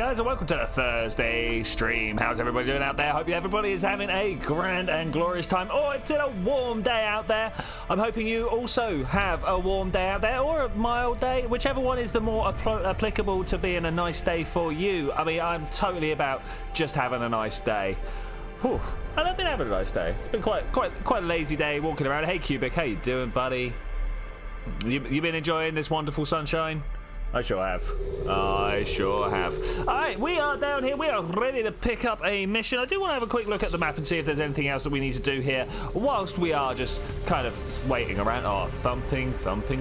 guys, and welcome to the Thursday stream. How's everybody doing out there? Hope everybody is having a grand and glorious time. Oh, it's a warm day out there. I'm hoping you also have a warm day out there, or a mild day, whichever one is the more applicable to being a nice day for you. I mean, I'm totally about just having a nice day. Whew. And I've been having a nice day. It's been quite a lazy day walking around. Hey, Cubic, how you doing, buddy? You been enjoying this wonderful sunshine? I sure have. I sure have. Alright, we are down here. We are ready to pick up a mission. I do want to have a quick look at the map and see if there's anything else that we need to do here whilst we are just kind of waiting around. Oh, thumping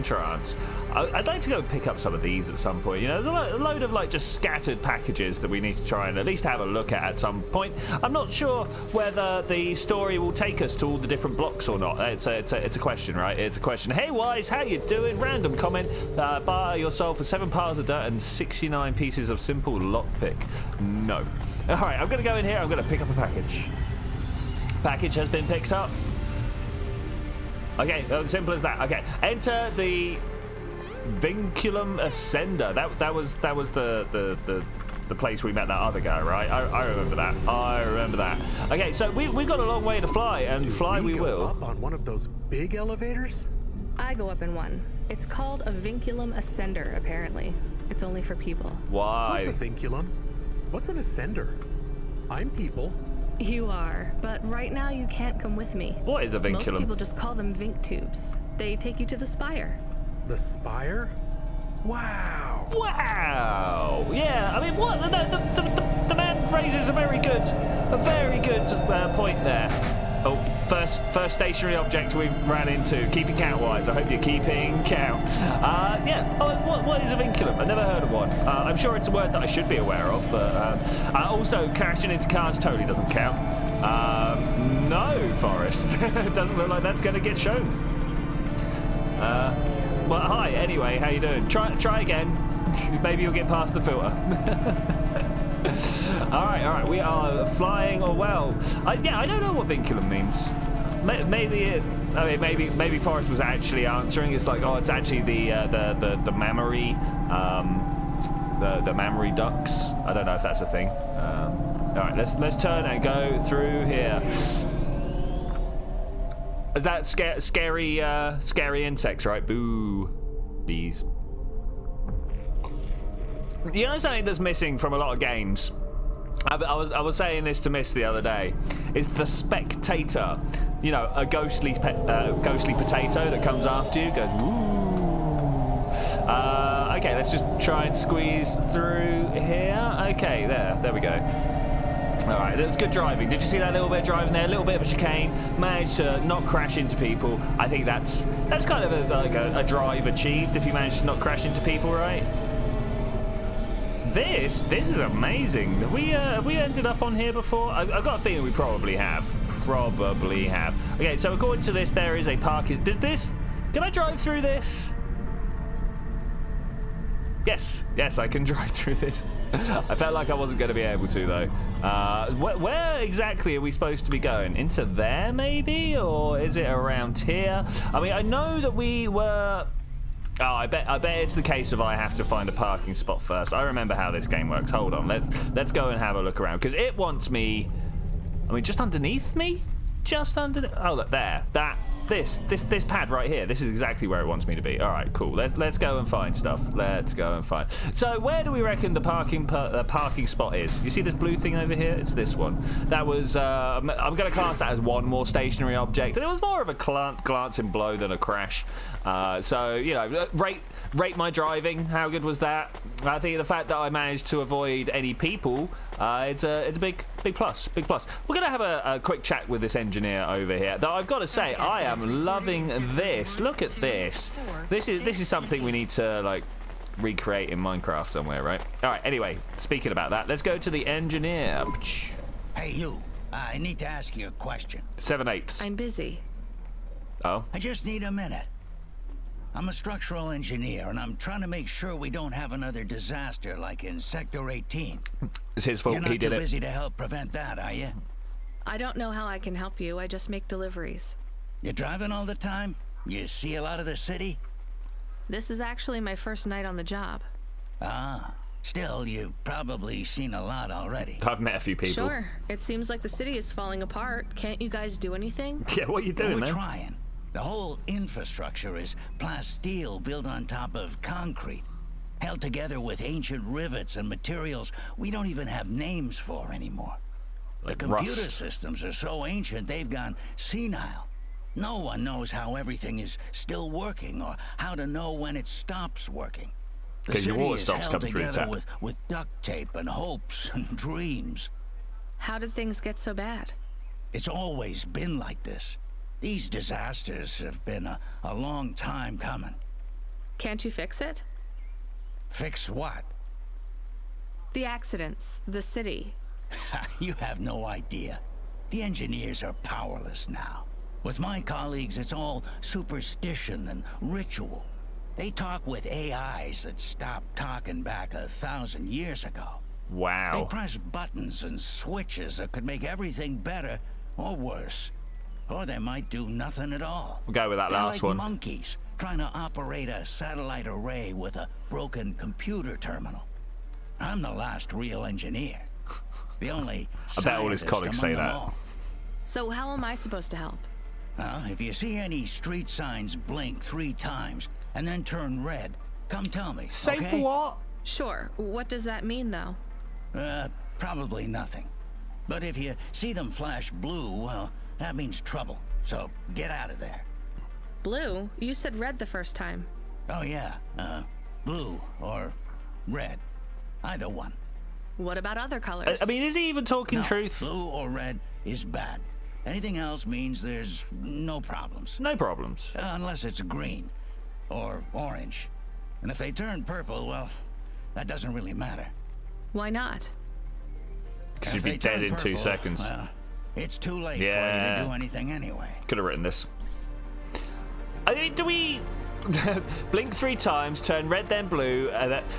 trance. I'd like to go pick up some of these at some point. You know, there's a load of like just scattered packages that we need to try and at least have a look at some point. I'm not sure whether the story will take us to all the different blocks or not. It's a question, right? It's a question. Hey, Wise, how you doing? Random comment. Buy yourself for 7 piles of dirt and 69 pieces of simple lockpick. No. All right, I'm going to go in here. I'm going to pick up a package. Package has been picked up. Okay, simple as that. Okay, enter the Vinculum Ascender. That was the place we met that other guy, right? I remember that. I remember that. Okay, so we've got a long way to fly, and fly we will. Up on one of those big elevators? I go up in one. It's called a Vinculum Ascender, apparently. It's only for people. Why? What's a vinculum? What's an ascender? I'm people. You are, but right now you can't come with me. What is a vinculum? Most people just call them Vink tubes. They take you to the spire. The spire? Wow! Wow! Yeah, I mean, what? The man raises a very good point there. Oh, first stationary object we've ran into. Keeping count, Wise. I hope you're keeping count. Yeah. Oh, what is a vinculum? I've never heard of one. I'm sure it's a word that I should be aware of, but also crashing into cars totally doesn't count. No, Forrest. It doesn't look like that's going to get shown. Well, hi. Anyway, how you doing? Try again. Maybe you'll get past the filter. All right. We are flying. Or well, yeah. I don't know what vinculum means. Maybe Forrest was actually answering. It's like, oh, it's actually the mammary, the mammary ducts. I don't know if that's a thing. All right, let's turn and go through here. Is that scary insects, right? Boo, bees. You know something that's missing from a lot of games? I was saying this to Miss the other day. Is the spectator? You know, a ghostly potato that comes after you, goes woo. Okay, let's just try and squeeze through here. Okay, there we go. All right, that was good driving. Did you see that little bit of driving there? A little bit of a chicane. Managed to not crash into people. I think that's kind of a drive achieved if you manage to not crash into people, right? This is amazing. Have we ended up on here before? I've got a feeling we probably have. Okay, so according to this, there is a parking. Can I drive through this? Yes, I can drive through this. I felt like I wasn't going to be able to, though. Where exactly are we supposed to be going? Into there, maybe? Or is it around here? I mean, I know that we were... Oh, I bet it's the case of I have to find a parking spot first. I remember how this game works. Hold on, let's go and have a look around. Because it wants me... I mean, just underneath me? Just under... Oh, look, there. This pad right here, this is exactly where it wants me to be. All right, cool. Let's go and find stuff. Let's go and find. So where do we reckon the parking spot is? You see this blue thing over here? It's this one. That was, I'm going to class that as one more stationary object. And it was more of a glancing blow than a crash. So, you know, rate my driving. How good was that? I think the fact that I managed to avoid any people, it's a big plus. Big plus. We're going to have a quick chat with this engineer over here. Though I've got to say, I am loving this. Look at this. This is something we need to like recreate in Minecraft somewhere, right? All right. Anyway, speaking about that, let's go to the engineer. Hey, you. I need to ask you a question. 7/8. I'm busy. Oh. I just need a minute. I'm a structural engineer, and I'm trying to make sure we don't have another disaster like in Sector 18. It's his fault. You're not He did too it. busy to help prevent that, are you? I don't know how I can help you. I just make deliveries. You driving all the time? You see a lot of the city? This is actually my first night on the job. Ah, Still, you've probably seen a lot already. I've met a few people. Sure. It seems like the city is falling apart. Can't you guys do anything? Yeah, what are you doing, We're man? trying. The whole infrastructure is plasteel built on top of concrete, held together with ancient rivets and materials we don't even have names for anymore. Like The computer rust. systems are so ancient they've gone senile. No one knows how everything is still working or how to know when it stops working. The 'Cause your city water is stops held coming through the together tap. with duct tape and hopes and dreams. How did things get so bad? It's always been like this. These disasters have been a long time coming. Can't you fix it? Fix what? The accidents, the city. You have no idea. The engineers are powerless now. With my colleagues, it's all superstition and ritual. They talk with AIs that stopped talking back 1,000 years ago. They Wow. press buttons and switches that could make everything better or worse. Or they might do nothing at all. We'll go with that They're last like one. monkeys trying to operate a satellite array with a broken computer terminal. I'm the last real engineer. The only I bet all his scientist colleagues say among them that. all. So how am I supposed to help? If you see any street signs blink 3 times and then turn red, come tell me, Say okay? what? Sure. What does that mean, though? Probably nothing. But if you see them flash blue, well, that means trouble. So get out of there. Blue? You said red the first time. Oh yeah, blue or red. Either one. What about other colors? I mean, is he even talking No, truth? blue or red is bad. Anything else means there's no problems. No problems. Unless it's green or orange. And if they turn purple, well, that doesn't really matter. Why not? Because If you'd be they dead turn in 2 purple, seconds. Well, it's too late for Yeah. you to do anything anyway. Could have written this. I mean, do we blink 3 times, turn red then blue?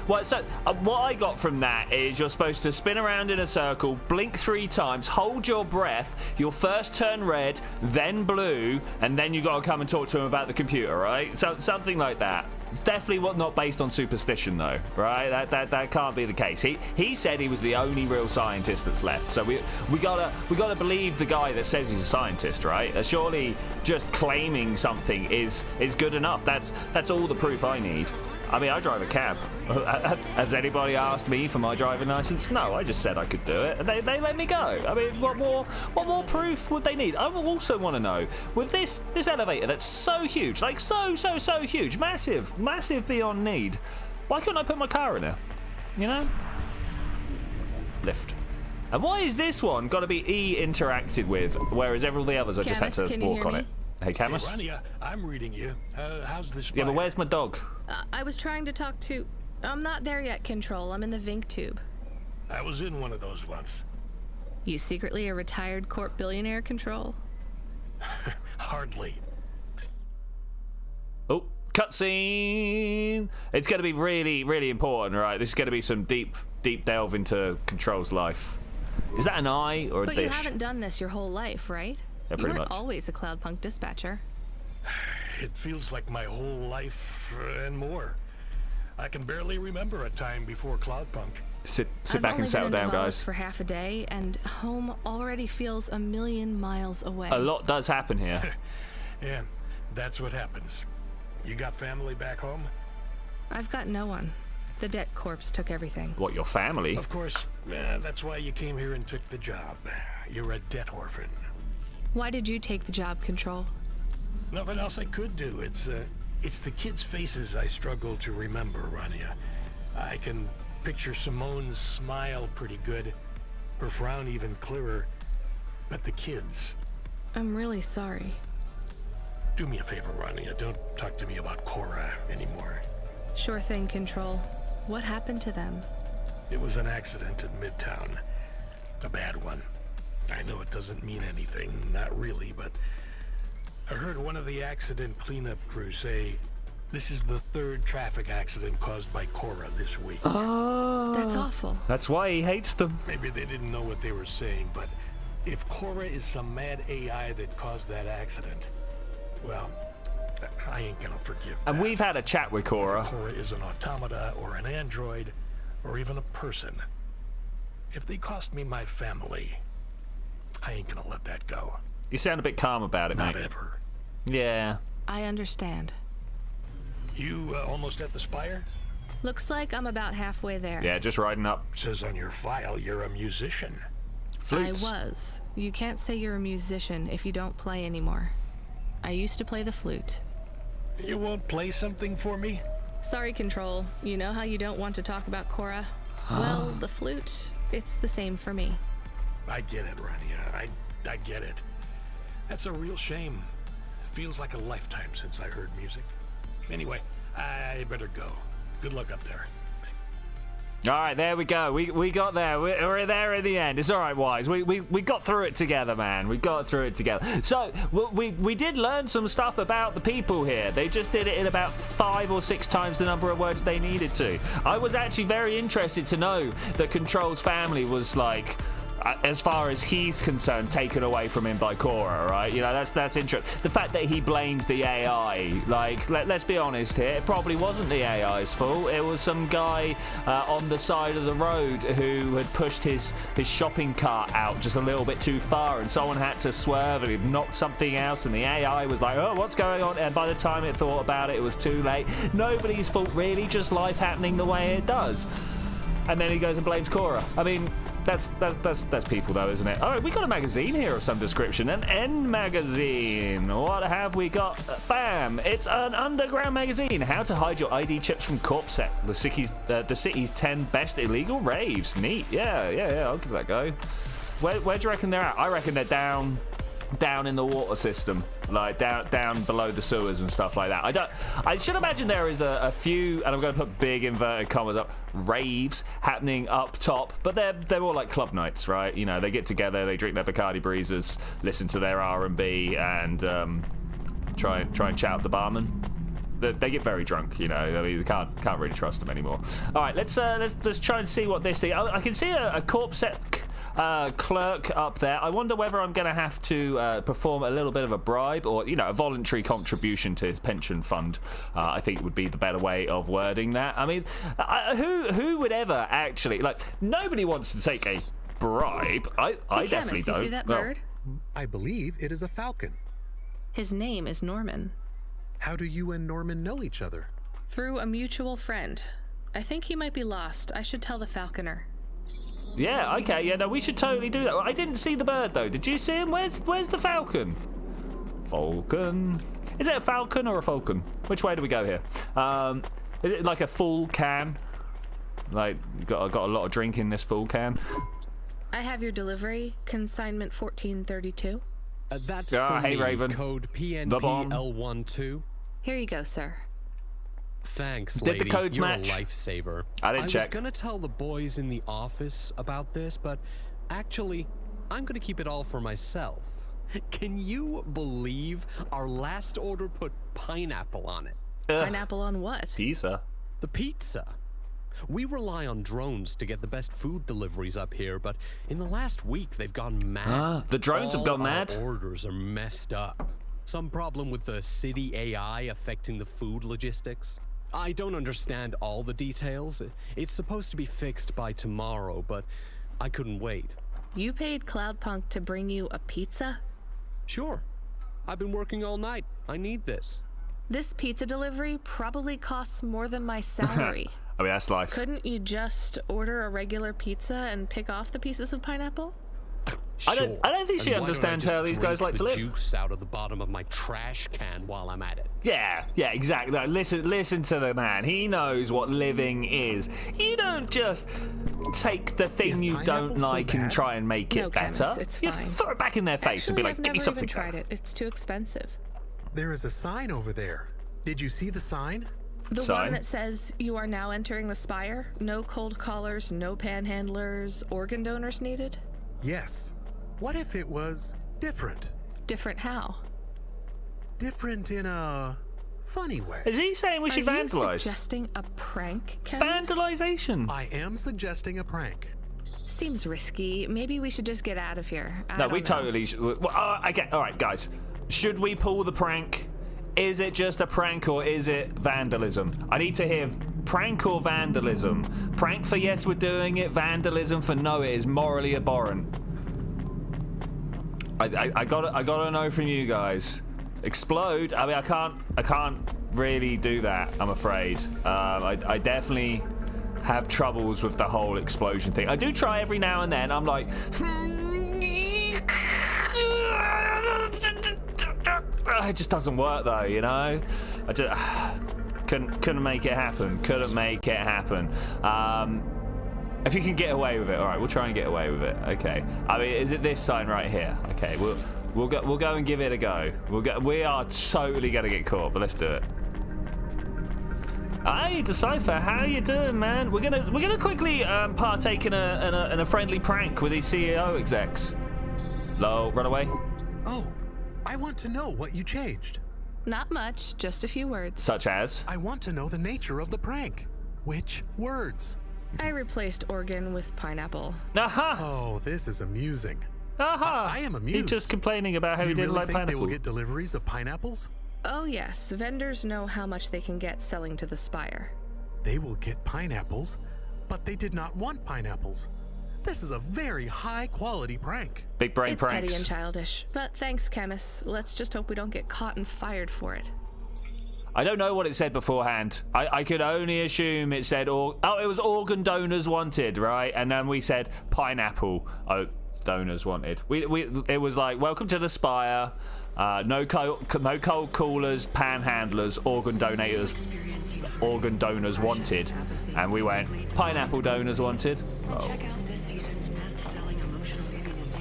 What I got from that is you're supposed to spin around in a circle, blink 3 times, hold your breath. You'll first turn red, then blue, and then you got to come and talk to him about the computer, right? So something like that. It's definitely not based on superstition, though, right? That can't be the case. He said he was the only real scientist that's left. So we gotta believe the guy that says he's a scientist, right? Surely just claiming something is good enough. That's all the proof I need. I mean, I drive a cab. Has anybody asked me for my driving license? No, I just said I could do it, and they let me go. I mean, what more proof would they need? I also want to know, with this elevator that's so huge, like so huge, massive beyond need, why couldn't I put my car in there? You know? Lift. And why is this one got to be interacted with, whereas every the others I just had Camus, to can you walk hear on me? it? Hey, Camus? Rania, I'm reading you. How's this? Yeah, but where's my dog? I was trying to talk to... I'm not there yet, Control. I'm in the Vink tube. I was in one of those once. You secretly a retired corp billionaire, Control? Hardly. Oh, cutscene! It's going to be really, really important, right? This is going to be some deep delve into Control's life. Is that an eye or a But dish? you haven't done this your whole life, right? Yeah, You pretty weren't much. always a CloudPunk dispatcher. It feels like my whole life and more. I can barely remember a time before CloudPunk. Sit I've back only and settle been in down, Devolves guys. for half a day, and home already feels a million miles away. A lot does happen here. Yeah, that's what happens. You got family back home? I've got no one. The debt corpse took everything. What, your family? Of course, that's why you came here and took the job. You're a debt orphan. Why did you take the job, Control? Nothing else I could do. It's the kids' faces I struggle to remember, Rania. I can picture Simone's smile pretty good, her frown even clearer, but the kids. I'm really sorry. Do me a favor, Rania. Don't talk to me about Cora anymore. Sure thing, Control. What happened to them? It was an accident in Midtown. A bad one. I know it doesn't mean anything, not really, but I heard one of the accident cleanup crew say this is the 3rd traffic accident caused by Cora this week. That's awful. That's why he hates them. Maybe they didn't know what they were saying, but if Cora is some mad AI that caused that accident, well, I ain't gonna forgive And that. we've had a chat with Cora. Cora is an automata or an android, or even a person. If they cost me my family, I ain't gonna let that go. You sound a bit calm about it, Not mate. ever. Yeah. I understand. You almost at the spire? Looks like I'm about halfway there. Yeah, just riding up. Says on your file you're a musician. Flutes. I was. You can't say you're a musician if you don't play anymore. I used to play the flute. You won't play something for me? Sorry, Control. You know how you don't want to talk about Cora? Well, the flute, it's the same for me. I get it, Rania. I get it. That's a real shame. Feels like a lifetime since I heard music. Anyway, I better go. Good luck up there. All right, there we go. We got there. We're there in the end. It's all right, Wise. We got through it together, man. We got through it together. So we did learn some stuff about the people here. They just did it in about 5 or 6 times the number of words they needed to. I was actually very interested to know that Control's family was like, as far as he's concerned, taken away from him by Cora, right? You know, that's interesting. The fact that he blames the AI, like, let's be honest here, it probably wasn't the AI's fault. It was some guy on the side of the road who had pushed his shopping cart out just a little bit too far, and someone had to swerve, and he knocked something else, and the AI was like, oh, what's going on? And by the time it thought about it, it was too late. Nobody's fault, really, just life happening the way it does. And then he goes and blames Cora. I mean, that's people, though, isn't it? All right, we got a magazine here of some description. An N magazine. What have we got? Bam! It's an underground magazine. How to hide your ID chips from Corpsec. The city's 10 best illegal raves. Neat. Yeah. I'll give that a go. Where do you reckon they're at? I reckon they're down in the water system, like down below the sewers and stuff like that. I should imagine there is a few, and I'm going to put big inverted commas up, raves happening up top, but they're all like club nights, right? You know, they get together, they drink their Bacardi breezers, listen to their R&B, and try and chat up the barman. They get very drunk, you know. I mean, you can't really trust them anymore. All right, let's try and see what this thing. I can see a Corpsec clerk up there. I wonder whether I'm going to have to perform a little bit of a bribe, or, you know, a voluntary contribution to his pension fund. I think it would be the better way of wording that. I mean, who would ever actually, like, nobody wants to take a bribe. I definitely don't. You see that bird? I believe it is a falcon. His name is Norman. How do you and Norman know each other? Through a mutual friend. I think he might be lost. I should tell the falconer. Yeah, okay, yeah, no, we should totally do that. I didn't see the bird, though. Did you see him? Where's the falcon? Falcon. Is it a falcon or a falcon? Which way do we go here? Is it like a full can? Like, got a lot of drink in this full can? I have your delivery, consignment 1432. That's Ah, for hey, me. Raven. Code The bomb. PNPL12. Here you go, sir. Thanks, Did lady. the codes You're match? a lifesaver. I didn't check. was gonna tell the boys in the office about this, but actually, I'm gonna keep it all for myself. Can you believe our last order put pineapple on it? Pineapple on what? Pizza. The pizza. We rely on drones to get the best food deliveries up here, but in the last week they've gone mad. The drones have gone mad? Our orders are messed up. Some problem with the city AI affecting the food logistics. I don't understand all the details. It's supposed to be fixed by tomorrow, but I couldn't wait. You paid CloudPunk to bring you a pizza? Sure. I've been working all night. I need this. This pizza delivery probably costs more than my salary. I mean, that's life. Couldn't you just order a regular pizza and pick off the pieces of pineapple? I don't think she And why understands don't I how just these guys drink like to the live. juice out of the bottom of my trash can while I'm at it. Yeah, exactly. Like, listen to the man. He knows what living is. You don't just take the thing Is you pineapple don't so like and bad? try and make it No, better. Camus, it's You fine. throw it back in their face and be Actually, like, I've give me never something even tried better. it. It's too expensive. There is a sign over there. Did you see the sign? The Sign? one that says you are now entering the Spire. No cold callers, no panhandlers, organ donors needed. Yes. What if it was different? Different how? Different in a funny way. Is he saying we should Are you vandalise? suggesting a prank, Camus? Vandalisation. I am suggesting a prank. Seems risky. Maybe we should just get out of here. I No, don't we know. totally should. Well, okay, all right, guys. Should we pull the prank? Is it just a prank or is it vandalism? I need to hear Prank or vandalism? Prank for yes, we're doing it. Vandalism for no, it is morally abhorrent. I gotta know from you guys. Explode. I mean, I can't really do that, I'm afraid. I definitely have troubles with the whole explosion thing. I do try every now and then. I'm like, it just doesn't work though, you know. I just couldn't make it happen. Couldn't make it happen. If you can get away with it, all right, we'll try and get away with it. Okay. I mean, is it this sign right here? Okay, we'll go and give it a go. We are totally gonna get caught, but let's do it. Hey, Decipher, how you doing, man? We're gonna quickly partake in a friendly prank with these CEO execs. Low, run away. Oh, I want to know what you changed. Not much, just a few words. Such as? I want to know the nature of the prank. Which words? I replaced organ with pineapple. Aha! Oh, this is amusing. Aha! I am amused. He's just complaining about how Do he you didn't really like think pineapple. they will get deliveries of pineapples? Oh yes, vendors know how much they can get selling to the Spire. They will get pineapples, but they did not want pineapples. This is a very high-quality prank. Big brain It's pranks. petty and childish, but thanks, Chemist. Let's just hope we don't get caught and fired for it. I don't know what it said beforehand. I could only assume it said, it was organ donors wanted, right? And then we said pineapple donors wanted. It was like, welcome to the Spire. No cold callers, panhandlers, organ donors wanted. And we went, pineapple donors wanted. Oh.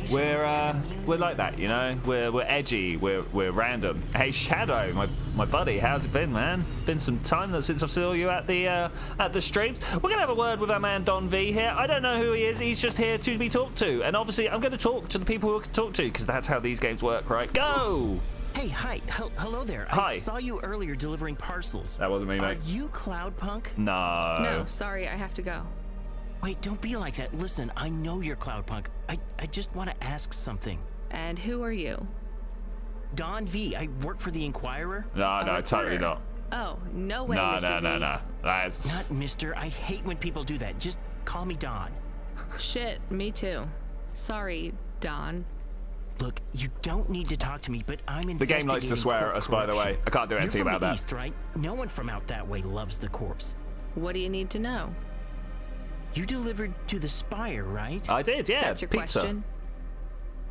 We're like that, you know. We're edgy. We're random. Hey Shadow, my buddy, how's it been, man? Been some time since I saw you at the streams. We're gonna have a word with our man Don V here. I don't know who he is. He's just here to be talked to, and obviously I'm gonna talk to the people who I can talk to because that's how these games work, right? Go. Hey, hi, hello there. Hi. I saw you earlier delivering parcels. That wasn't me, mate. Are you CloudPunk? No. No, sorry, I have to go. Wait, don't be like that. Listen, I know you're CloudPunk. I just want to ask something. And who are you? Don V, I work for the Inquirer. No, totally reporter. not. Oh, no way, No. Mr. V. That's Not Mister. I hate when people do that. Just call me Don. Shit, me too. Sorry, Don. Look, you don't need to talk to me, but I'm investigating the game likes to swear at us, by the way. I can't do anything You're from about the that. East, right? No one from out that way loves the corpse. What do you need to know? You delivered to the Spire, right? I did, yeah. That's your pizza. question?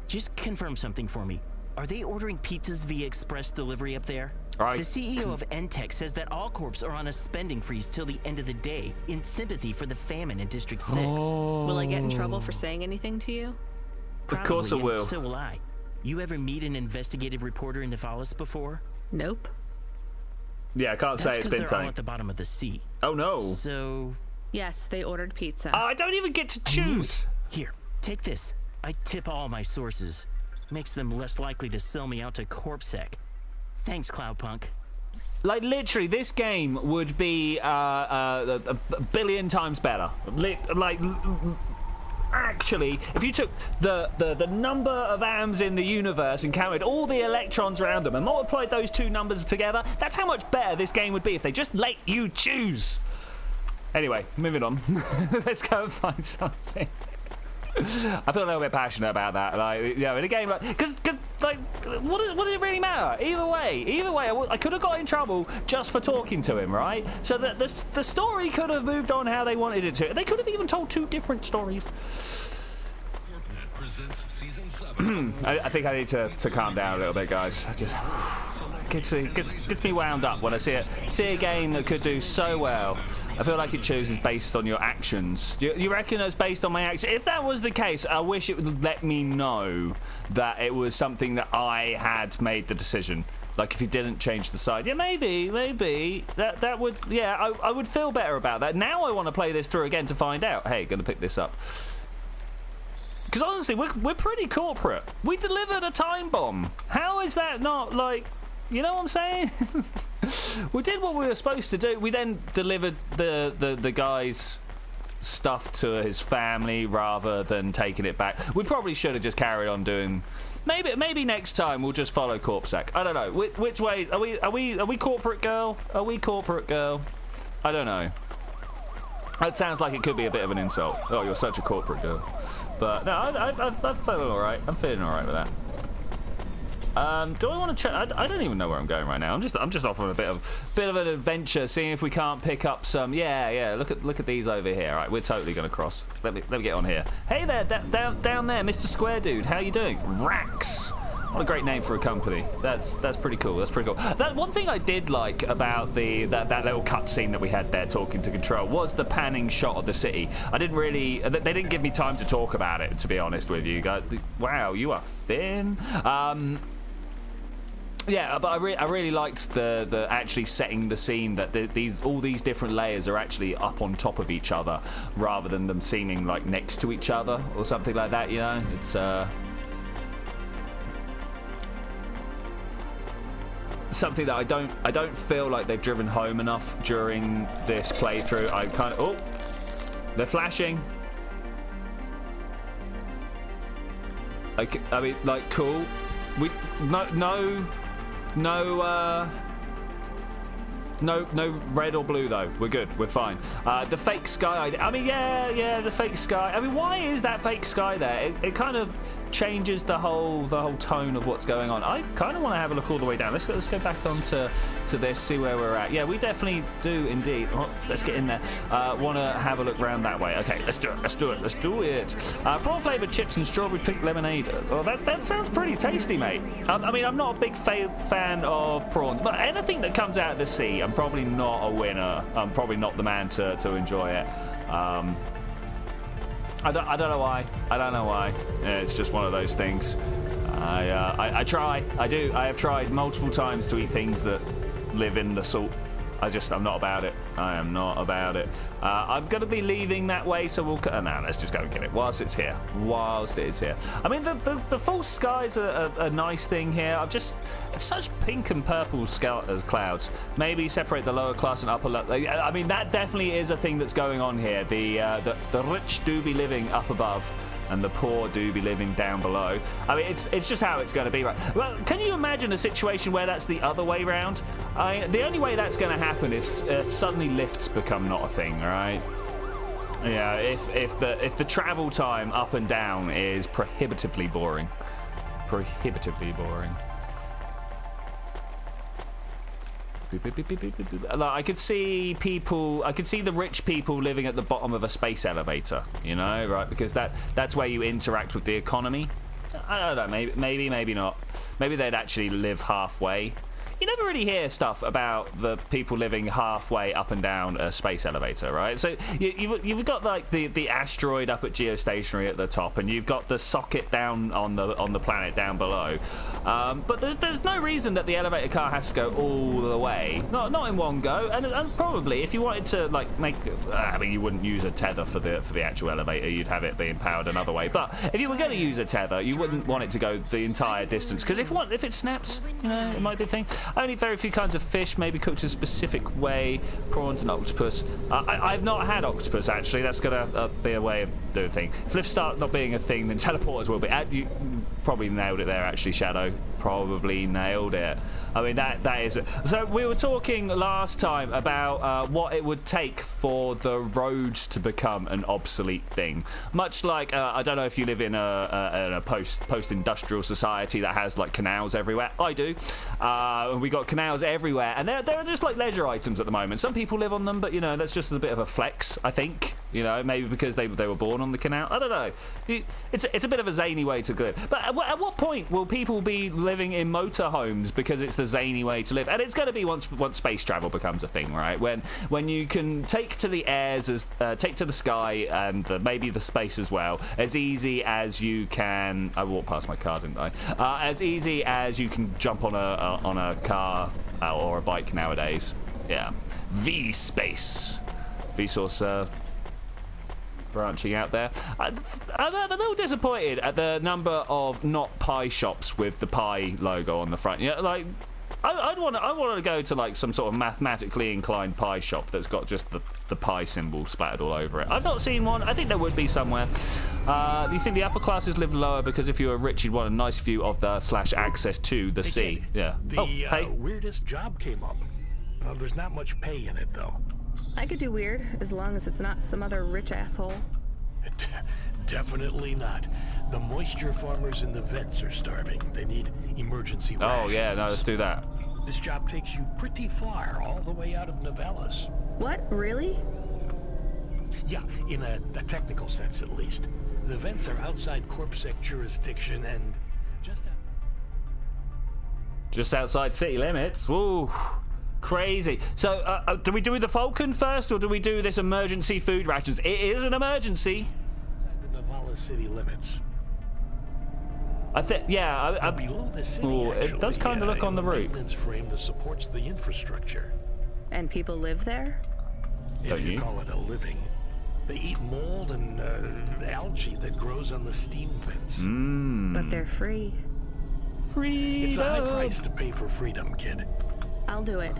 Just confirm something for me. Are they ordering pizzas via express delivery up there? Right. The CEO of Entech says that all corps are on a spending freeze till the end of the day in sympathy for the famine in District 6. Will I get in trouble for saying anything to you? Of course I Probably, and will. So will I. You ever meet an investigative reporter in Nephalis before? Nope. Yeah, I can't say That's it's because been they're all something. at the bottom of the sea. Oh no. So... Yes, they ordered pizza. I don't even get to I knew choose. it. Here, take this. I tip all my sources. Makes them less likely to sell me out to CorpSec. Thanks, CloudPunk. Like literally, this game would be a billion times better. Actually, if you took the number of atoms in the universe and counted all the electrons around them and multiplied those two numbers together, that's how much better this game would be if they just let you choose. Anyway, moving on. Let's go and find something. I feel a little bit passionate about that. Like, you know, in a game like, because like, what does it really matter? Either way, I could have got in trouble just for talking to him, right? So that the story could have moved on how they wanted it to. They could have even told two different stories. I think I need to calm down a little bit, guys. I just gets me wound up when I see a game that could do so well. I feel like it chooses based on your actions. You reckon it's based on my actions? If that was the case, I wish it would let me know that it was something that I had made the decision. Like if you didn't change the side, yeah, maybe that would, yeah, I would feel better about that. Now I want to play this through again to find out. Hey, gonna pick this up. Because honestly, we're pretty corporate. We delivered a time bomb. How is that not like? You know what I'm saying? We did what we were supposed to do. We then delivered the guy's stuff to his family rather than taking it back. We probably should have just carried on doing. Maybe next time we'll just follow CorpSec. I don't know. Which way are we corporate girl? Are we corporate girl? I don't know. That sounds like it could be a bit of an insult. Oh, you're such a corporate girl. But no, I'm feeling all right. I'm feeling all right with that. Do I want to check? I don't even know where I'm going right now. I'm just off on a bit of an adventure, seeing if we can't pick up some. Yeah. Look at these over here. All right, we're totally gonna cross. Let me get on here. Hey there, down there, Mr. Square Dude. How you doing? Rax. What a great name for a company. That's pretty cool. That's pretty cool. That one thing I did like about that little cutscene that we had there talking to Control was the panning shot of the city. I didn't really. They didn't give me time to talk about it, to be honest with you guys. Wow, you are thin. Yeah, but I really liked the actually setting the scene that all these different layers are actually up on top of each other rather than them seeming like next to each other or something like that. You know, it's something that I don't feel like they've driven home enough during this playthrough. I kind of they're flashing. I mean, like, cool. We no red or blue though. We're good. We're fine. The fake sky. I mean, yeah, the fake sky. I mean, why is that fake sky there? It kind of changes the whole tone of what's going on. I kind of want to have a look all the way down. Let's go back onto this, see where we're at. Yeah, we definitely do indeed. Oh, let's get in there. Want to have a look round that way. Okay, let's do it. Prawn flavored chips and strawberry pink lemonade. Oh, that sounds pretty tasty, mate. I mean, I'm not a big fan of prawns, but anything that comes out of the sea, I'm probably not a winner. I'm probably not the man to enjoy it. I don't know why. Yeah, it's just one of those things. I try. I have tried multiple times to eat things that live in the salt. I'm not about it. I am not about it. I'm going to be leaving that way, so we'll... no, let's just go and get it whilst it's here. Whilst it is here. I mean, the false skies are a nice thing here. It's such pink and purple clouds. Maybe separate the lower class and upper... I mean, that definitely is a thing that's going on here. The rich do be living up above, and the poor do be living down below. I mean, it's just how it's going to be, right? Well, can you imagine a situation where that's the other way round? The only way that's going to happen is if suddenly lifts become not a thing, all right? Yeah, if the travel time up and down is prohibitively boring. Prohibitively boring. I could see the rich people living at the bottom of a space elevator, you know, right? Because that's where you interact with the economy. I don't know, maybe not. Maybe they'd actually live halfway. You never really hear stuff about the people living halfway up and down a space elevator, right? So you've got like the asteroid up at geostationary at the top, and you've got the socket down on the planet down below. But there's no reason that the elevator car has to go all the way, not in one go. And probably if you wanted to like make, I mean, you wouldn't use a tether for the actual elevator. You'd have it being powered another way. But if you were going to use a tether, you wouldn't want it to go the entire distance, because if it snaps, you know, it might be a thing. Only very few kinds of fish, maybe cooked a specific way. Prawns and octopus. I've not had octopus, actually. That's going to be a way of doing thing. If lifts start not being a thing, then teleporters will be. You probably nailed it there, actually, Shadow. Probably nailed it. I mean, that is it. So we were talking last time about what it would take for the roads to become an obsolete thing. Much like, I don't know if you live in a post-industrial society that has like canals everywhere. I do. We got canals everywhere, and they're just like leisure items at the moment. Some people live on them, but you know, that's just a bit of a flex, I think. You know, maybe because they were born on the canal. I don't know. It's a bit of a zany way to live. But at what point will people be living in motorhomes because it's the zany way to live? And it's going to be once space travel becomes a thing, right? When you can take to the airs, take to the sky, and maybe the space as well, as easy as you can. I walked past my car, didn't I? As easy as you can jump on a car or a bike nowadays. Yeah. V-Space. Vsauce branching out there. I'm a little disappointed at the number of not pie shops with the pie logo on the front. Yeah, like I want to go to like some sort of mathematically inclined pie shop that's got just the pie symbol splattered all over it. I've not seen one. I think there would be somewhere. Do you think the upper classes live lower because if you were rich, you'd want a nice view of the / access to the sea? Yeah. The weirdest job came up. There's not much pay in it though. I could do weird, as long as it's not some other rich asshole. Definitely not. The moisture farmers in the vents are starving. They need emergency rations. Oh, yeah, no, let's do that. This job takes you pretty far, all the way out of Novellis. What? Really? Yeah, in a technical sense at least. The vents are outside CorpSec jurisdiction and just outside city limits. Woo, crazy. So, do we do the Falcon first, or do we do this emergency food rations? It is an emergency. Outside the Novellis city limits. I think, yeah. Below the city, ooh, actually, it does kind of look on the route. Maintenance frame that supports the infrastructure. And people live there? If you call it a living. They eat mold and algae that grows on the steam vents. But they're free. Freedom. It's a high price to pay for freedom, kid. I'll do it.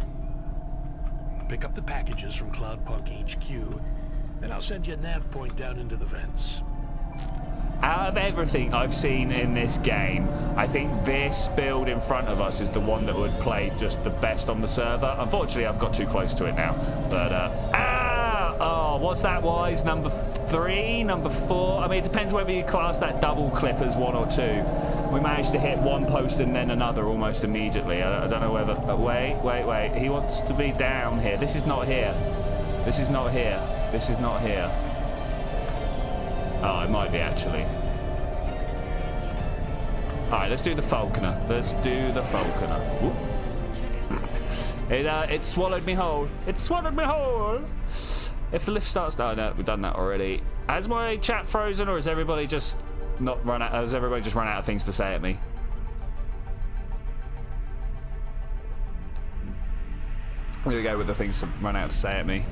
Pick up the packages from CloudPunk HQ, and I'll send you a nav point down into the vents. Out of everything I've seen in this game, I think this build in front of us is the one that would play just the best on the server. Unfortunately, I've got too close to it now. But, oh, what's that, Wise? Number 3? Number 4? I mean, it depends whether you class that double clip as 1 or 2. We managed to hit one post and then another almost immediately. I don't know whether... Wait. He wants to be down here. This is not here. This is not here. This is not here. Oh, it might be, actually. Alright, let's do the Falconer. Let's do the Falconer. It swallowed me whole. It swallowed me whole. If the lift starts... Oh, no, we've done that already. Has my chat frozen, or has everybody just not run out... Has everybody just run out of things to say at me? I'm going to go with the things to run out to say at me.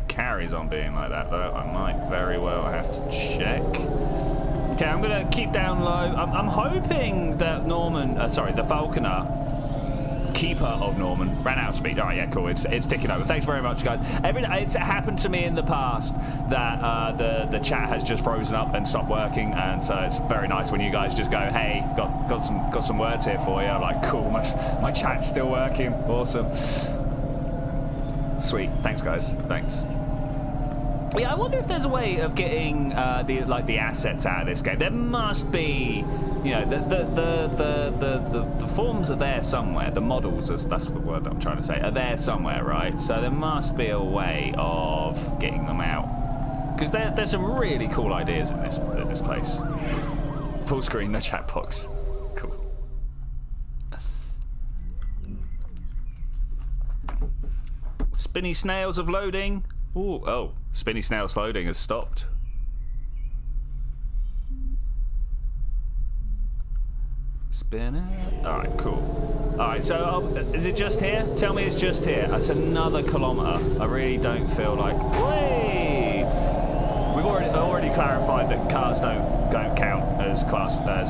Carries on being like that, though, I might very well have to check. Okay, I'm gonna keep down low. I'm hoping that the Falconer, keeper of Norman, ran out of speed. Oh yeah, cool. It's ticking over. Thanks very much, guys. It's happened to me in the past that the chat has just frozen up and stopped working, and so it's very nice when you guys just go, "Hey, got some words here for you." I'm like, cool. My chat's still working. Awesome. Sweet. Thanks, guys. Thanks. Yeah, I wonder if there's a way of getting the assets out of this game. There must be, you know, the forms are there somewhere. The models, that's the word I'm trying to say, are there somewhere, right? So there must be a way of getting them out, because there's some really cool ideas in this place. Full screen, no chat box. Cool. Spinny snails of loading. Ooh, oh, spinny snails loading has stopped. Spin it. All right, cool. All right, so is it just here? Tell me it's just here. That's another kilometer. I really don't feel like. Wait. We've already clarified that cars don't count as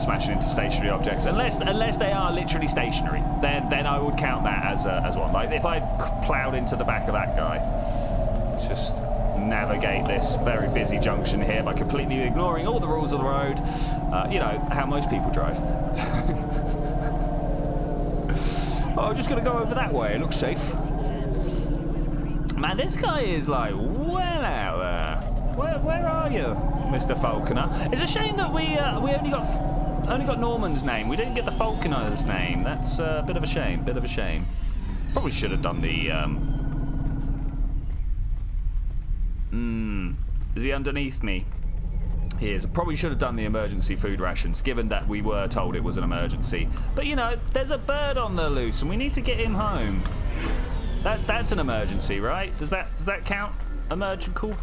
smashing into stationary objects unless they are literally stationary. Then I would count that as one. Like if I plowed into the back of that guy. Let's just navigate this very busy junction here by completely ignoring all the rules of the road. You know how most people drive. Oh, I'm just gonna go over that way. It looks safe. Man, this guy is like well out there. Where are you, Mr. Falconer? It's a shame that we only got Norman's name. We didn't get the Falconer's name. That's a bit of a shame. Bit of a shame. Probably should have done the. Is he underneath me? He is. Probably should have done the emergency food rations, given that we were told it was an emergency. But you know, there's a bird on the loose, and we need to get him home. That's an emergency, right? Does that count? Emergency?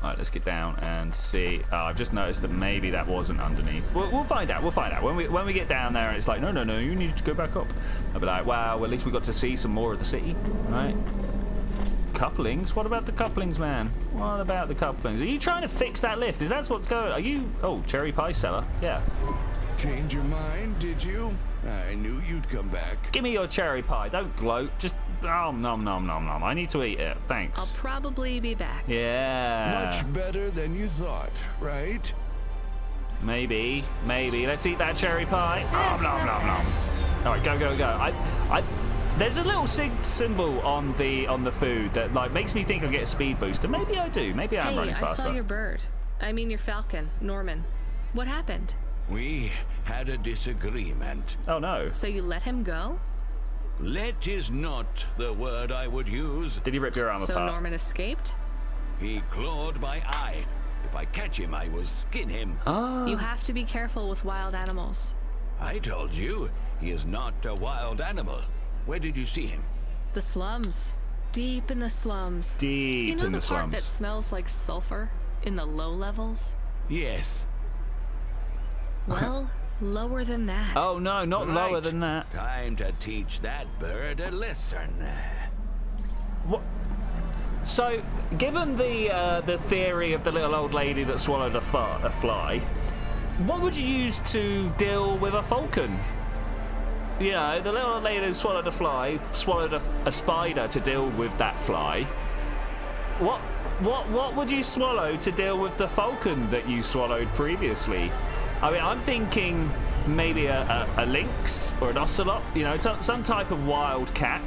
All right, let's get down and see. Oh, I've just noticed that maybe that wasn't underneath. We'll find out. We'll find out when we get down there, and it's like, no, you need to go back up. I'll be like, wow, well, at least we got to see some more of the city, right? Couplings? What about the couplings, man? What about the couplings? Are you trying to fix that lift? Is that what's going on? Are you... Oh, cherry pie seller. Yeah. Change your mind, did you? I knew you'd come back. Give me your cherry pie. Don't gloat. Just... Oh, nom. I need to eat it. Thanks. I'll probably be back. Yeah. Much better than you thought, right? Maybe. Let's eat that cherry pie. Nom. All right, go. There's a little symbol on the food that like makes me think I'll get a speed boost, and maybe I do. Maybe I'm running faster. I saw your bird. I mean your falcon, Norman. What happened? We had a disagreement. Oh no. So you let him go? Let is not the word I would use. Did he rip your arm So apart? Norman escaped? He clawed my eye. If I catch him, I will skin him. You have to be careful with wild animals. I told you, he is not a wild animal. Where did you see him? The slums. Deep in the slums. Deep You know in the the part slums. that smells like sulfur in the low levels? Yes. Well, lower than that. Oh no, not lower Right. than that. Time to teach that bird a lesson. What? So, given the theory of the little old lady that swallowed a fly, what would you use to deal with a falcon? You know, the little old lady who swallowed a fly swallowed a spider to deal with that fly. What would you swallow to deal with the falcon that you swallowed previously? I mean, I'm thinking maybe a lynx or an ocelot. You know, some type of wild cat.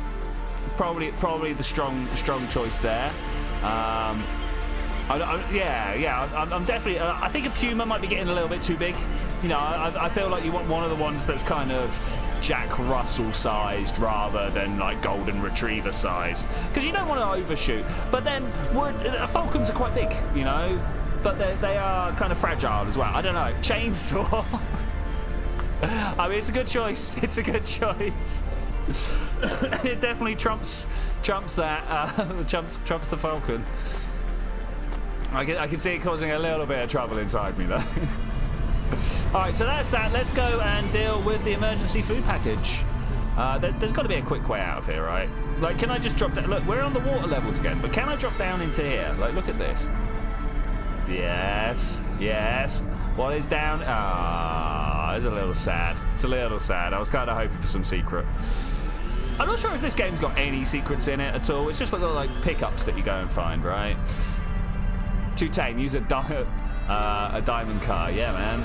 Probably the strong choice there. I'm definitely. I think a puma might be getting a little bit too big. You know, I feel like you want one of the ones that's kind of Jack Russell sized rather than like golden retriever sized, because you don't want to overshoot. But then falcons are quite big, you know, but they are kind of fragile as well. I don't know. Chainsaw. I mean, it's a good choice. It's a good choice. It definitely trumps that. Trumps the falcon. I can see it causing a little bit of trouble inside me though. All right, so that's that. Let's go and deal with the emergency food package. There's got to be a quick way out of here, right? Like, can I just drop down? Look, we're on the water levels again, but can I drop down into here? Like, look at this. Yes. What is down? It's a little sad. It's a little sad. I was kind of hoping for some secret. I'm not sure if this game's got any secrets in it at all. It's just little like pickups that you go and find, right? 210, use a diamond car. Yeah, man.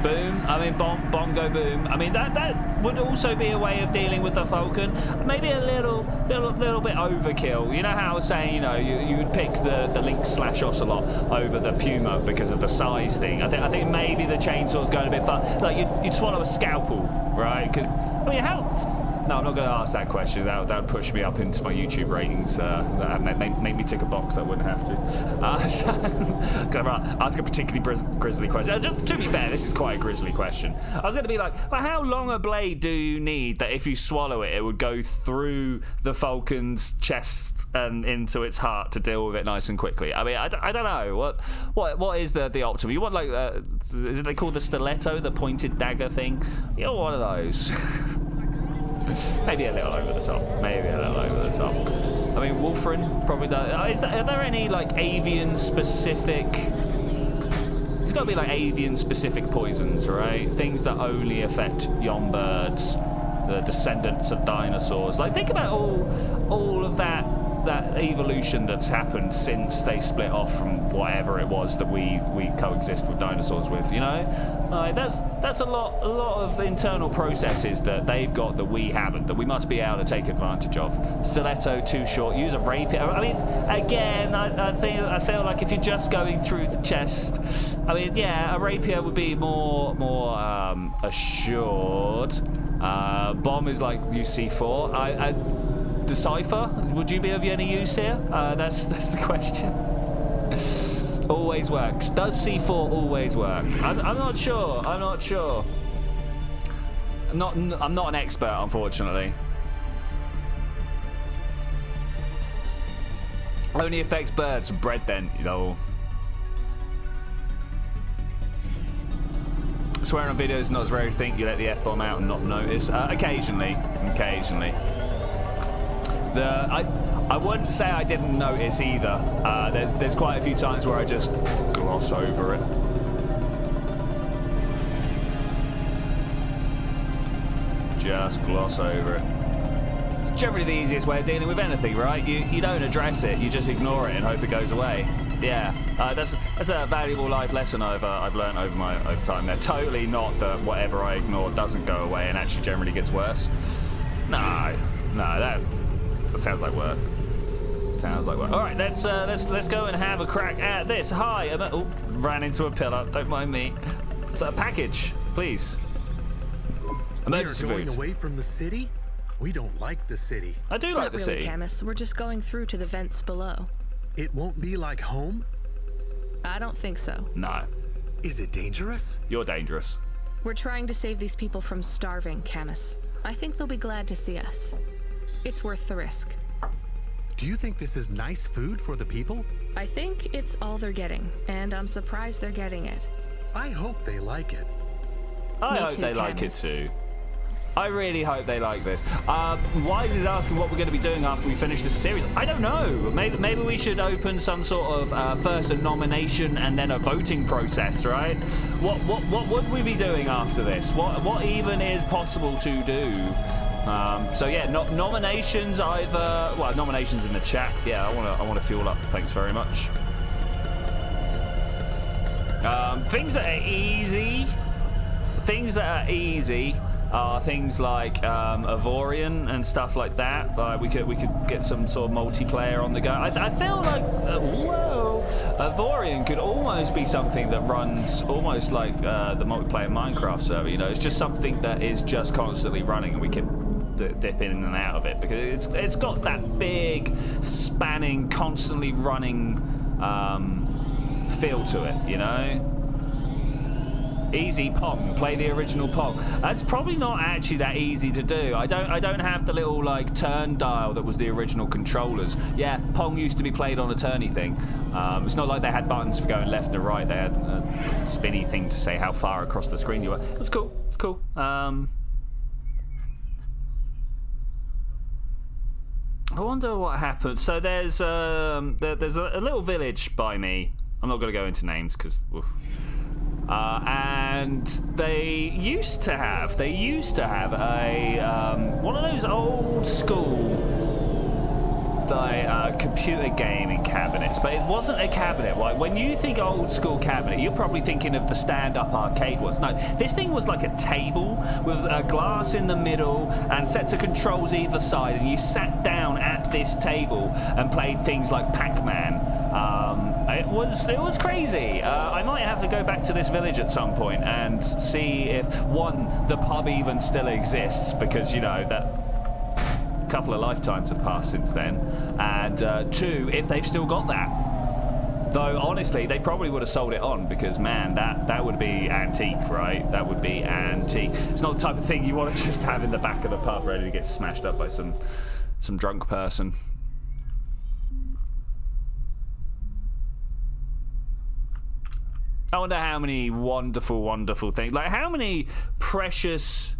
Boom. I mean, bongo boom. I mean, that would also be a way of dealing with the falcon. Maybe a little bit overkill. You know how I was saying, you know, you would pick the lynx/ocelot over the puma because of the size thing. I think maybe the chainsaw's going a bit far. Like you'd swallow a scalpel, right? I mean, how? No, I'm not going to ask that question. That would push me up into my YouTube ratings. That make me tick a box. I wouldn't have to. So, ask a particularly grisly question. To be fair, this is quite a grisly question. I was going to be like, well, how long a blade do you need that if you swallow it, it would go through the falcon's chest and into its heart to deal with it nice and quickly? I mean, I don't know. What is the optimum? You want like, is it they call the stiletto, the pointed dagger thing? You know, one of those. Maybe a little over the top. I mean, Wolfrin probably does. Are there any like avian specific? There's got to be like avian specific poisons, right? Things that only affect young birds, the descendants of dinosaurs. Like, think about all of that evolution that's happened since they split off from whatever it was that we coexist with dinosaurs with, you know? That's a lot of internal processes that they've got that we haven't, that we must be able to take advantage of. Stiletto too short, use a rapier. I mean, again, I feel like if you're just going through the chest, I mean, yeah, a rapier would be more assured. Bomb is like UC4. Decipher, would you be of any use here? That's the question. Always works. Does C4 always work? I'm not sure. I'm not an expert, unfortunately. Only affects birds and bread then, you know. Swearing on videos is not as rare as you think. You let the F-bomb out and not notice. Occasionally. I wouldn't say I didn't notice either. There's quite a few times where I just gloss over it. Just gloss over it. generally the easiest way of dealing with anything, right? You don't address it, you just ignore it and hope it goes away. Yeah, that's a valuable life lesson I've learned over time. They're totally not that whatever I ignore doesn't go away and actually generally gets worse. No, that sounds like work. Sounds like work. All right, let's go and have a crack at this. Hi, oh, ran into a pillar. Don't mind me. A package, please. Emergency We are going food. away from the city? We don't like the city. I do like Not the really, city. Camus. We're just going through to the vents below. It won't be like home? I don't think so. No, Is it dangerous? you're dangerous. We're trying to save these people from starving, Camus. I think they'll be glad to see us. It's worth the risk. Do you think this is nice food for the people? I think it's all they're getting, and I'm surprised they're getting it. I hope they like it. I Me hope too, they like it Camus. too. I really hope they like this. Wise is asking what we're going to be doing after we finish this series. I don't know. Maybe we should open some sort of first a nomination and then a voting process, right? What would we be doing after this? What even is possible to do? So yeah, nominations either. Well, nominations in the chat. Yeah, I want to fuel up. Thanks very much. Things that are easy. Things that are easy are things like Avorion and stuff like that. We could get some sort of multiplayer on the go. I feel like Avorion could almost be something that runs almost like the multiplayer Minecraft server. You know, it's just something that is just constantly running, and we can dip in and out of it because it's got that big, spanning, constantly running feel to it. You know. Easy Pong, play the original Pong. That's probably not actually that easy to do. I don't have the little like turn dial that was the original controllers. Yeah, Pong used to be played on a turny thing. It's not like they had buttons for going left and right. They had a spinny thing to say how far across the screen you were. It was cool. It's cool. I wonder what happened. So there's a little village by me. I'm not going to go into names because. And they used to have a one of those old school computer gaming cabinets, but it wasn't a cabinet. Like when you think old school cabinet, you're probably thinking of the stand-up arcade ones. No, this thing was like a table with a glass in the middle and sets of controls either side, and you sat down at this table and played things like Pac-Man. It was crazy. I might have to go back to this village at some point and see if the pub even still exists, because you know that a couple of lifetimes have passed since then, and two, if they've still got that. Though honestly, they probably would have sold it on, because man, that would be antique, right? That would be antique. It's not the type of thing you want to just have in the back of the pub ready to get smashed up by some drunk person. I wonder how many wonderful, wonderful things, like how many precious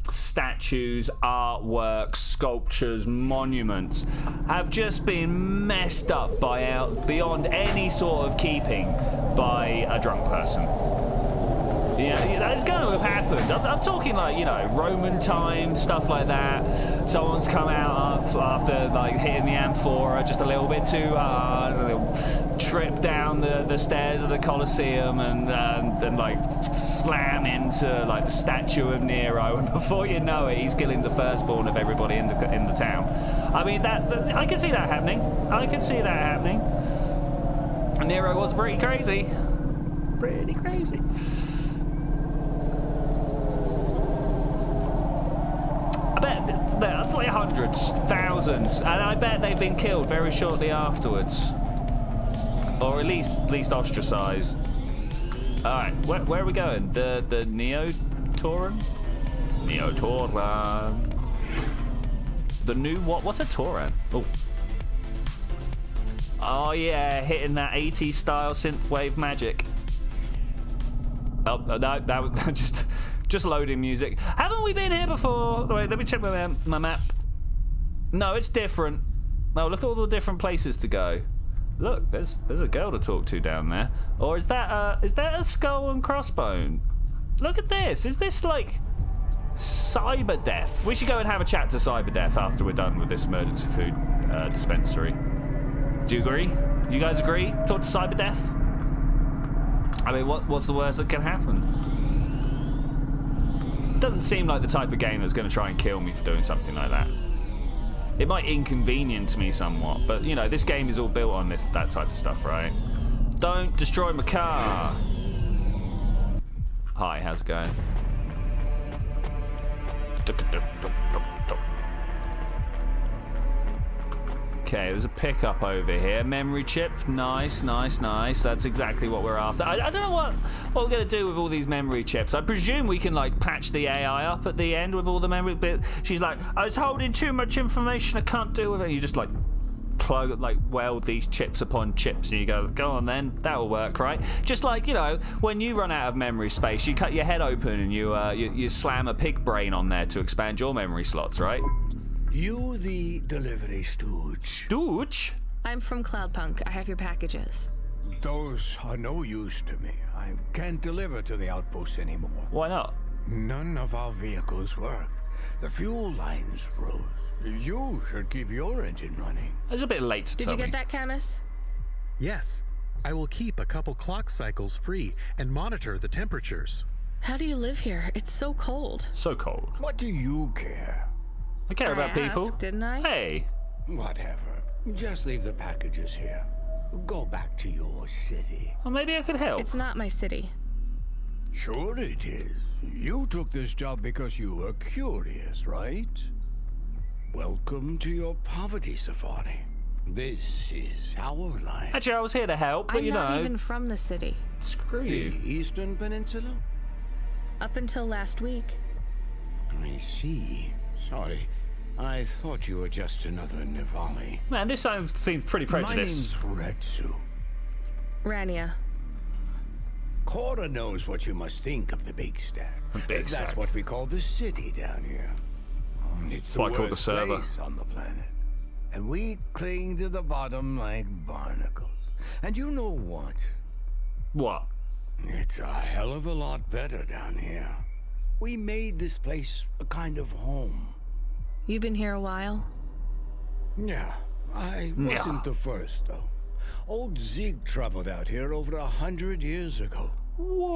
statues, artworks, sculptures, monuments have just been messed up beyond any sort of keeping by a drunk person. Yeah, that's going to have happened. I'm talking like, you know, Roman times, stuff like that. Someone's come out after like hitting the amphora just a little bit too hard, and they'll trip down the stairs of the Colosseum and like slam into like the statue of Nero, and before you know it, he's killing the firstborn of everybody in the town. I mean, that I can see that happening. I can see that happening. Nero was pretty crazy. Pretty crazy. I bet that's like hundreds, thousands, and I bet they've been killed very shortly afterwards, or at least ostracized. All right, where are we going? The Neo-Tauran? Neo-Tauran. The new what? What's a Tauran? Oh yeah, hitting that 80s style synthwave magic. Oh no, that was just loading music. Haven't we been here before? Wait, let me check my map. No, it's different. No, look at all the different places to go. Look, there's a girl to talk to down there. Or is that a skull and crossbone? Look at this. Is this like Cyber Death. We should go and have a chat to Cyber Death after we're done with this emergency food dispensary. Do you agree? You guys agree? Talk to Cyber Death? I mean, what's the worst that can happen? Doesn't seem like the type of game that's going to try and kill me for doing something like that. It might inconvenience me somewhat, but you know, this game is all built on that type of stuff, right? Don't destroy my car. Hi, how's it going? Okay, there's a pickup over here. Memory chip, nice, nice, nice. That's exactly what we're after. I don't know what we're gonna do with all these memory chips. I presume we can like patch the AI up at the end with all the memory. But she's like, I was holding too much information. I can't do with it. You just like plug, like weld these chips upon chips, and you go on then. That'll work, right? Just like, you know, when you run out of memory space, you cut your head open and you slam a pig brain on there to expand your memory slots, right? You the delivery stooge. Stooge? I'm from CloudPunk. I have your packages. Those are no use to me. I can't deliver to the outpost anymore. Why not? None of our vehicles work. The fuel lines froze. You should keep your engine running. I was a bit late to Did tell you me. get that, Camus? Yes, I will keep a couple clock cycles free and monitor the temperatures. How do you live here? It's so cold. So cold. What do you care? I care about I people. asked, didn't I? Hey. Whatever. Just leave the packages here. Go back to your city. Well, maybe I could help. It's not my city. Sure it is. You took this job because you were curious, right? Welcome to your poverty safari. This is our life. Actually, I was here to help, but I'm you not know, even from the city. screw The you. Eastern Peninsula? Up until last week. I see. Sorry. I thought you were just another Nivali. Man, this seems pretty prejudiced. My name's Retsu. Rania. Cora knows what you must think of the big stack. The big That's stack. what we call the city down here. It's the What I call the worst server. place on the planet. And we cling to the bottom like barnacles. And you know what? What? It's a hell of a lot better down here. We made this place a kind of home. You've been here a while? Yeah, I wasn't the first, though. Old Zeke traveled out here over 100 years ago.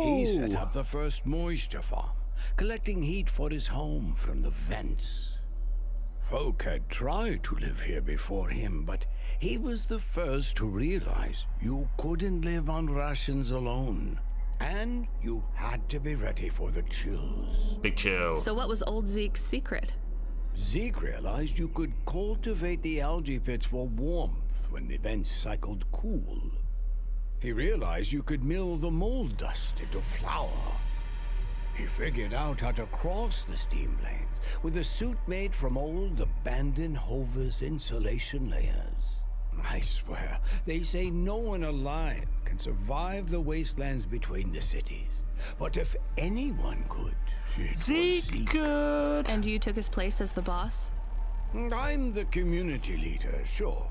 He set up the first moisture farm, collecting heat for his home from the vents. Folk had tried to live here before him, but he was the first to realize you couldn't live on rations alone. And you had to be ready for the chills. Big chill. So what was old Zeke's secret? Zeke realized you could cultivate the algae pits for warmth when the vents cycled cool. He realized you could mill the mold dust into flour. He figured out how to cross the steam lanes with a suit made from old abandoned Hover's insulation layers. I swear, they say no one alive can survive the wastelands between the cities. But if anyone could, it was Zeke good. And you took his place as the boss? I'm the community leader, sure.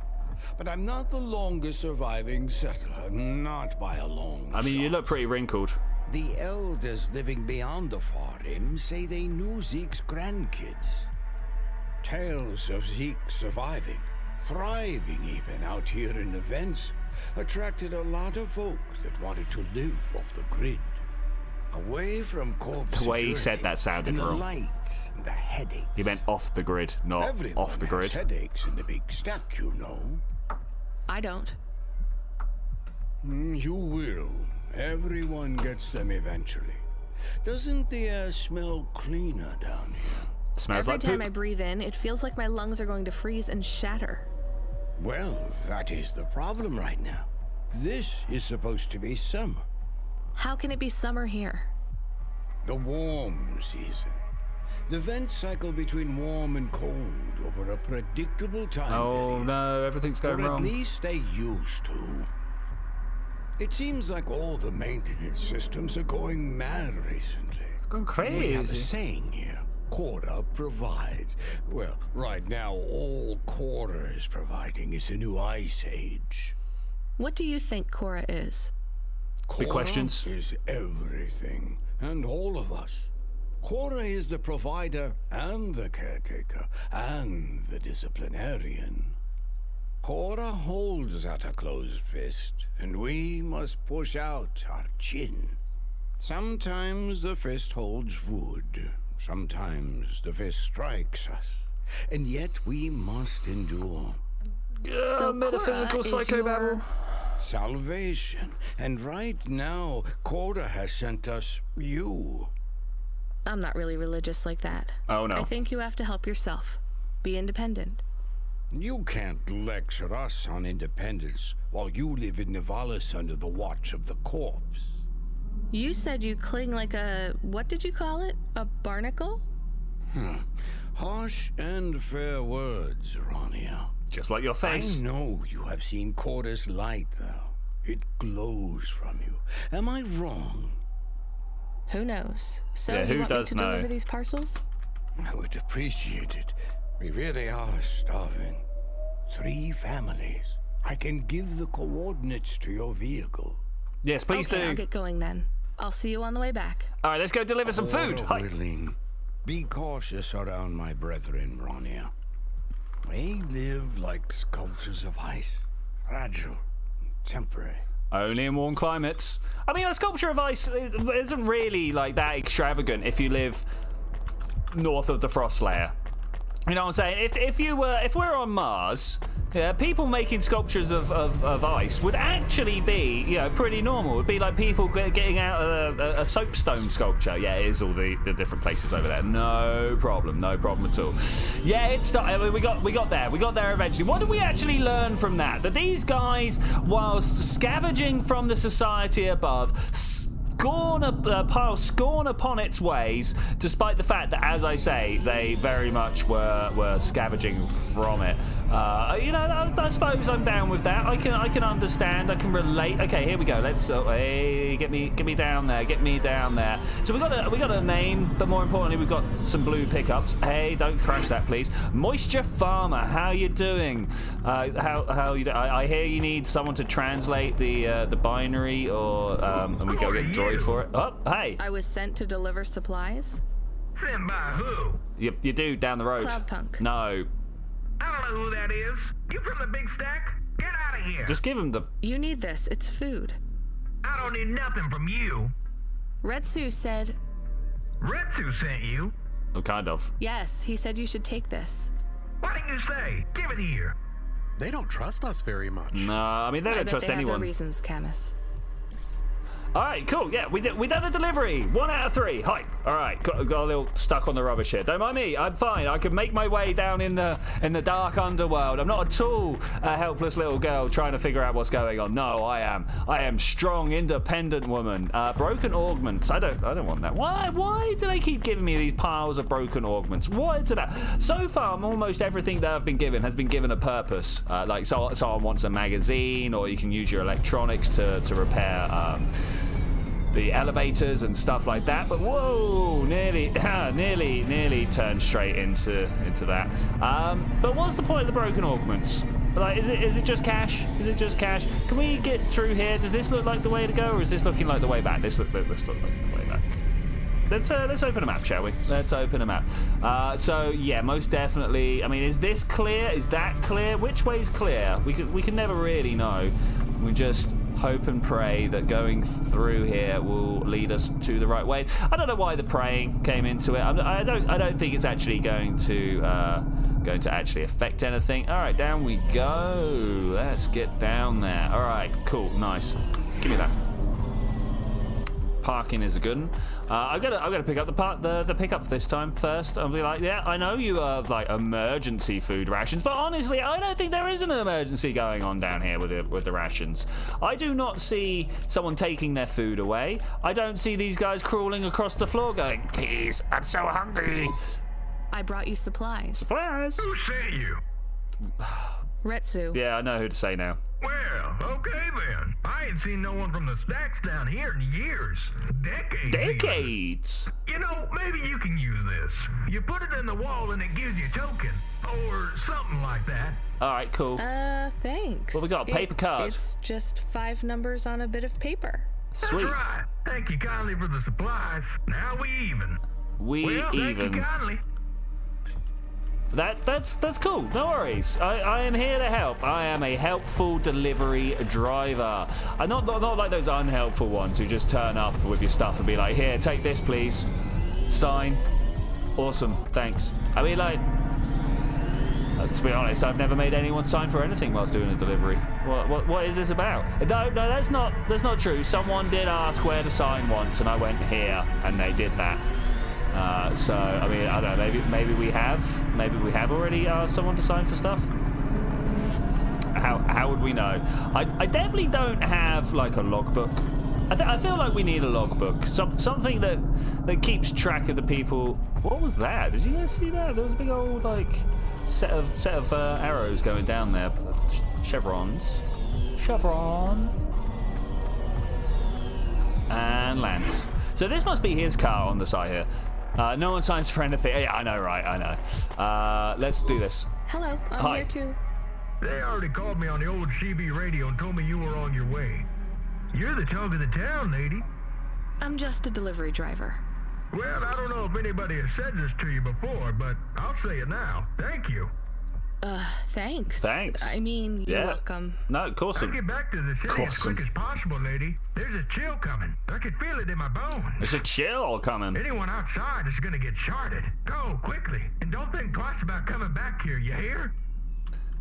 But I'm not the longest surviving settler, not by a long I mean, you shot. look pretty wrinkled. The elders living beyond the far rim say they knew Zeke's grandkids. Tales of Zeke surviving, thriving even out here in the vents, attracted a lot of folk that wanted to live off the grid. Away from corp The way he said security that sounded and the wrong. lights and the headaches. He meant off the grid, not Everyone off the has grid. headaches in the big stack, you know. I don't. You will. Everyone gets them eventually. Doesn't the air smell cleaner down here? Smells Every like time poop. I breathe in, it feels like my lungs are going to freeze and shatter. Well, that is the problem right now. This is supposed to be summer. How can it be summer here? The warm season. The vents cycle between warm and cold over a predictable time Oh period. no, everything's going Or at wrong. least they used to. It seems like all the maintenance systems are going mad recently. Going We have a crazy. saying here. Cora provides. Well, right now, all Cora is providing is a new ice age. What do you think Cora is? Cora questions. is everything, and all of us. Cora is the provider and the caretaker and the disciplinarian. Cora holds at a closed fist, and we must push out our chin. Sometimes the fist holds wood, sometimes the fist strikes us, and yet we must endure. So metaphysical Cora is psychobabble. Salvation, and right now, Cora has sent us you. I'm not really religious like that. Oh, no. I think you have to help yourself. Be independent. You can't lecture us on independence while you live in Nivalis under the watch of the corpse. You said you cling like a, what did you call it? A barnacle? Harsh and fair words, Rania. Just like your face. I know you have seen Cora's light, though. It glows from you. Am I wrong? Who knows? So Yeah, who you want me does to know? deliver these parcels? I would appreciate it. We really are starving. 3 families. I can give the coordinates to your vehicle. Yes, please Okay, I'll do. get going then. I'll see you on the way back. All right, let's go deliver some food. Lord Hi. willing, be cautious around my brethren, Rania. They live like sculptures of ice, fragile, temporary. Only in warm climates. I mean, a sculpture of ice isn't really like that extravagant if you live north of the frost layer. You know what I'm saying? If we're on Mars, yeah, people making sculptures of ice would actually be, you know, pretty normal. It'd be like people getting out a soapstone sculpture. Yeah, it is all the different places over there. No problem at all. Yeah, it's not. I mean, we got there eventually. What did we actually learn from that? That these guys, whilst scavenging from the society above, pile scorn upon its ways, despite the fact that, as I say, they very much were scavenging from it. You know, I suppose I'm down with that. I can understand. I can relate. Okay, here we go. Let's hey, get me down there. Get me down there. So we got a name, but more importantly, we've got some blue pickups. Hey, don't crash that, please. Moisture Farmer, how you doing? How you? I hear you need someone to translate the binary, or and we go get droid for it. Oh, hey. I was sent to deliver supplies. Sent by who? You do down the road. CloudPunk. No, I don't know who that is. You from the big stack? Get out of here. just give him the. You need this. It's food. I don't need nothing from you. Retsu said, Retsu sent you? Oh, kind of. yes, he said you should take this. What did you say? Give it here. They don't trust us very much. No, I mean they I don't bet trust they have anyone. their reasons, Camus. All right, cool. Yeah, we done a delivery. 1 out of 3. Hype. All right, got a little stuck on the rubbish here. Don't mind me. I'm fine. I can make my way down in the dark underworld. I'm not at all a helpless little girl trying to figure out what's going on. No, I am strong, independent woman. Broken augments. I don't want that. Why do they keep giving me these piles of broken augments? What it's about? So far, almost everything that I've been given has been given a purpose. Like someone wants a magazine, or you can use your electronics to repair. The elevators and stuff like that, but whoa, nearly turned straight into that. But what's the point of the broken augments? Like, is it just cash? Is it just cash? Can we get through here? Does this look like the way to go, or is this looking like the way back? This looks like the way back. Let's open a map, shall we? Let's open a map. So yeah, most definitely. I mean, is this clear? Is that clear? Which way's clear? We can never really know. We just hope and pray that going through here will lead us to the right way. I don't know why the praying came into it. I don't think it's actually going to actually affect anything. All right, down we go. Let's get down there. All right, cool, nice. Give me that. Parking is a good one. I've got to pick up the pickup this time first. I'll be like, yeah, I know you have like emergency food rations, but honestly, I don't think there is an emergency going on down here with the rations. I do not see someone taking their food away. I don't see these guys crawling across the floor going, please, I'm so hungry. I brought you supplies. Supplies. Who sent you? Retsu. Yeah, I know who to say now. Well, okay then. I ain't seen no one from the stacks down here in years. Decades. Decades. You know, maybe you can use this. You put it in the wall and it gives you a token. Or something like that. All right, cool. Thanks. What we got? Paper card. It's just 5 numbers on a bit of paper. Sweet. That's right. Thank you kindly for the supplies. Now we even. Well, thank you kindly. That's cool. No worries. I am here to help. I am a helpful delivery driver. I'm not like those unhelpful ones who just turn up with your stuff and be like, here, take this, please. Sign. Awesome. Thanks. I mean, like, to be honest, I've never made anyone sign for anything whilst doing a delivery. What is this about? No, that's not true. Someone did ask where to sign once, and I went here, and they did that. So I mean, I don't know. Maybe we have already asked someone to sign for stuff. How would we know? I definitely don't have like a logbook. I feel like we need a logbook. Something that keeps track of the people. What was that? Did you guys see that? There was a big old like set of arrows going down there. Chevrons. Chevron. And Lance. So this must be his car on the side here. No one signs for anything. Yeah, I know, right? I know. Let's do this. Hello, I'm Hi. here too. They already called me on the old CB radio and told me you were on your way. You're the talk of the town, lady. I'm just a delivery driver. Well, I don't know if anybody has said this to you before, but I'll say it now. Thank you. Thanks. Thanks. I mean, you're welcome. No, of course. I'll get back to the city as quick as possible, lady. There's a chill coming. I can feel it in my bones. There's a chill coming. Anyone outside is gonna get charted. Go, quickly. And don't think twice about coming back here, you hear?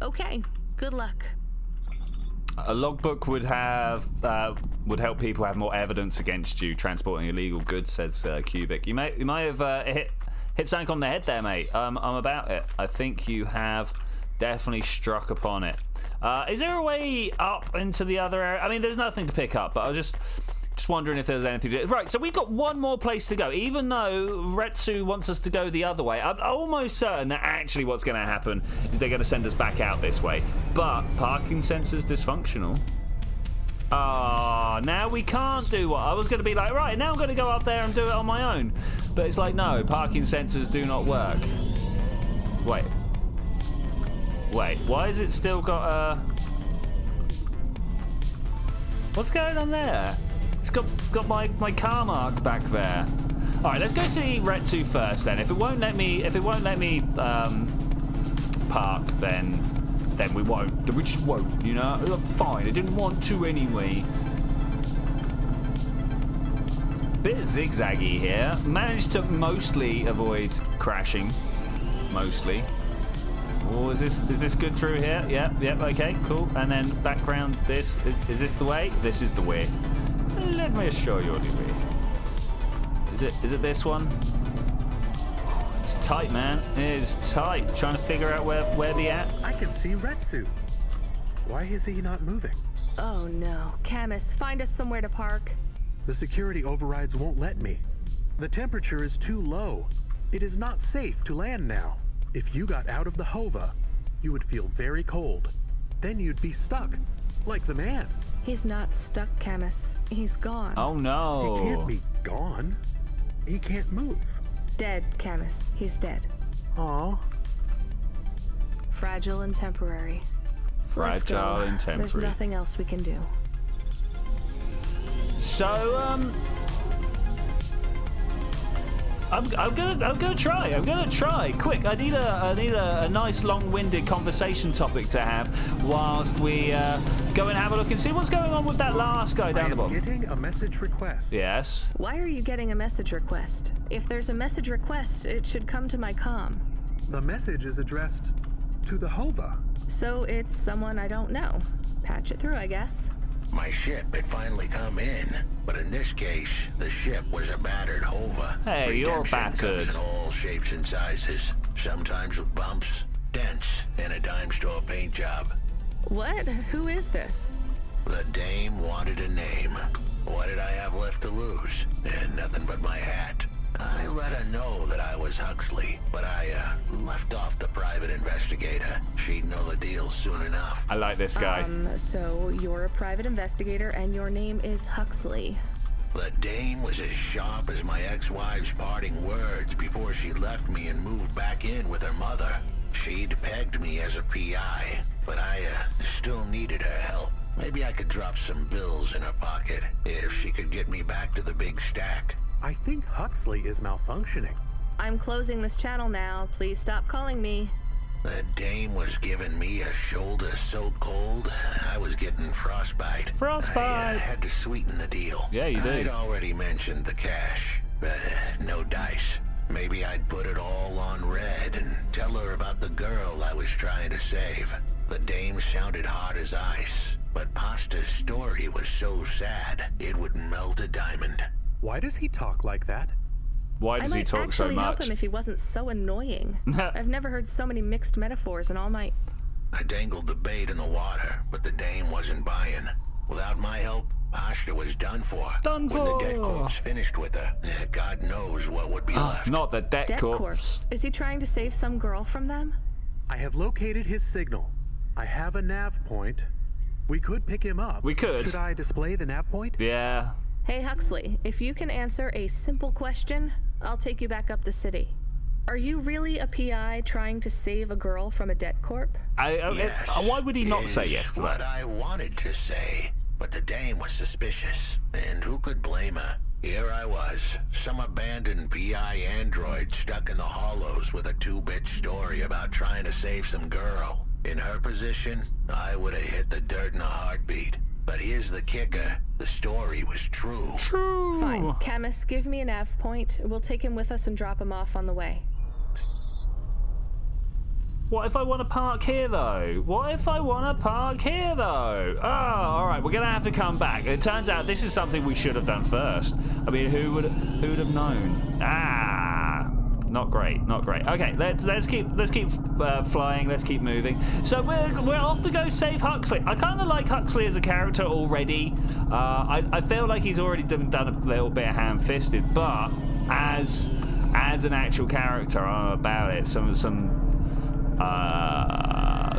Okay, good luck. A logbook would help people have more evidence against you transporting illegal goods, says Cubic. You might have hit something on the head there, mate. I'm about it. I think you have definitely struck upon it. Is there a way up into the other area? I mean, there's nothing to pick up, but I was just wondering if there's anything to do. Right, so we've got one more place to go. Even though Retsu wants us to go the other way, I'm almost certain that actually what's going to happen is they're going to send us back out this way. But parking sensor's dysfunctional. Now we can't do what I was going to be like, right, now I'm going to go up there and do it on my own. But it's like, no, parking sensors do not work. Wait, why has it still got what's going on there? It's got my car mark back there. All right, let's go see Retsu first then. If it won't let me park, then we won't. We just won't, you know? Fine, I didn't want to anyway. Bit zigzaggy here. Managed to mostly avoid crashing. Mostly. Oh, is this good through here? Yep, okay, cool. And then background this. Is this the way? This is the way. Let me show you the way. Is it this one? It's tight, man. It is tight. Trying to figure out where the at. I can see Retsu. Why is he not moving? Oh no. Camus, find us somewhere to park. The security overrides won't let me. The temperature is too low. It is not safe to land now. If you got out of the Hova, you would feel very cold. Then you'd be stuck, like the man. He's not stuck, Camus. He's gone. Oh no. He can't be gone. He can't move. Dead, Camus. He's dead. Aw. Fragile and temporary. Let's go. Fragile and temporary. There's nothing else we can do. So, I'm gonna try. Quick, I need a nice long-winded conversation topic to have whilst we go and have a look and see what's going on with that last guy down the bottom. I am getting a message request. Yes. Why are you getting a message request? If there's a message request, it should come to my comm. The message is addressed to the Hova. So it's someone I don't know. Patch it through, I guess. My ship had finally come in, but in this case, the ship was a battered Hova. Hey, you're battered. Comes in all shapes and sizes, sometimes with bumps, dents, and a dime store paint job. What? Who is this? The dame wanted a name. What did I have left to lose? And nothing but my hat. I let her know that I was Huxley, but I left off the private investigator. She'd know the deal soon enough. I like this guy. So you're a private investigator and your name is Huxley. The dame was as sharp as my ex-wife's parting words before she left me and moved back in with her mother. She'd pegged me as a PI, but I still needed her help. Maybe I could drop some bills in her pocket if she could get me back to the big stack. I think Huxley is malfunctioning. I'm closing this channel now. Please stop calling me. The dame was giving me a shoulder so cold, I was getting frostbite. Frostbite! I had to sweeten the deal. Yeah, you did. I'd already mentioned the cash, but no dice. Maybe I'd put it all on red and tell her about the girl I was trying to save. The dame sounded hard as ice, but Pasta's story was so sad, it would melt a diamond. Why does he talk like that? Why does he talk so I might actually help much? him if he wasn't so annoying. I've never heard so many mixed metaphors in all my... I dangled the bait in the water, but the dame wasn't buying. Without my help, Pasta was done for. Done When the for. dead corpse finished with her, God knows what would be left. Not the dead corpse. Is he trying to save some girl from them? I have located his signal. I have a nav point. We could pick him up. We could. Should I display the nav point? Yeah. Hey, Huxley, if you can answer a simple question, I'll take you back up the city. Are you really a PI trying to save a girl from a dead corp? Yes, why would he not say is yes to what that? I wanted to say, but the dame was suspicious, and who could blame her? Here I was, some abandoned PI android stuck in the hollows with a 2-bit story about trying to save some girl. In her position, I would have hit the dirt in a heartbeat. But here's the kicker. The story was true. True. Fine. Camus, give me a nav point. We'll take him with us and drop him off on the way. What if I want to park here, though? What if I want to park here, though? Oh, all right. We're going to have to come back. It turns out this is something we should have done first. I mean, who would have known? Not great, not great. Okay, let's keep flying. Let's keep moving. So we're off to go save Huxley. I kind of like Huxley as a character already. I feel like he's already done a little bit ham-fisted, but as an actual character, I'm about it. Some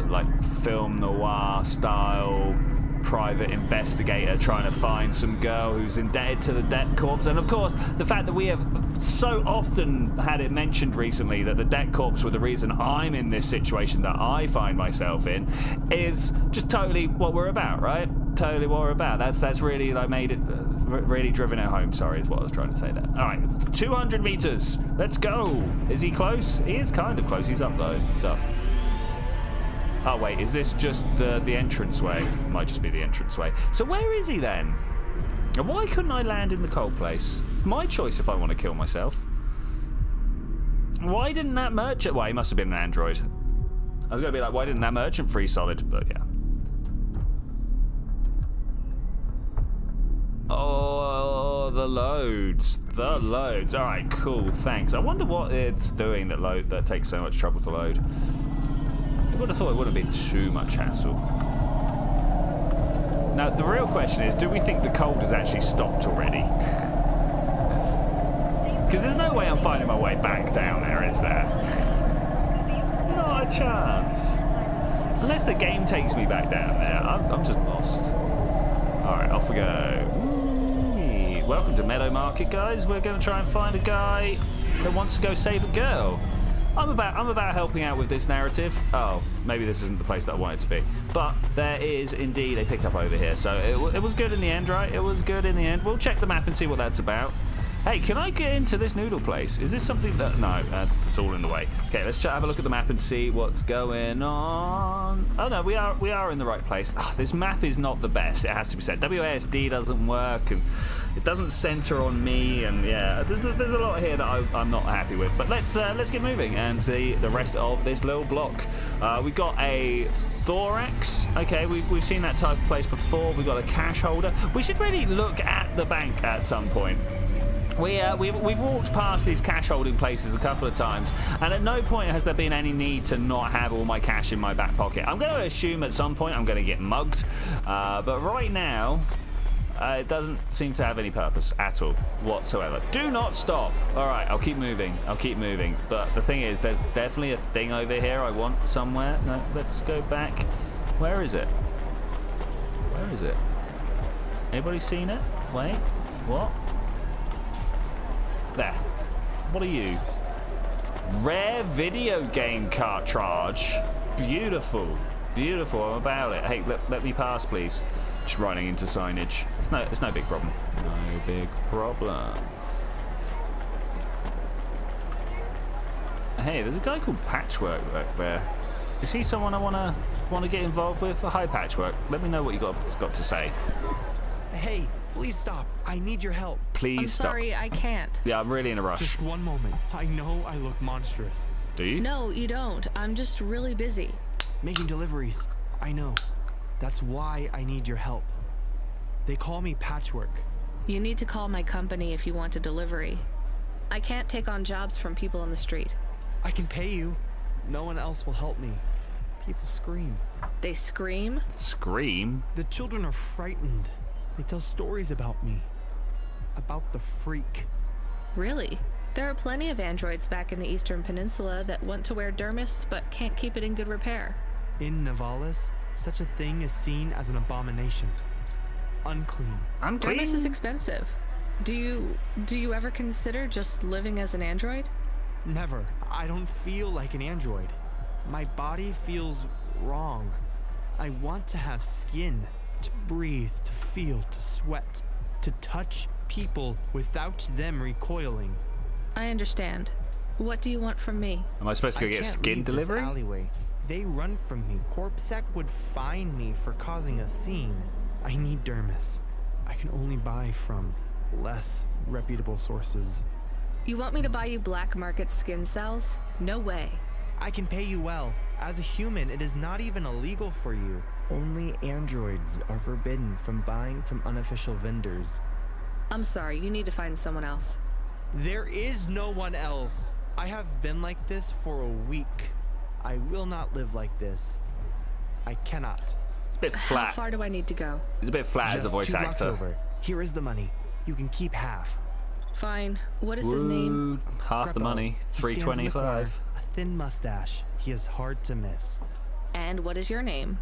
like film noir style private investigator trying to find some girl who's indebted to the debt corpse. And of course, the fact that we have so often had it mentioned recently that the debt corpse were the reason I'm in this situation that I find myself in is just totally what we're about, right? Totally what we're about. That's really like made it really driven it home. Sorry, is what I was trying to say there. All right, 200 meters. Let's go. Is he close? He is kind of close. He's up though. He's up. Oh wait, is this just the entranceway? Might just be the entranceway. So where is he then? And why couldn't I land in the cold place? It's my choice if I want to kill myself. Why didn't that merchant... Well, he must have been an android. I was going to be like, why didn't that merchant free solid? But yeah. Oh, the loads. The loads. All right, cool, thanks. I wonder what it's doing that takes so much trouble to load. I would have thought it wouldn't be too much hassle. Now, the real question is, do we think the cold has actually stopped already? Because there's no way I'm finding my way back down there, is there? Not a chance. Unless the game takes me back down there, I'm just lost. Alright, off we go. Welcome to Meadow Market, guys. We're going to try and find a guy that wants to go save a girl. I'm about helping out with this narrative. Oh, maybe this isn't the place that I want it to be. But there is indeed a pickup over here. So it was good in the end, right? It was good in the end. We'll check the map and see what that's about. Hey, can I get into this noodle place? Is this something that... No, it's all in the way. Okay, let's have a look at the map and see what's going on. Oh, no, we are in the right place. Oh, this map is not the best, it has to be said. WASD doesn't work, and it doesn't center on me, and yeah, there's a lot here that I'm not happy with. But let's get moving and see the rest of this little block. We've got a thorax. Okay, we've seen that type of place before. We've got a cash holder. We should really look at the bank at some point. We've walked past these cash holding places a couple of times, and at no point has there been any need to not have all my cash in my back pocket. I'm going to assume at some point I'm going to get mugged, but right now it doesn't seem to have any purpose at all whatsoever. Do not stop. All right, I'll keep moving. But the thing is, there's definitely a thing over here I want somewhere. No, let's go back. Where is it? Where is it? Anybody seen it? Wait, what? There. What are you? Rare video game cartridge. Beautiful. Beautiful. I'm about it. Hey, let me pass, please. Just running into signage. It's no big problem. No big problem. Hey, there's a guy called Patchwork back there. Is he someone I wanna get involved with? Hi, Patchwork. Let me know what you got to say. Hey, please stop. I need your help. Please stop. I'm sorry, I can't. Yeah, I'm really in a rush. Just one moment. I know I look monstrous. Do you? No, you don't. I'm just really busy. Making deliveries. I know. That's why I need your help. They call me Patchwork. You need to call my company if you want a delivery. I can't take on jobs from people on the street. I can pay you. No one else will help me. People scream. They scream? Scream? The children are frightened. They tell stories about me. About the freak. Really? There are plenty of androids back in the Eastern Peninsula that want to wear dermis but can't keep it in good repair. In Navalis, such a thing is seen as an abomination. Unclean. Unclean? Dermis is expensive. Do you ever consider just living as an android? Never. I don't feel like an android. My body feels wrong. I want to have skin, to breathe, to feel, to sweat, to touch people without them recoiling. I understand. What do you want from me? Am I supposed to go get skin delivery? This alleyway. They run from me. CorpSec would fine me for causing a scene. I need dermis. I can only buy from less reputable sources. You want me to buy you black market skin cells? No way. I can pay you well. As a human, it is not even illegal for you. Only androids are forbidden from buying from unofficial vendors. I'm sorry, you need to find someone else. There is no one else. I have been like this for a week. I will not live like this. I cannot. It's a bit flat. How far do I need to go? It's a bit flat as a voice 2 blocks actor. over. Here is the money. You can keep half. Fine. What is his name? Half the Greppo. money. He stands in the corner, $3.25. a thin mustache. He is hard to miss. And what is your name?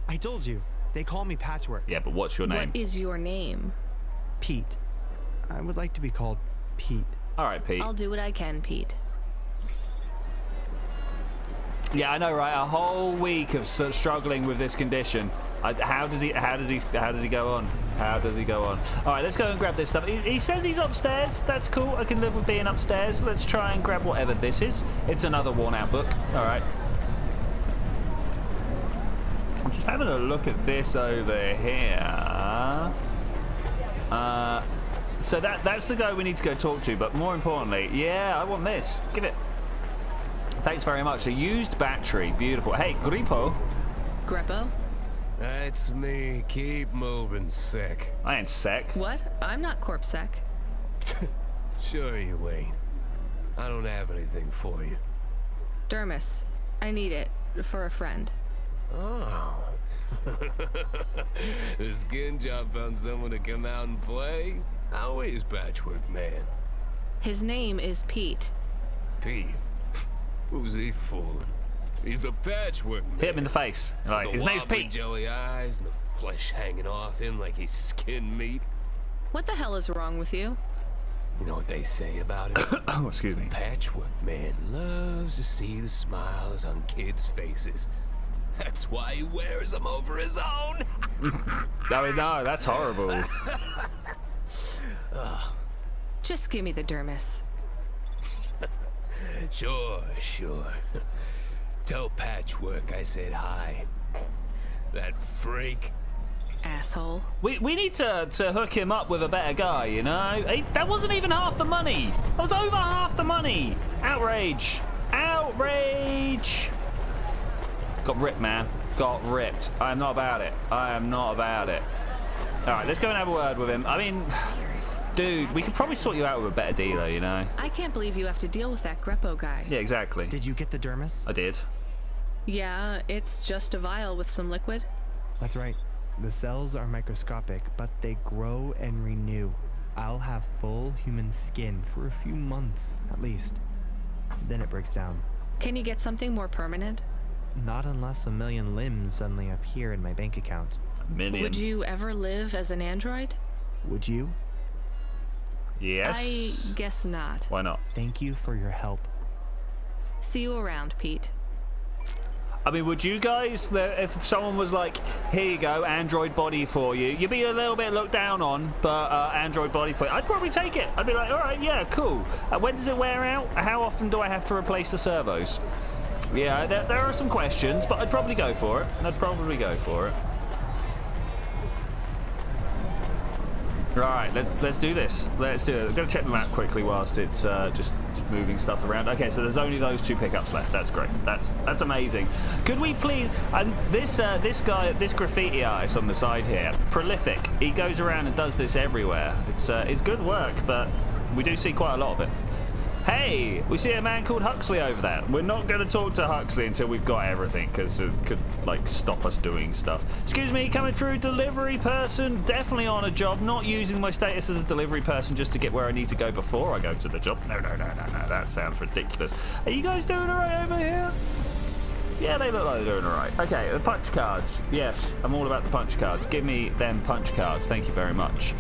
I told you. They call me Patchwork. Yeah, but what's your name? What is your name? Pete. I would like to be called Pete. All right, Pete. I'll do what I can, Pete. Yeah, I know, right? A whole week of struggling with this condition. How does he go on? How does he go on? All right, let's go and grab this stuff. He says he's upstairs. That's cool. I can live with being upstairs. Let's try and grab whatever this is. It's another worn-out book. All right. I'm just having a look at this over here. So that's the guy we need to go talk to. But more importantly, yeah, I want this. Give it. Thanks very much. A used battery. Beautiful. Hey, Grippo. Greppo? That's me. Keep moving, Sec. I ain't Sec. What? I'm not CorpSec. Sure you ain't. I don't have anything for you. Dermis. I need it. For a friend. Oh. The skin job found someone to come out and play? How is Patchwork Man? His name is Pete. Pete? Who's he fooling? He's a Patchwork Man. Hit him in the face. Like, his name's wobbly Pete. jelly eyes and the flesh hanging off him like he's skinned meat. What the hell is wrong with you? You know what they say about it? Oh, excuse me. Patchwork Man loves to see the smiles on kids' faces. That's why he wears them over his own. No, that's horrible. Just give me the dermis. Sure. Tell Patchwork I said hi. That freak. Asshole. We need to hook him up with a better guy, you know? That wasn't even half the money. That was over half the money. Outrage. Outrage. Got ripped, man. Got ripped. I am not about it. All right, let's go and have a word with him. I mean, dude, we could probably sort you out with a better dealer, you know? I can't believe you have to deal with that Greppo guy. Yeah, exactly. Did you get the dermis? I did. Yeah, it's just a vial with some liquid. That's right. The cells are microscopic, but they grow and renew. I'll have full human skin for a few months, at least. Then it breaks down. Can you get something more permanent? Not unless a million limbs suddenly appear in my bank account. A million. Would you ever live as an android? Would you? Yes. I guess not. Why not? Thank you for your help. See you around, Pete. I mean, would you guys, if someone was like, here you go, android body for you, you'd be a little bit looked down on, but android body for you, I'd probably take it. I'd be like, all right, yeah, cool. When does it wear out? How often do I have to replace the servos? Yeah, there are some questions, but I'd probably go for it. Right, let's do this. Let's do it. I'm gonna check the map quickly whilst it's just moving stuff around. Okay, so there's only those 2 pickups left. That's great. That's amazing. Could we please? And this guy, this graffiti artist on the side here, prolific. He goes around and does this everywhere. It's good work, but we do see quite a lot of it. Hey, we see a man called Huxley over there. We're not going to talk to Huxley until we've got everything, because it could, like, stop us doing stuff. Excuse me, coming through, delivery person. Definitely on a job. Not using my status as a delivery person just to get where I need to go before I go to the job. No. That sounds ridiculous. Are you guys doing all right over here? Yeah, they look like they're doing all right. Okay, the punch cards. Yes, I'm all about the punch cards. Give me them punch cards. Thank you very much.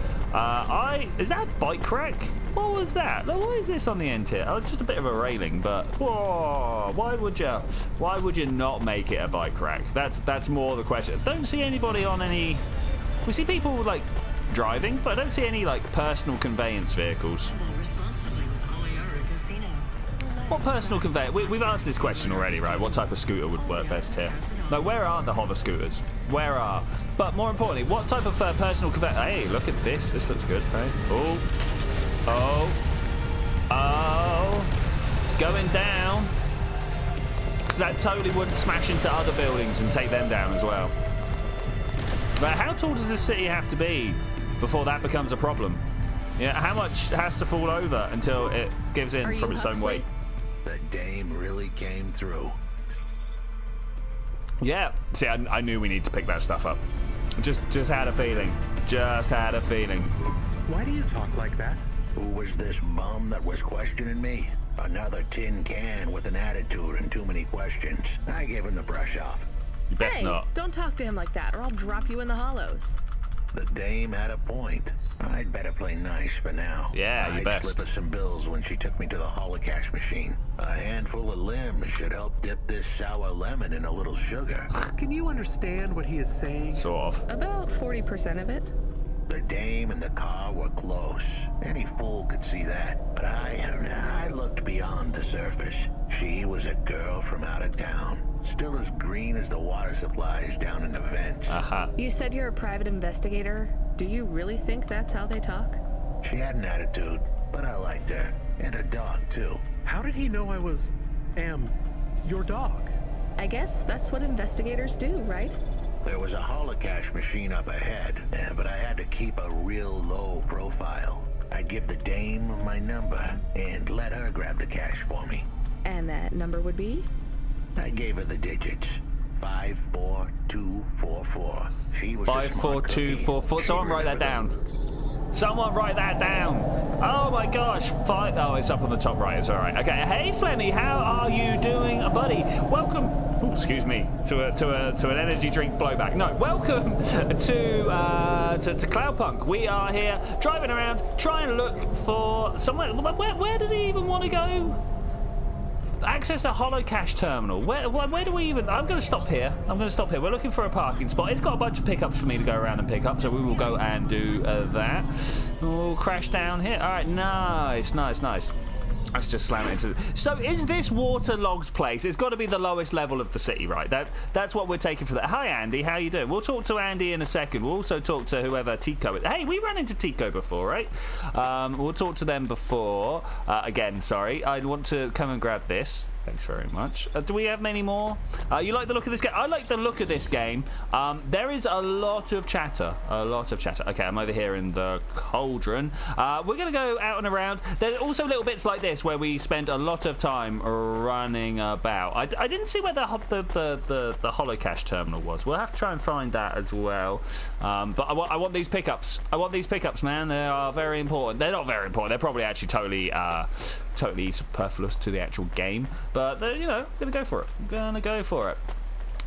Is that a bike rack? What was that? What is this on the end here? Oh, it's just a bit of a railing, but whoa! Why would you not make it a bike rack? That's more the question. Don't see anybody on any. We see people like driving, but I don't see any like personal conveyance vehicles. What personal conveyance? We've asked this question already, right? What type of scooter would work best here? No, where are the hover scooters? Where are? But more importantly, what type of personal conveyance? Hey, look at this. This looks good, right? Oh, it's going down. Because that totally wouldn't smash into other buildings and take them down as well. But how tall does this city have to be before that becomes a problem? Yeah, how much has to fall over until it gives in from its own weight? The dame really came through. Yeah, see, I knew we need to pick that stuff up. Just had a feeling. Why do you talk like that? Who was this bum that was questioning me? Another tin can with an attitude and too many questions. I gave him the brush off. You best not. Don't talk to him like that, or I'll drop you in the hollows. The dame had a point. I'd better play nice for now. Yeah, you best. I'd slip her some bills when she took me to the holocash machine. A handful of limbs should help dip this sour lemon in a little sugar. Can you understand what he is saying? Sort of. About 40% of it. The dame and the car were close. Any fool could see that. But I looked beyond the surface. She was a girl from out of town. Still as green as the water supplies down in the vents. You said you're a private investigator. Do you really think that's how they talk? She had an attitude, but I liked her. And her dog, too. How did he know I was, your dog? I guess that's what investigators do, right? There was a holocash machine up ahead, but I had to keep a real low profile. I'd give the dame my number and let her grab the cash for me. And that number would be? I gave her the digits. 54244. She was 54244. Someone write that down. Someone write that down. Oh my gosh. Oh, it's up on the top right. It's all right. Okay. Hey, Flemmy, how are you doing, buddy? Welcome. Ooh, excuse me. To an energy drink blowback. No. Welcome to CloudPunk. We are here driving around, trying to look for somewhere. Where does he even want to go? Access a holocash terminal. Where do we even? I'm going to stop here. We're looking for a parking spot. It's got a bunch of pickups for me to go around and pick up, so we will go and do that. We'll crash down here. All right, nice. Let's just slam it into. So is this waterlogged place? It's got to be the lowest level of the city, right? That's what we're taking for that. Hi, Andy. How you doing? We'll talk to Andy in a second. We'll also talk to whoever Tico is. Hey, we ran into Tico before, right? We'll talk to them before. Again, sorry. I want to come and grab this. Thanks very much. Do we have many more? You like the look of this game? I like the look of this game. There is a lot of chatter. Okay, I'm over here in the cauldron. We're going to go out and around. There's also little bits like this where we spend a lot of time running about. I didn't see where the holocash terminal was. We'll have to try and find that as well. But I want these pickups. Man. They are very important. They're not very important. They're probably actually totally superfluous to the actual game, but gonna go for it.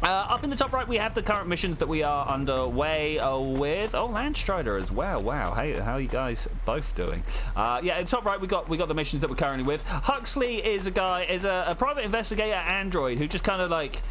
Up in the top right, we have the current missions that we are underway with. Oh, Landstrider as well. Wow, hey, how are you guys both doing? Yeah, in the top right, we got the missions that we're currently with. Huxley is a private investigator android who just kind of like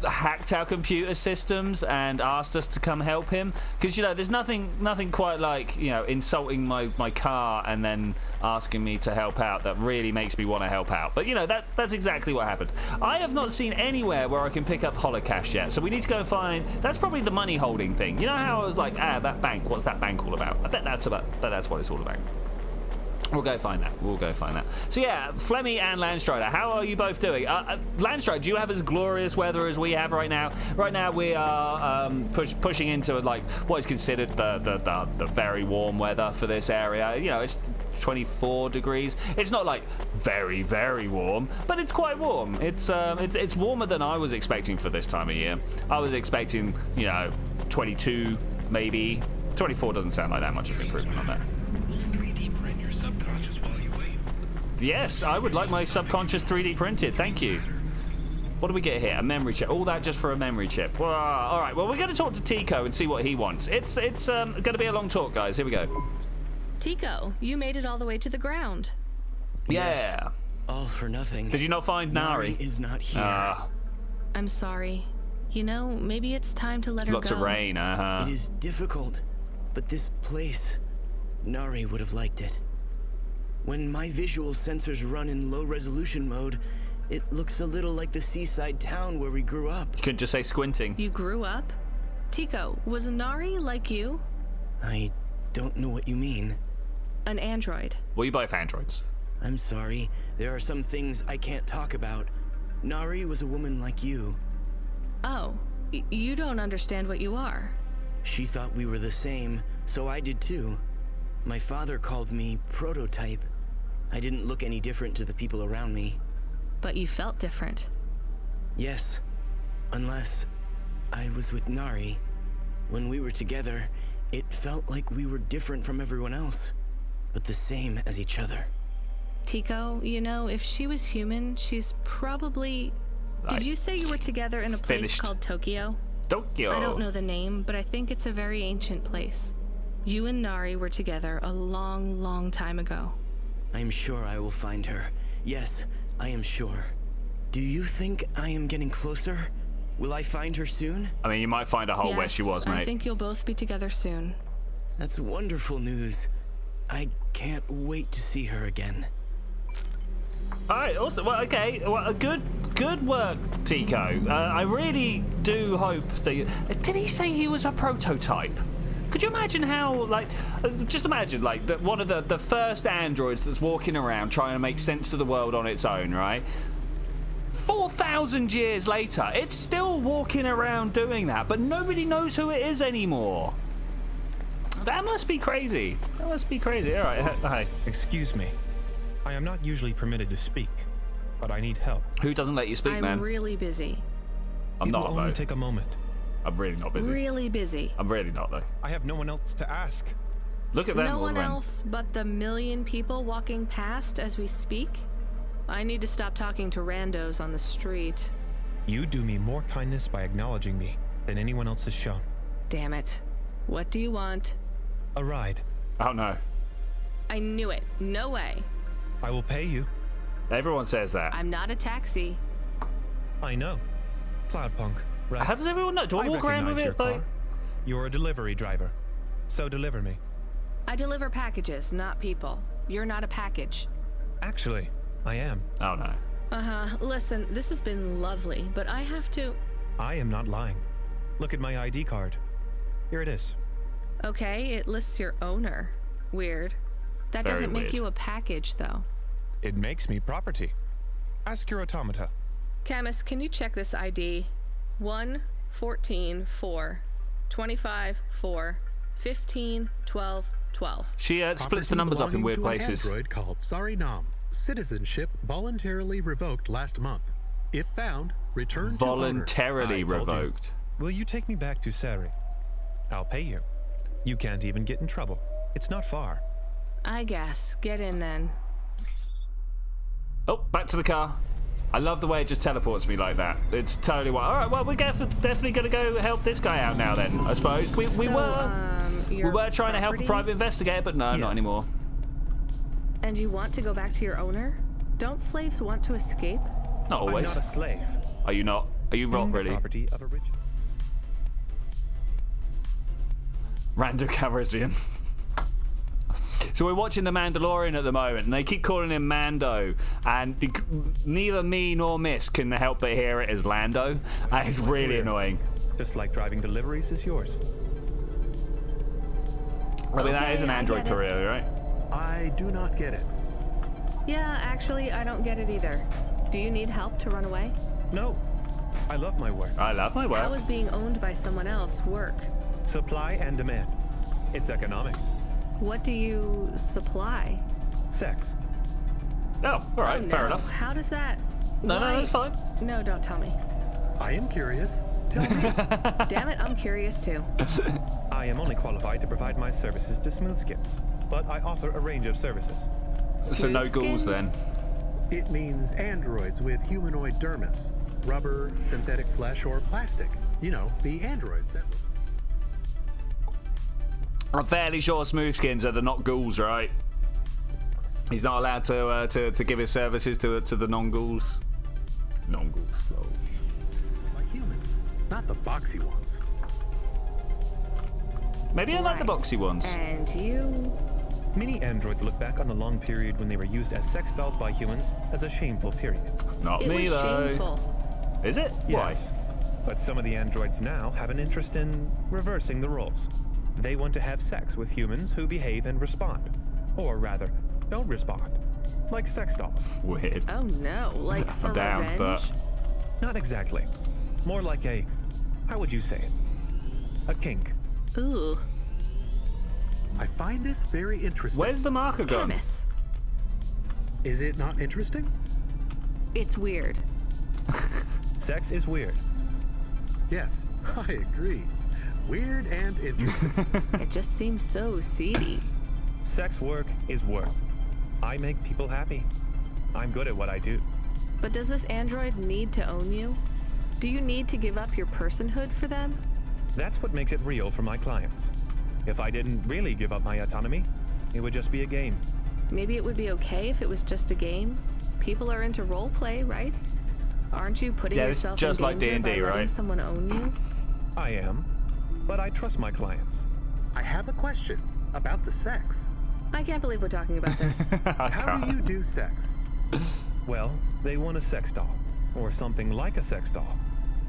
hacked our computer systems and asked us to come help him. Because, you know, there's nothing quite like, you know, insulting my car and then asking me to help out that really makes me want to help out. But, you know, that's exactly what happened. I have not seen anywhere where I can pick up holocash yet, so we need to go and find... That's probably the money holding thing. You know how I was like, that bank, what's that bank all about? I bet that's what it's all about. We'll go find that. So yeah, Flemmy and Landstrider, how are you both doing? Landstrider, do you have as glorious weather as we have right now? Right now we are pushing into like what is considered the very warm weather for this area. You know, it's 24 degrees. It's not like very, very warm, but it's quite warm. It's warmer than I was expecting for this time of year. I was expecting, you know, 22 maybe. 24 doesn't sound like that much of an improvement on that. Yes, I would like my subconscious 3D printed. Thank you. What do we get here? A memory chip. All that just for a memory chip. Well, all right. Well, we're going to talk to Tico and see what he wants. It's going to be a long talk, guys. Here we go. Tico, you made it all the way to the ground. Yeah. Yes. All for nothing. Did you not find Nari? Nari is not here. I'm sorry. You know, maybe it's time to let her go. Lots of rain, It is difficult, but this place, Nari would have liked it. When my visual sensors run in low-resolution mode, it looks a little like the seaside town where we grew up. You couldn't just say squinting. You grew up? Tico, was Nari like you? I don't know what you mean. An android. Well, you both androids. I'm sorry. There are some things I can't talk about. Nari was a woman like you. Oh, you don't understand what you are. She thought we were the same, so I did too. My father called me prototype. I didn't look any different to the people around me. But you felt different. Yes. Unless I was with Nari. When we were together, it felt like we were different from everyone else, but the same as each other. Tico, you know, if she was human, she's probably... Did you say you were together in a place called Tokyo? Tokyo. I don't know the name, but I think it's a very ancient place. You and Nari were together a long, long time ago. I am sure I will find her. Yes, I am sure. Do you think I am getting closer? Will I find her soon? I mean, you might find a hole where she was, mate. I think you'll both be together soon. That's wonderful news. I can't wait to see her again. All right, awesome. Well, okay. Well, good work, Tico. I really do hope that you... Did he say he was a prototype? Could you imagine how, like, just imagine, like, that one of the first androids that's walking around trying to make sense of the world on its own, right? 4,000 years later, it's still walking around doing that, but nobody knows who it is anymore. That must be crazy. That must be crazy. All right, hi. Excuse me. I am not usually permitted to speak, but I need help. Who doesn't let you speak, man? I'm really busy. I'm not, though. It will only take a moment. I'm really not busy. Really busy. I'm really not, though. I have no one else to ask. Look at them. No one else but the million people walking past as we speak? I need to stop talking to randos on the street. You do me more kindness by acknowledging me than anyone else has shown. Damn it. What do you want? A ride. Oh, no. I knew it. No way. I will pay you. Everyone says that. I'm not a taxi. I know. CloudPunk, right? How does everyone know? Do I walk around with it, though? You're a delivery driver, so deliver me. I deliver packages, not people. You're not a package. Actually, I am. Oh, no. Uh-huh. Listen, this has been lovely, but I have to... I am not lying. Look at my ID card. Here it is. Okay, it lists your owner. Weird. That Very doesn't make weird. you a package, though. It makes me property. Ask your automata. Camus, can you check this ID? 1, 14, 4, 25, 4, 15, 12, 12. She splits the numbers up in weird places. An android called Sarinam. Citizenship voluntarily revoked last month. If found, return to owner. Voluntarily revoked. Will you take me back to Sari? I'll pay you. You can't even get in trouble. It's not far. I guess. Get in then. Oh, back to the car. I love the way it just teleports me like that. It's totally wild. All right, well, we're definitely going to go help this guy out now then, I suppose. We were trying to help a private investigator, but no, not anymore. And you want to go back to your owner? Don't slaves want to escape? Not always. I'm not a slave. Are you not? Are you not really? Property of a rich. Rando Calrissian. So we're watching The Mandalorian at the moment, and they keep calling him Mando, and neither me nor Miss can help but hear it as Lando, and it's really annoying. Just like driving deliveries is yours. I mean, that is an Android career, right? I do not get it. Yeah, actually, I don't get it either. Do you need help to run away? No. I love my work. I love my work. How is being owned by someone else work? Supply and demand. It's economics. What do you supply? Sex. Oh, all right, fair enough. How does that... No, that's fine. No, don't tell me. I am curious. Tell me. Damn it, I'm curious too. I am only qualified to provide my services to smooth skins, but I offer a range of services. So no ghouls then? It means androids with humanoid dermis, rubber, synthetic flesh, or plastic. You know, the androids that... I'm fairly sure smooth skins are the not ghouls, right? He's not allowed to give his services to the non-ghouls. Non-ghouls. Oh. Like humans, not the boxy ones. Maybe I like the boxy ones. And you... Many androids look back on the long period when they were used as sex dolls by humans as a shameful period. Not me, though. It was shameful. Is it? Yes. Why? But some of the androids now have an interest in reversing the roles. They want to have sex with humans who behave and respond. Or rather, don't respond. Like sex dolls. Weird. Oh no, like for down, revenge? but... Not exactly. More like a... how would you say it? A kink. Ooh. I find this very interesting. Where's the marker gone? Camus. Is it not interesting? It's weird. Sex is weird. Yes, I agree. Weird and interesting. It just seems so seedy. Sex work is work. I make people happy. I'm good at what I do. But does this android need to own you? Do you need to give up your personhood for them? That's what makes it real for my clients. If I didn't really give up my autonomy, it would just be a game. Maybe it would be okay if it was just a game. People are into role play, right? Aren't you putting yourself just in like danger D&D, by letting right? someone own you? I am, but I trust my clients. I have a question about the sex. I can't believe we're talking about this. How do you do sex? Well, they want a sex doll, or something like a sex doll.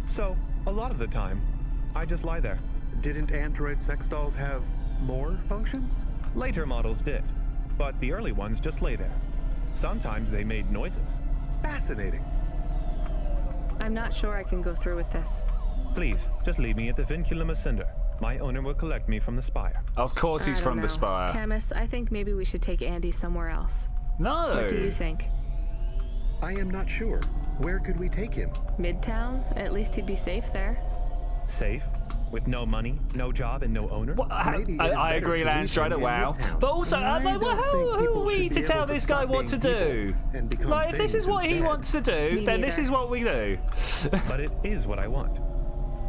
So, a lot of the time, I just lie there. Didn't android sex dolls have more functions? Later models did, but the early ones just lay there. Sometimes they made noises. Fascinating. I'm not sure I can go through with this. Please, just leave me at the Vinculum Ascender. My owner will collect me from the spire. Of course he's from the spire. Camus, I think maybe we should take Andy somewhere else. No. What do you think? I am not sure. Where could we take him? Midtown? At least he'd be safe there. Safe? With no money, no job, and no owner? Well, Maybe I agree, Landstrider. Wow. But also, who are we to tell this guy what to do? Like, if this is what he wants to do, then this is what we do. But it is what I want.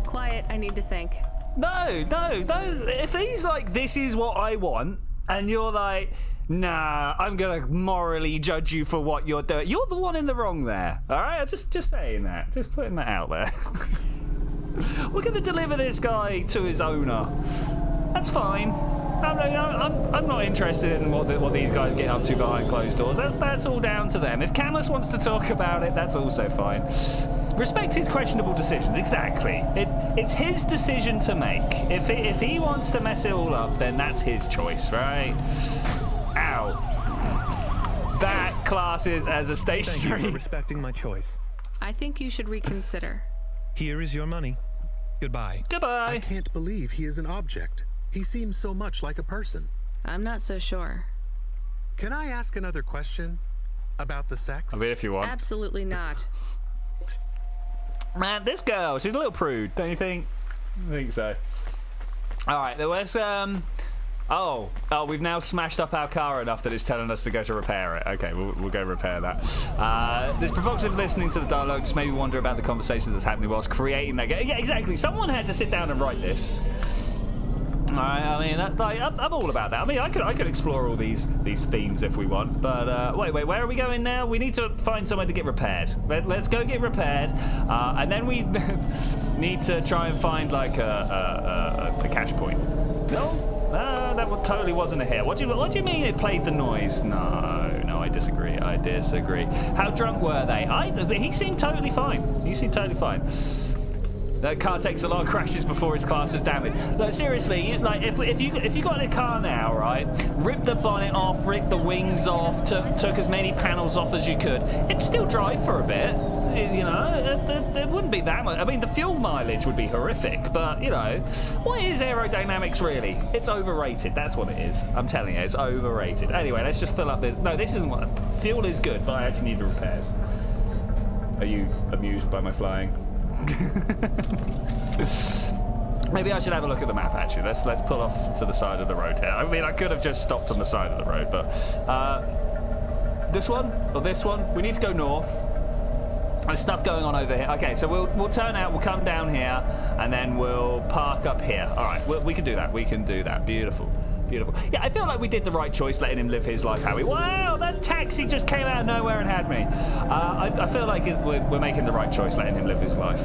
Quiet, I need to think. No. If he's like, this is what I want, and you're like, nah, I'm gonna morally judge you for what you're doing, you're the one in the wrong there. All right, just saying that, just putting that out there. We're gonna deliver this guy to his owner. That's fine. I'm not interested in what these guys get up to behind closed doors. That's all down to them. If Camus wants to talk about it, that's also fine. Respect his questionable decisions. Exactly. It's his decision to make. If he wants to mess it all up, then that's his choice, right? Ow. That classes as a stationary. Thank you for respecting my choice. I think you should reconsider. Here is your money. Goodbye. Goodbye. I can't believe he is an object. He seems so much like a person. I'm not so sure. Can I ask another question about the sex? I mean, if you want. Absolutely not. Man, this girl, she's a little prude, don't you think? I think so. All right, there was Oh, we've now smashed up our car enough that it's telling us to go to repair it. Okay, we'll go repair that. This provocative listening to the dialogue just made me wonder about the conversation that's happening whilst creating that game. Yeah, exactly. Someone had to sit down and write this. Alright, I mean, I'm all about that. I mean, I could explore all these themes if we want, but wait, where are we going now? We need to find somewhere to get repaired. Let's go get repaired, and then we need to try and find like a cache point. No, that totally wasn't a hit. What do you mean it played the noise? No, I disagree. How drunk were they? He seemed totally fine. That car takes a lot of crashes before its class is damaged. Like seriously, if you got in a car now, right? Rip the bonnet off, rip the wings off, took as many panels off as you could. It'd still drive for a bit. You know, it wouldn't be that much. I mean, the fuel mileage would be horrific, but you know, what is aerodynamics really? It's overrated. That's what it is. I'm telling you, it's overrated. Anyway, let's just fill up this. No, this isn't what. Fuel is good, but I actually need the repairs. Are you amused by my flying? Maybe I should have a look at the map actually. Let's pull off to the side of the road here. I mean, I could have just stopped on the side of the road, but this one or this one, we need to go north. There's stuff going on over here. Okay, so we'll turn out, we'll come down here, and then we'll park up here. All right, we can do that. Beautiful. Yeah, I feel like we did the right choice letting him live his life, Howie. Wow, that taxi just came out of nowhere and had me. I feel like we're making the right choice letting him live his life.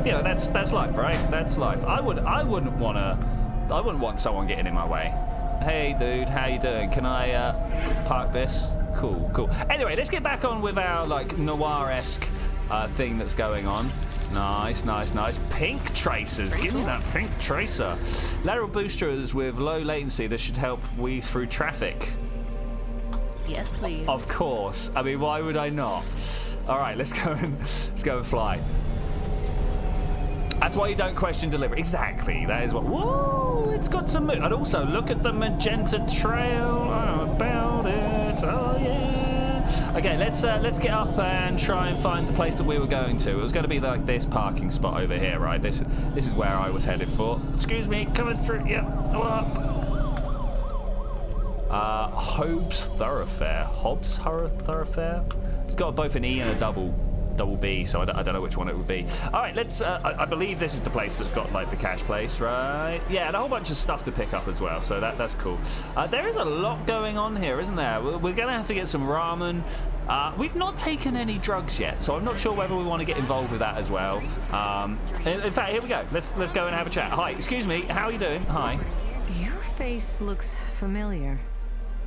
You know, that's life, right? That's life. I wouldn't want someone getting in my way. Hey, dude, how you doing? Can I park this? Cool. Anyway, let's get back on with our like noir-esque thing that's going on. Nice. Pink tracers. Give me that pink tracer. Lateral boosters with low latency. This should help weave through traffic. Yes, please. Of course. I mean, why would I not? All right, let's go and fly. That's why you don't question delivery. Exactly. That is what. Whoa! It's got some mood. And also, look at the magenta trail. I'm about it. Oh yeah. Okay, let's get up and try and find the place that we were going to. It was going to be like this parking spot over here, right? This is where I was headed for. Excuse me, coming through. Yeah, Hobbs Thoroughfare. It's got both an E and a double B, so I don't know which one it would be. All right, let's. I believe this is the place that's got like the cache place, right? Yeah, and a whole bunch of stuff to pick up as well. So that's cool. There is a lot going on here, isn't there? We're gonna have to get some ramen. We've not taken any drugs yet, so I'm not sure whether we want to get involved with that as well. In fact, here we go. Let's go and have a chat. Hi, excuse me. How are you doing? Hi. Your face looks familiar.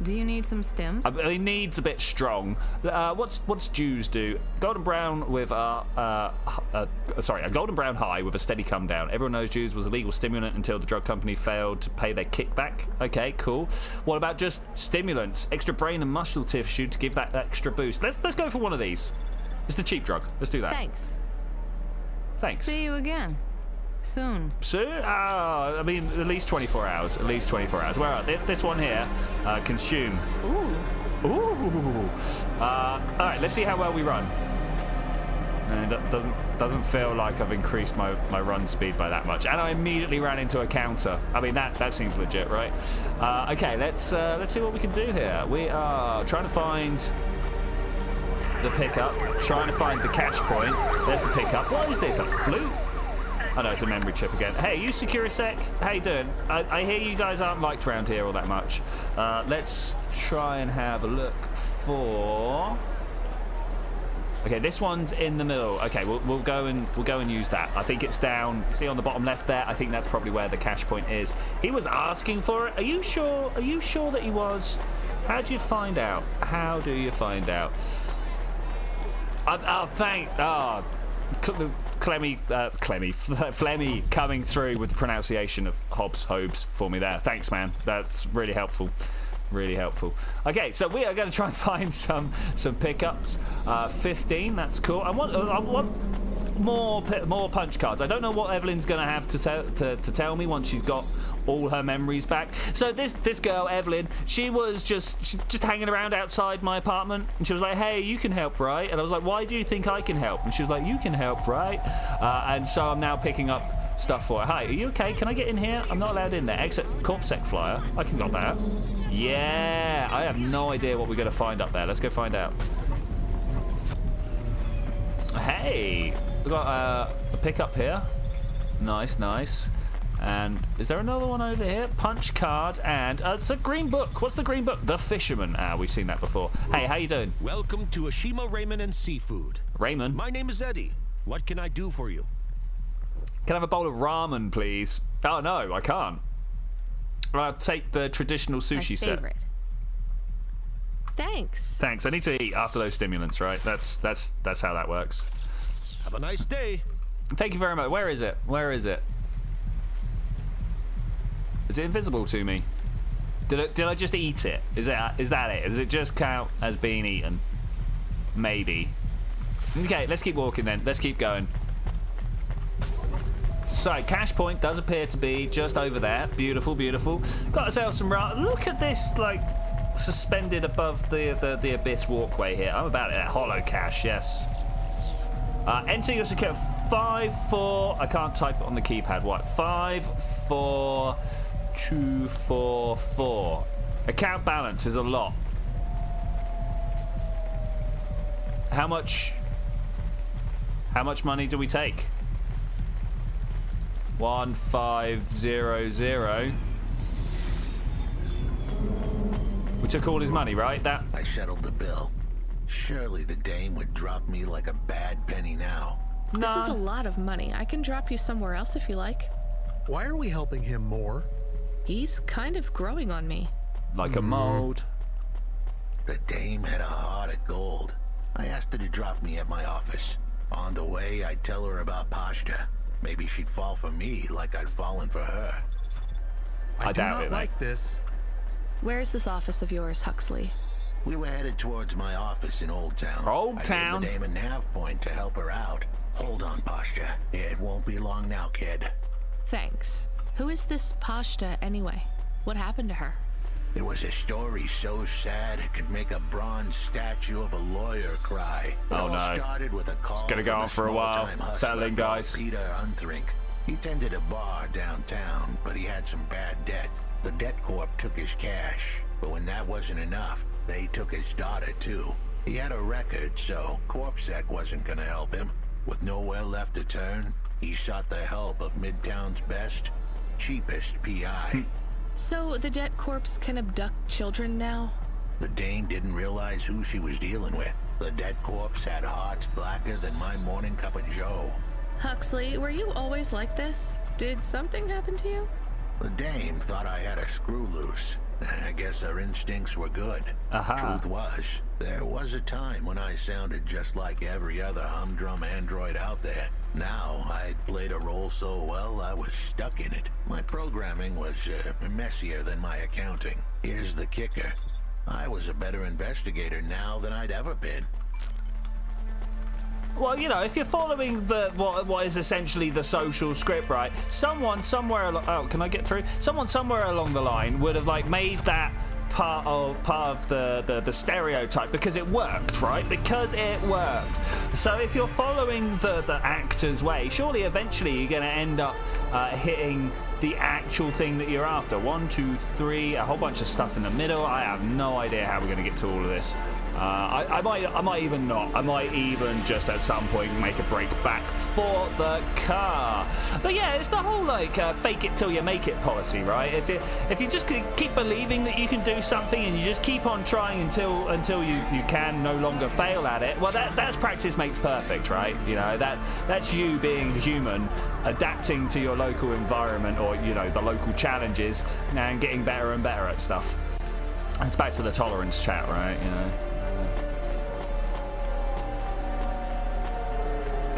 Do you need some stems? It needs a bit strong. What's Jews do? Golden brown with a golden brown high with a steady come down. Everyone knows Jews was a legal stimulant until the drug company failed to pay their kickback. Okay, cool. What about just stimulants? Extra brain and muscle tissue to give that extra boost. Let's go for one of these. It's the cheap drug. Let's do that. Thanks. See you again. Soon? I mean, at least 24 hours. Where are they? This one here, consume. Ooh. All right, let's see how well we run. And it doesn't feel like I've increased my run speed by that much. And I immediately ran into a counter. I mean, that seems legit, right? Okay, let's see what we can do here. We are trying to find the pickup, trying to find the cache point. There's the pickup. What is this, a flute? Oh no, it's a memory chip again. Hey, you Securisec? How you doing? I hear you guys aren't liked around here all that much. Let's try and have a look for. Okay, this one's in the middle. Okay, we'll go and use that. I think it's down. See on the bottom left there. I think that's probably where the cache point is. He was asking for it. Are you sure? Are you sure that he was? How do you find out? Flemmy coming through with the pronunciation of Hobbs for me there. Thanks, man. That's really helpful. Okay, so we are going to try and find some pickups. 15, that's cool. I want more punch cards. I don't know what Evelyn's going to have to tell me once she's got all her memories back. So this girl Evelyn, she was just hanging around outside my apartment, and she was like, "Hey, you can help, right?" And I was like, "Why do you think I can help?" And she was like, "You can help, right?" And so I'm now picking up stuff for her. Hi, are you okay? Can I get in here? I'm not allowed in there. Exit CorpSec flyer. I can got that. Yeah, I have no idea what we're going to find up there. Let's go find out. Hey, we got a pickup here. Nice. And is there another one over here? Punch card and it's a green book. What's the green book? The Fisherman. We've seen that before. Hey, how you doing? Welcome to Ashima Ramen and Seafood. Ramen? My name is Eddie. What can I do for you? Can I have a bowl of ramen, please? Oh, no, I can't. I'll take the traditional sushi set. Thanks. Thanks. I need to eat after those stimulants, right? That's how that works. Have a nice day. Thank you very much. Where is it? Where is it? Is it invisible to me? Did I just eat it? Is that it? Does it just count as being eaten? Maybe. Okay, let's keep walking then. Let's keep going. So, cash point does appear to be just over there. Beautiful, beautiful. Got ourselves some look at this, like, suspended above the abyss walkway here. I'm about it. Hollow cash, yes. Enter your secure 5-4. I can't type it on the keypad. What? 54244. Account balance is a lot. How much money do we take? 1500. We took all his money, right? That I settled the bill. Surely the dame would drop me like a bad penny now. This is a lot of money. I can drop you somewhere else if you like. Why are we helping him more? He's kind of growing on me. Like a mold. The dame had a heart of gold. I asked her to drop me at my office. On the way, I'd tell her about Pashta. Maybe she'd fall for me like I'd fallen for her. I do not like this. Where's this office of yours, Huxley? We were headed towards my office in Old Town. Old Town? I gave the dame a nav point to help her out. Hold on, Pashta. It won't be long now, kid. Thanks. Who is this Pashta anyway? What happened to her? It was a story so sad it could make a bronze statue of a lawyer cry. It all started with a call. It's gonna go on for a while. Settling, guys. Peter Unthrink. He tended a bar downtown, but he had some bad debt. The debt corp took his cash, but when that wasn't enough, they took his daughter too. He had a record, so CorpSec wasn't gonna help him. With nowhere left to turn, he sought the help of Midtown's best, cheapest PI. So the debt corpse can abduct children now? The dame didn't realize who she was dealing with. The dead corpse had hearts blacker than my morning cup of joe. Huxley, were you always like this? Did something happen to you? The dame thought I had a screw loose. I guess her instincts were good. Truth was, there was a time when I sounded just like every other humdrum android out there. Now, I'd played a role so well, I was stuck in it. My programming was messier than my accounting. Here's the kicker. I was a better investigator now than I'd ever been. Well, you know, if you're following what is essentially the social script, right? Someone somewhere can I get through? Someone somewhere along the line would have like made that part of the stereotype because it worked, right? Because it worked. So if you're following the actor's way, surely eventually you're going to end up hitting the actual thing that you're after. 1, 2, 3, a whole bunch of stuff in the middle. I have no idea how we're going to get to all of this. I might even not. I might even just at some point make a break back for the car. But yeah, it's the whole like fake it till you make it policy, right? If you just keep believing that you can do something and you just keep on trying until you can no longer fail at it, well that's practice makes perfect, right? You know, that's you being human, adapting to your local environment or you know the local challenges and getting better and better at stuff. It's back to the tolerance chat, right? You know.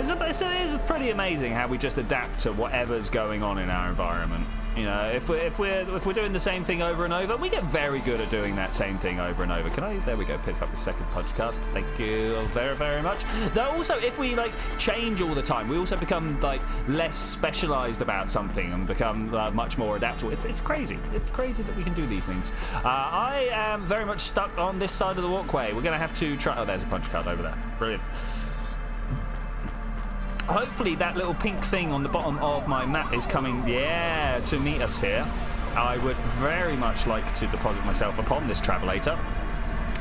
It's pretty amazing how we just adapt to whatever's going on in our environment. You know, if we're doing the same thing over and over, we get very good at doing that same thing over and over. There we go, pick up the second punch card. Thank you very, very much. Though also, if we like change all the time, we also become like less specialized about something and become much more adaptable. It's crazy. It's crazy that we can do these things. I am very much stuck on this side of the walkway. We're going to have to try... Oh, there's a punch card over there. Brilliant. Hopefully that little pink thing on the bottom of my map is coming, to meet us here. I would very much like to deposit myself upon this travelator.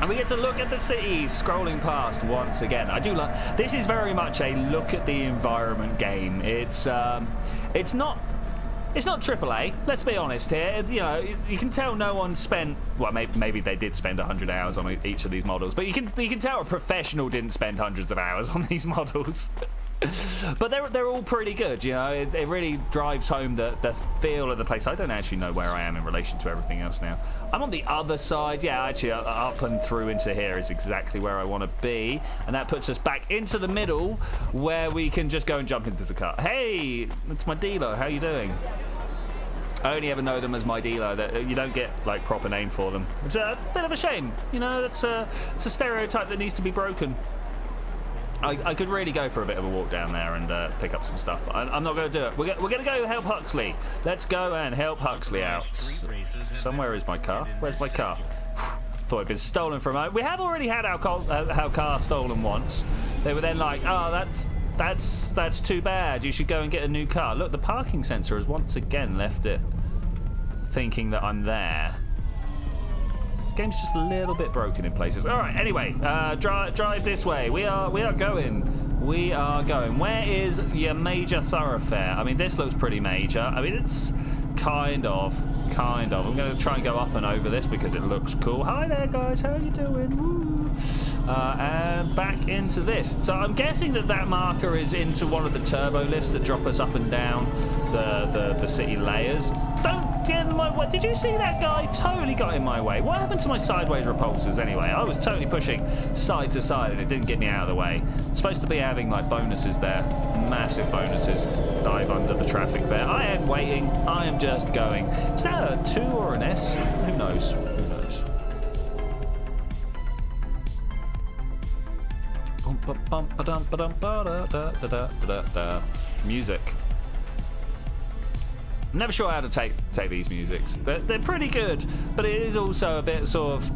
And we get to look at the city scrolling past once again. I do like... This is very much a look at the environment game. It's not It's not AAA, let's be honest here. You know, you can tell no one spent, well, maybe they did spend 100 hours on each of these models, but you can tell a professional didn't spend hundreds of hours on these models. But they're all pretty good, you know. It really drives home the feel of the place. I don't actually know where I am in relation to everything else now. I'm on the other side. Yeah, actually, up and through into here is exactly where I want to be, and that puts us back into the middle, where we can just go and jump into the car. Hey, it's my dealer. How you doing? I only ever know them as my dealer. That you don't get like proper name for them, which is a bit of a shame. You know, it's a stereotype that needs to be broken. I could really go for a bit of a walk down there and pick up some stuff, but I'm not going to do it. We're going to go help Huxley. Let's go and help Huxley out. Somewhere is my car. Where's my car? Thought it'd been stolen from us. We have already had our car stolen once. They were then like, oh, that's too bad. You should go and get a new car. Look, the parking sensor has once again left it thinking that I'm there. Game's just a little bit broken in places. All right, anyway, drive this way. We are going. Where is your major thoroughfare? I mean, this looks pretty major. I mean, it's kind of. I'm going to try and go up and over this because it looks cool. Hi there, guys. How are you doing? Woo. And back into this. So I'm guessing that marker is into one of the turbo lifts that drop us up and down the city layers. Don't get in my way. Did you see that guy? Totally got in my way. What happened to my sideways repulsors anyway? I was totally pushing side to side and it didn't get me out of the way. I'm supposed to be having like bonuses there. Massive bonuses. Dive under the traffic there. I am waiting. I am just going. Is that a 2 or an S? Who knows? Music. I'm never sure how to take these musics. They're pretty good, but it is also a bit sort of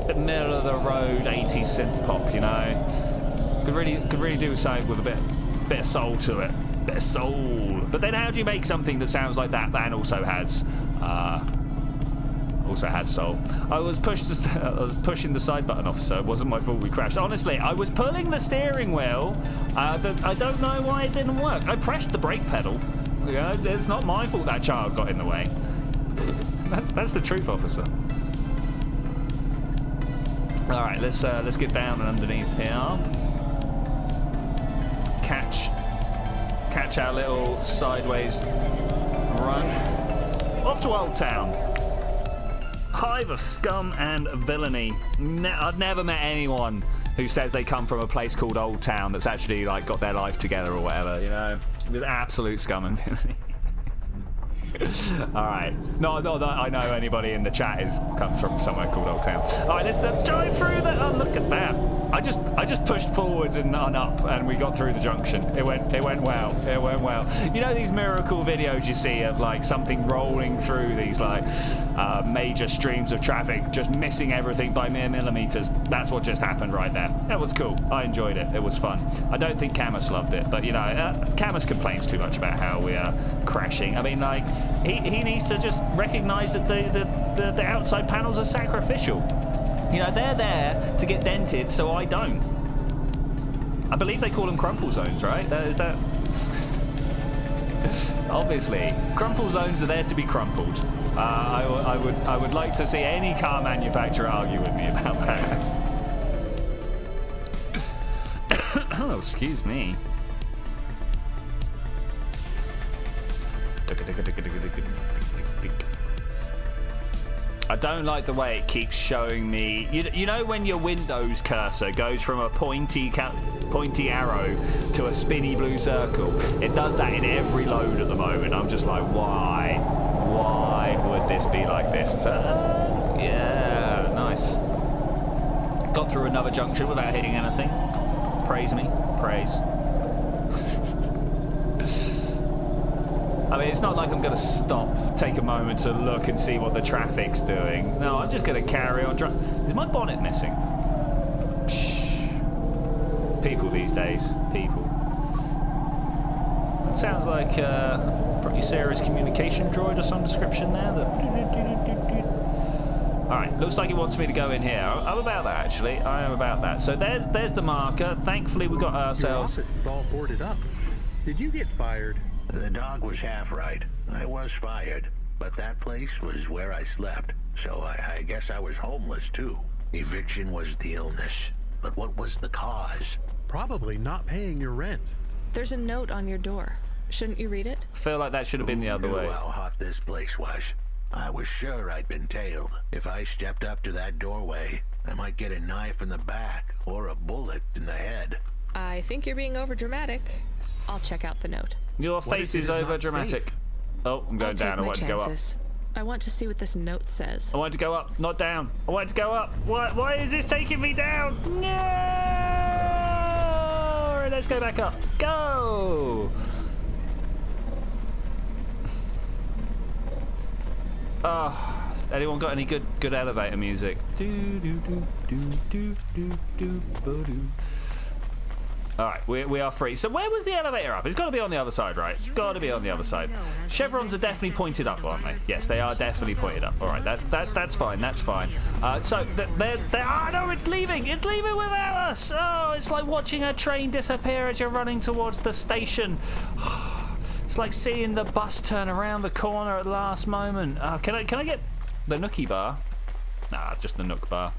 bit middle of the road 80s synth pop, you know. Could really do something with a bit of soul to it. Bit of soul. But then how do you make something that sounds like that and also has soul? I was pushing the side button off, so it wasn't my fault we crashed. Honestly, I was pulling the steering wheel, but I don't know why it didn't work. I pressed the brake pedal. You know, it's not my fault that child got in the way. That's the truth, officer. All right, let's get down and underneath here. Catch our little sideways run off to Old Town. Hive of scum and villainy. I've never met anyone who says they come from a place called Old Town that's actually like got their life together or whatever, you know, with absolute scum and villainy. All right, not that I know anybody in the chat comes from somewhere called Old Town. All right, let's drive through the. Oh, look at that! I just pushed forwards and up, and we got through the junction. It went well. It went well. You know these miracle videos you see of like something rolling through these like major streams of traffic, just missing everything by mere millimeters. That's what just happened right there. That was cool. I enjoyed it. It was fun. I don't think Camus loved it, but you know, Camus complains too much about how we are crashing. I mean, like. He needs to just recognise that the outside panels are sacrificial. You know, they're there to get dented, so I don't. I believe they call them crumple zones, right? Is that... Obviously, crumple zones are there to be crumpled. I would like to see any car manufacturer argue with me about that. Oh, excuse me. I don't like the way it keeps showing me. You know when your Windows cursor goes from a pointy arrow to a spinny blue circle? It does that in every load at the moment. I'm just like, why? Why would this be like this? Yeah, nice. Got through another junction without hitting anything. Praise me. Praise. I mean, it's not like I'm going to stop, take a moment to look and see what the traffic's doing. No, I'm just going to carry on driving. Is my bonnet missing? Psh. People these days. People. It sounds like a pretty serious communication droid of some description there. Alright, looks like he wants me to go in here. I'm about that, actually. I am about that. So there's the marker. Thankfully, we got ourselves... Your office is all boarded up. Did you get fired? The dog was half right. I was fired, but that place was where I slept, so I guess I was homeless too. Eviction was the illness, but what was the cause? Probably not paying your rent. There's a note on your door. Shouldn't you read it? I feel like that should have been the other way. Who knew how hot this place was? I was sure I'd been tailed. If I stepped up to that doorway, I might get a knife in the back or a bullet in the head. I think you're being overdramatic. I'll check out the note. Your face is overdramatic. Oh, I'm going down. I want to go up. I want to see what this note says. I want to go up, not down. I want to go up. Why is this taking me down? No! Alright, let's go back up. Go! Oh, anyone got any good elevator music? Alright, we are free. So where was the elevator up? It's got to be on the other side, right? It's got to be on the other side. Chevrons are definitely pointed up, aren't they? Yes, they are definitely pointed up. Alright, that's fine, that's fine. So, no, it's leaving! It's leaving without us! Oh, it's like watching a train disappear as you're running towards the station. It's like seeing the bus turn around the corner at the last moment. Can I get the Nookie bar? Nah, just the Nook bar.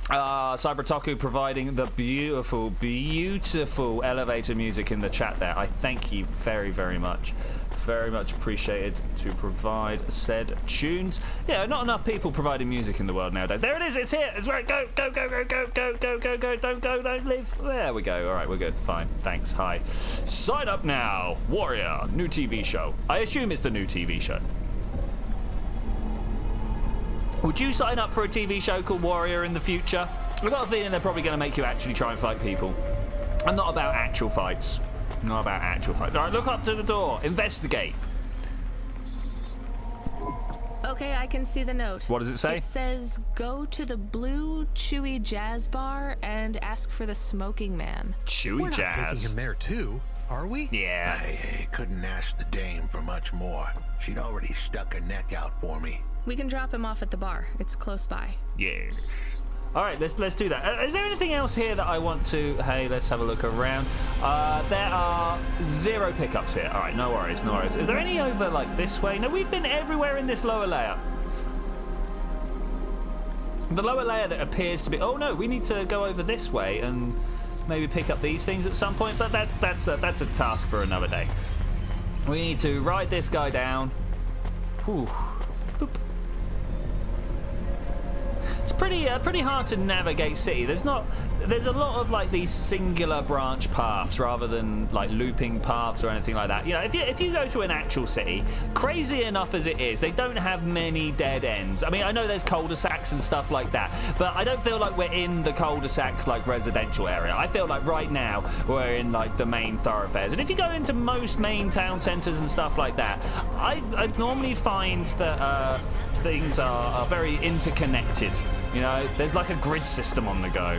Cybertoku providing the beautiful, beautiful elevator music in the chat there. I thank you very, very much. Very much appreciated to provide said tunes. Yeah, not enough people providing music in the world nowadays. There it is, it's here. It's right. Go, go, go, go, go, go, go, go, go, don't go, don't leave. There we go. All right, we're good. Fine. Thanks. Hi. Sign up now. Warrior, new TV show. I assume it's the new TV show. Would you sign up for a TV show called Warrior in the future? I've got a feeling they're probably going to make you actually try and fight people. I'm not about actual fights. Not about actual fights. All right, look up to the door. Investigate. Okay, I can see the note. What does it say? It says, go to the Blue Chewy Jazz Bar and ask for the Smoking Man. Chewy Jazz? We're not taking him there too, are we? Yeah. I couldn't ask the dame for much more. She'd already stuck her neck out for me. We can drop him off at the bar. It's close by. Yeah. All right, let's do that. Is there anything else here that I want to... Hey, let's have a look around. There are 0 pickups here. All right, no worries, no worries. Is there any over, like, this way? No, we've been everywhere in this lower layer. The lower layer that appears to be... Oh, no, we need to go over this way and maybe pick up these things at some point, but that's a task for another day. We need to ride this guy down. Ooh. Boop. It's pretty hard to navigate city. There's a lot of like these singular branch paths rather than like looping paths or anything like that. You know, if you go to an actual city, crazy enough as it is, they don't have many dead ends. I mean, I know there's cul-de-sacs and stuff like that, but I don't feel like we're in the cul-de-sac like residential area. I feel like right now we're in like the main thoroughfares. And if you go into most main town centers and stuff like that, I normally find that things are very interconnected. You know, there's like a grid system on the go.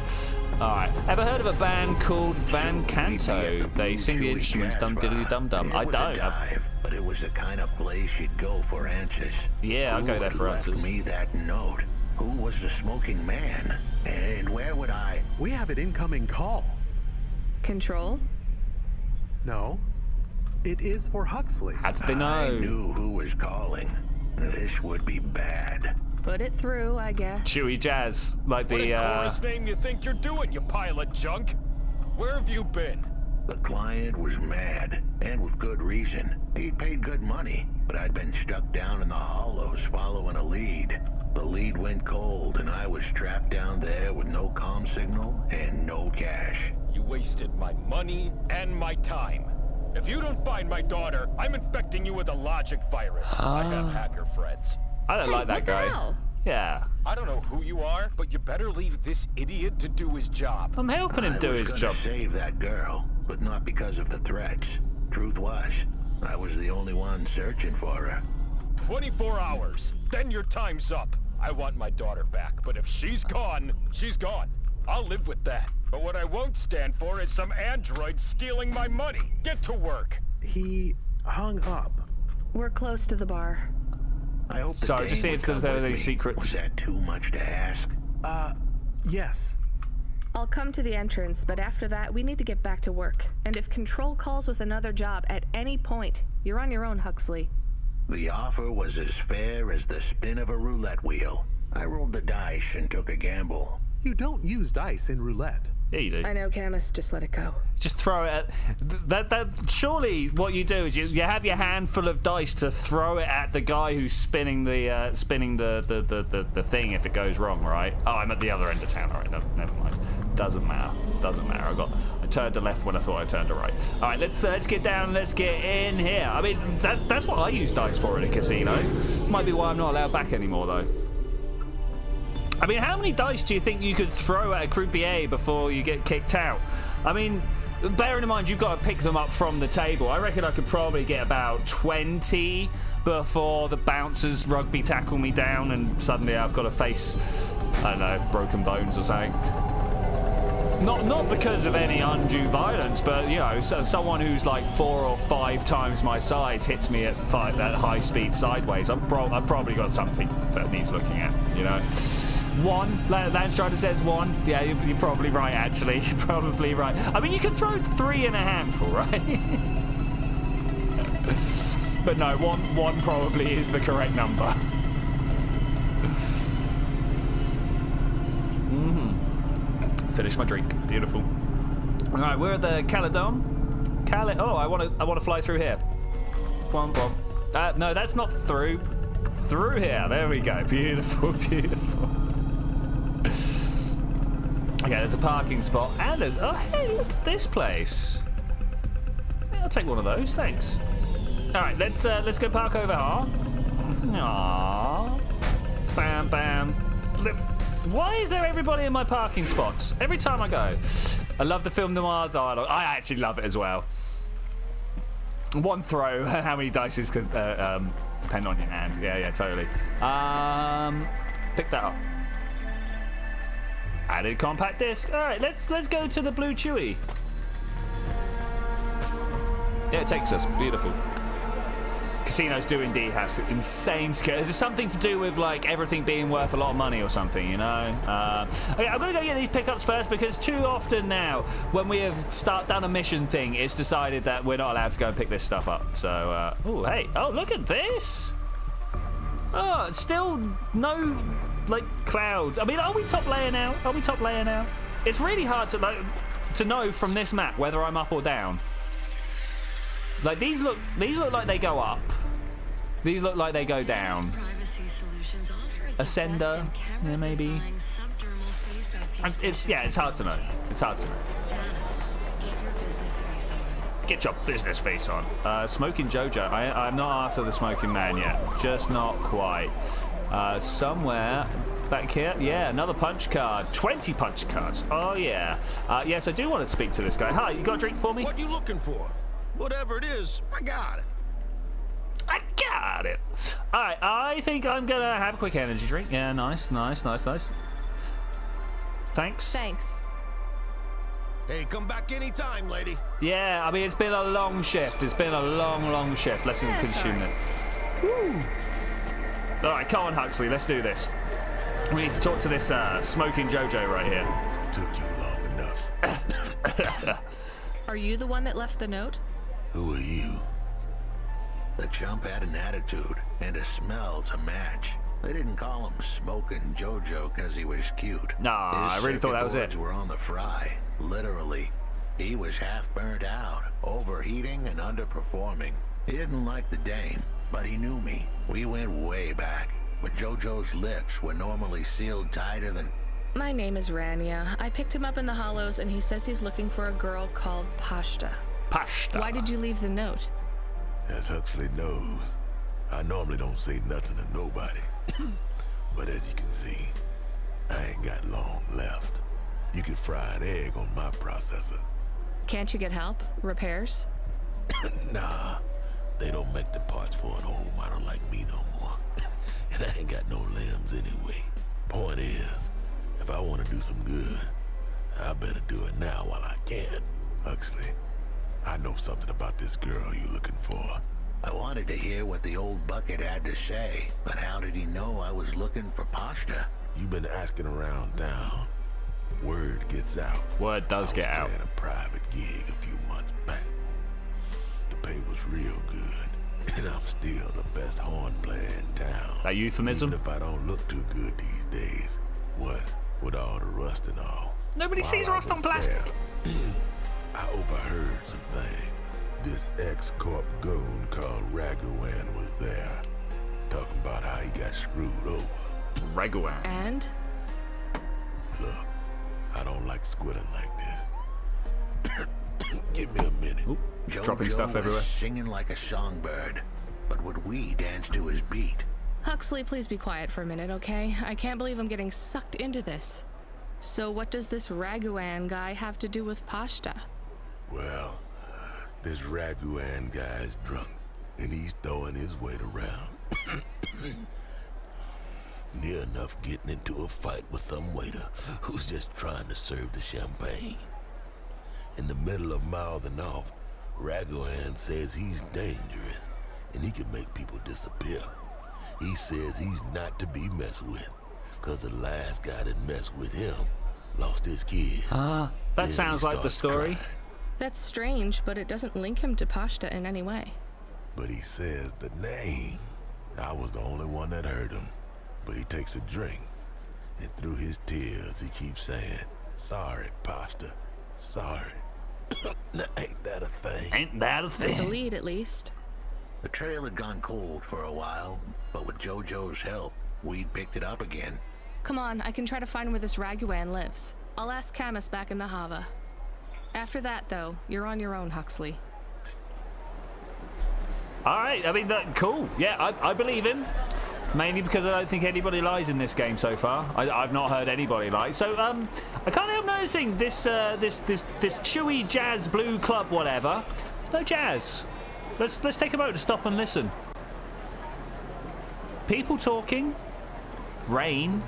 Alright, ever heard of a band called Van Canto? They sing the instruments dum-diddly-dum-dum. I don't. But it was the kind of place you'd go for answers. Yeah, I'll go there for answers. Who left me that note? Who was the smoking man? And where would I... We have an incoming call. Control? No. It is for Huxley. How did they know? I knew who was calling. This would be bad. Put it through, I guess. Chewy Jazz, like what chorus name you think you're doing, you pile of junk? Where have you been? The client was mad, and with good reason. He'd paid good money, but I'd been stuck down in the hollows following a lead. The lead went cold, and I was trapped down there with no comm signal and no cash. You wasted my money and my time. If you don't find my daughter, I'm infecting you with a logic virus. I have hacker friends. I don't like that guy. Hell? Yeah. I don't know who you are, but you better leave this idiot to do his job. I'm helping him do his job. I was gonna save that girl, but not because of the threats. Truth was, I was the only one searching for her. 24 hours, then your time's up. I want my daughter back, but if she's gone, she's gone. I'll live with that. But what I won't stand for is some android stealing my money. Get to work. He hung up. We're close to the bar. I hope Sorry, just see if there's any secrets. Was that too much to ask? Yes. I'll come to the entrance, but after that, we need to get back to work. And if Control calls with another job at any point, you're on your own, Huxley. The offer was as fair as the spin of a roulette wheel. I rolled the dice and took a gamble. You don't use dice in roulette. Yeah, you do. I know, Camus. Just let it go. Just throw it at... That surely what you do is you have your handful of dice to throw it at the guy who's spinning the thing if it goes wrong, right? Oh, I'm at the other end of town. All right, no, never mind. Doesn't matter. Doesn't matter. I turned to left when I thought I turned to right. All right, let's get down. Let's get in here. I mean, that's what I use dice for in a casino. Might be why I'm not allowed back anymore, though. I mean, how many dice do you think you could throw at a croupier before you get kicked out? I mean, bearing in mind you've got to pick them up from the table, I reckon I could probably get about 20 before the bouncers rugby tackle me down and suddenly I've got to face, I don't know, broken bones or something. Not because of any undue violence, but, you know, so someone who's like 4 or 5 times my size hits me at high speed sideways. I've probably got something that needs looking at, you know. 1. Landstrider says 1. Yeah, you're probably right, actually. You're probably right. I mean, you can throw 3 in a handful, right? But no, 1 probably is the correct number. Finish my drink. Beautiful. All right, we're at the Caledon. Oh, I want to fly through here. One. No, that's not through. Through here. There we go. Beautiful, beautiful. Okay, there's a parking spot, and there's... Oh, hey, look at this place. Yeah, I'll take one of those, thanks. All right, let's go park over here. Aww. Bam, bam. Why is there everybody in my parking spots every time I go? I love the film noir dialogue. I actually love it as well. 1 throw. How many dice could depend on your hand? Yeah, totally. Pick that up. Added compact disc. All right, let's go to the Blue Chewy. Yeah, it takes us. Beautiful. Casinos do indeed have insane scale. There's something to do with like everything being worth a lot of money or something, you know. Okay, I'm gonna go get these pickups first because too often now, when we have done a mission thing, it's decided that we're not allowed to go and pick this stuff up. So, oh hey, oh look at this. Oh, it's still no. Like clouds. I mean, are we top layer now? Are we top layer now? It's really hard to know from this map whether I'm up or down. Like these look like they go up. These look like they go down. Ascender, yeah, maybe. It's hard to know. It's hard to know. Get your business face on. Smoking Jojo. I'm not after the smoking man yet. Just not quite. Somewhere back here. Yeah, another punch card. 20 punch cards. Oh, yeah. Yes, I do want to speak to this guy. Hi, you got a drink for me? What you looking for? Whatever it is, I got it. I got it. All right, I think I'm going to have a quick energy drink. Yeah, nice. Thanks. Hey, come back anytime, lady. Yeah, I mean, it's been a long shift. It's been a long shift. Let's consume it. Woo. All right, come on, Huxley. Let's do this. We need to talk to this smoking Jojo right here. Took you long enough. Are you the one that left the note? Who are you? The chump had an attitude and a smell to match. They didn't call him Smoking Jojo because he was cute. Nah, I really thought that was it. His were on the fry, literally. He was half burnt out, overheating and underperforming. He didn't like the dame, but he knew me. We went way back, but Jojo's lips were normally sealed tighter than... My name is Rania. I picked him up in the Hollows, and he says he's looking for a girl called Pashta. Pashta. Why did you leave the note? As Huxley knows, I normally don't say nothing to nobody. But as you can see, I ain't got long left. You can fry an egg on my processor. Can't you get help? Repairs? Nah, they don't make the parts for an old model like me no more. And I ain't got no limbs anyway. Point is, if I want to do some good, I better do it now while I can. Huxley, I know something about this girl you're looking for. I wanted to hear what the old bucket had to say, but how did he know I was looking for Pashta? You've been asking around town. word gets out. Word does get out. I was playing a private gig a few months back. The pay was real good, and I'm still the best horn player in town. That euphemism? Even if I don't look too good these days. What? With all the rust and all. Nobody While sees I rust on was plastic. there, I overheard some things. This ex-corp goon called Raguan was there, talking about how he got screwed over. Raguan? And? Look, I don't like squitting like this. Give me a minute. Ooh, dropping stuff everywhere. Singing like a songbird, but would we dance to his beat? Huxley, please be quiet for a minute, okay? I can't believe I'm getting sucked into this. So what does this Raguan guy have to do with Pashta? Well, this Raguan guy's drunk, and he's throwing his weight around. Near enough getting into a fight with some waiter who's just trying to serve the champagne. In the middle of mouthing off, Raguan says he's dangerous, and he can make people disappear. He says he's not to be messed with, cause the last guy that messed with him lost his kid. That sounds like the story. Crying. That's strange, but it doesn't link him to Pashta in any way. But he says the name. I was the only one that heard him. But he takes a drink, and through his tears he keeps saying, "Sorry, Pasta. Sorry." Now, ain't that a thing? Ain't that a thing? That's a lead, at least. The trail had gone cold for a while, but with JoJo's help, we'd picked it up again. Come on, I can try to find where this Raguan lives. I'll ask Camus back in the Hava. After that, though, you're on your own, Huxley. All right, I mean, cool. Yeah, I believe him. Mainly because I don't think anybody lies in this game so far. I've not heard anybody lie. So I can't help noticing this chewy jazz blue club whatever. No jazz. Let's take a moment to stop and listen. People talking. Rain.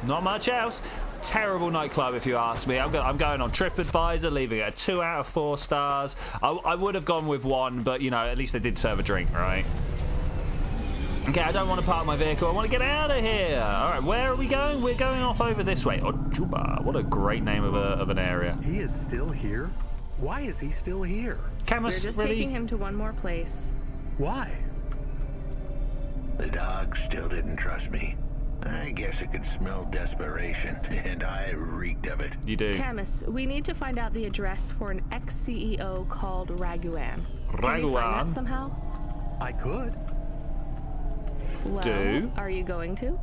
Not much else. Terrible nightclub, if you ask me. I'm going on TripAdvisor, leaving it a 2 out of 4 stars. I would have gone with 1, but you know, at least they did serve a drink, right? Okay, I don't want to park my vehicle. I want to get out of here. All right, where are we going? We're going off over this way. Oh, Juba. What a great name of an area. He is still here? Why is he still here? We're just taking him to one more place. Why? The dog still didn't trust me. I guess it could smell desperation, and I reeked of it. You do. Camus, we need to find out the address for an ex-CEO called Raguan. Can you find that somehow? I could. Well, are you going to?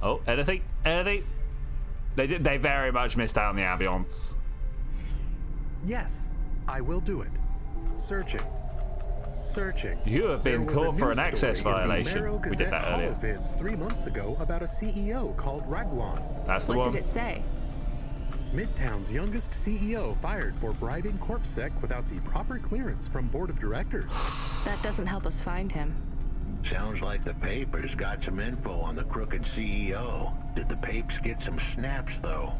Oh, anything? They very much missed out on the ambience. Yes, I will do it. Searching. You have been caught for an access violation. We did that earlier. Holovids 3 months ago about a CEO called Raguan. That's the one. What did it say? Midtown's youngest CEO fired for bribing CorpSec without the proper clearance from board of directors. That doesn't help us find him. Sounds like the papers got some info on the crooked CEO. Did the papes get some snaps, though?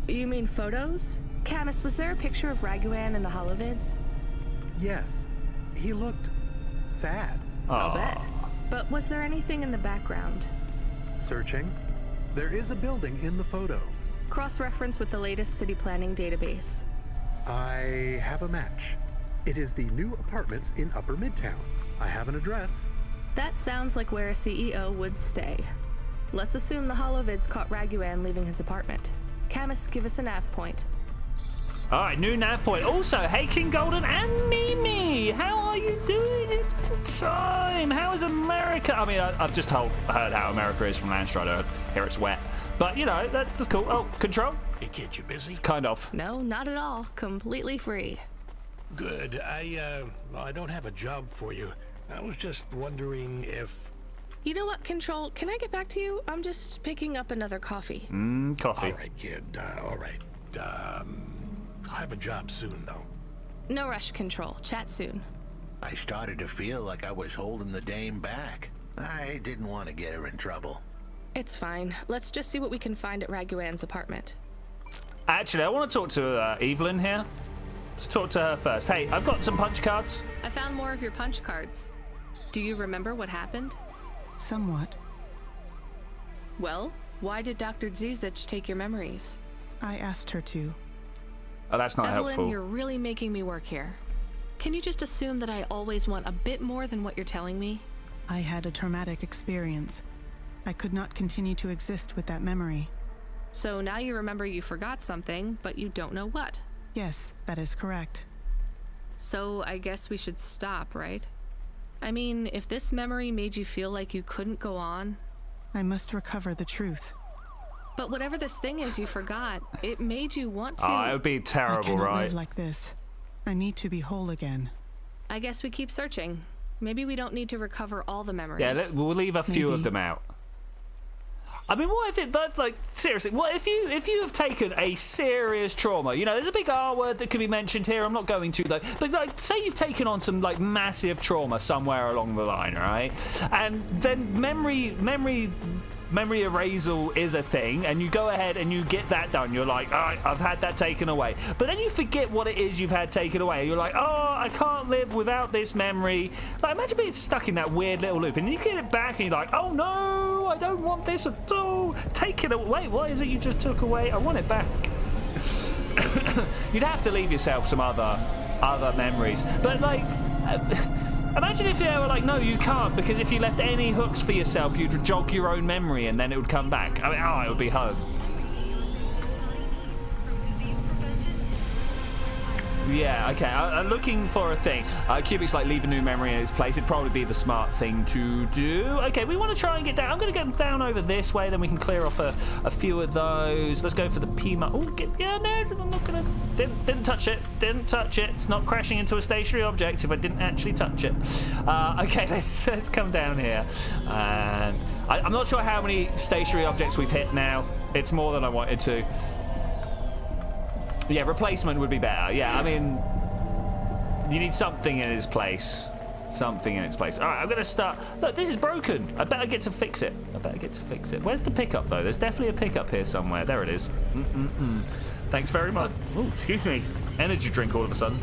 You mean photos? Camus, was there a picture of Raguan in the holovids? Yes. He looked sad. I'll bet. But was there anything in the background? Searching. There is a building in the photo. Cross-reference with the latest city planning database. I have a match. It is the new apartments in Upper Midtown. I have an address. That sounds like where a CEO would stay. Let's assume the holovids caught Raguan leaving his apartment. Camus, give us a nav point. All right, new nav point. Also, hey, King Golden and Mimi, how are you doing? It's been time. How is America? I mean, I've just heard how America is from Landstrider. Here it's wet. But, you know, that's cool. Oh, Control? Hey, kid, you busy? Kind of. No, not at all. Completely free. Good. I don't have a job for you. I was just wondering if... You know what, Control? Can I get back to you? I'm just picking up another coffee. Coffee. All right, kid. All right. I'll have a job soon, though. No rush, Control. Chat soon. I started to feel like I was holding the dame back. I didn't want to get her in trouble. It's fine. Let's just see what we can find at Raguan's apartment. Actually, I want to talk to Evelyn here. Let's talk to her first. Hey, I've got some punch cards. I found more of your punch cards. Do you remember what happened? Somewhat. Well, why did Dr. Zizich take your memories? I asked her to. Oh, that's not Evelyn, helpful. You're really making me work here. Can you just assume that I always want a bit more than what you're telling me? I had a traumatic experience. I could not continue to exist with that memory. So now you remember you forgot something, but you don't know what. Yes, that is correct. So I guess we should stop, right? I mean, if this memory made you feel like you couldn't go on... I must recover the truth. But whatever this thing is you forgot, it made you want to... Oh, it would be terrible, I cannot right? live like this. I need to be whole again. I guess we keep searching. Maybe we don't need to recover all the memories. Yeah, we'll leave a few of them out. I mean, what if it, like, seriously, what if you have taken a serious trauma? You know, there's a big R word that can be mentioned here. I'm not going to, though. But, like, say you've taken on some, like, massive trauma somewhere along the line, right? And then memory erasal is a thing, and you go ahead and you get that done. You're like, oh, I've had that taken away. But then you forget what it is you've had taken away. You're like, oh, I can't live without this memory. Like, imagine being stuck in that weird little loop, and you get it back, and you're like, oh no, I don't want this at all. Take it away. What is it you just took away? I want it back. You'd have to leave yourself some other memories. But, like... imagine if they were like, no, you can't, because if you left any hooks for yourself, you'd jog your own memory and then it would come back. I mean, oh, it would be home. Yeah, okay, I'm looking for a thing. Cubic's like, leave a new memory in its place. It'd probably be the smart thing to do. Okay, we want to try and get down. I'm going to get down over this way, then we can clear off a few of those. Let's go for the Pima. Oh, yeah, no, I'm not going to... Didn't touch it. Didn't touch it. It's not crashing into a stationary object if I didn't actually touch it. Okay, let's come down here. And I'm not sure how many stationary objects we've hit now. It's more than I wanted to. Yeah, replacement would be better. Yeah, I mean, you need something in its place. Something in its place. All right, I'm going to start. Look, this is broken. I better get to fix it. Where's the pickup, though? There's definitely a pickup here somewhere. There it is. Thanks very much. Oh, excuse me. Energy drink all of a sudden.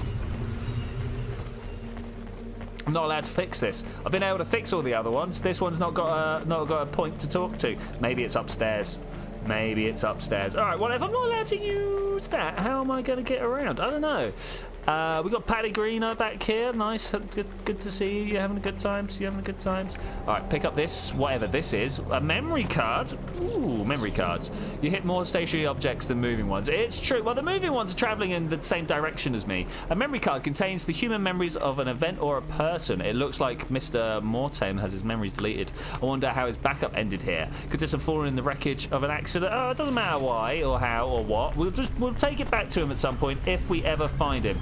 I'm not allowed to fix this. I've been able to fix all the other ones. This one's not got a point to talk to. Maybe it's upstairs. Maybe it's upstairs. All right, well, if I'm not allowed to use that, how am I going to get around? I don't know. We got Patty Greeno back here. Nice. Good to see you. You having a good time? All right, pick up this, whatever this is. A memory card. Ooh, memory cards. You hit more stationary objects than moving ones. It's true. Well, the moving ones are traveling in the same direction as me. A memory card contains the human memories of an event or a person. It looks like Mr. Mortem has his memories deleted. I wonder how his backup ended here. Could this have fallen in the wreckage of an accident? Oh, it doesn't matter why or how or what. We'll take it back to him at some point if we ever find him.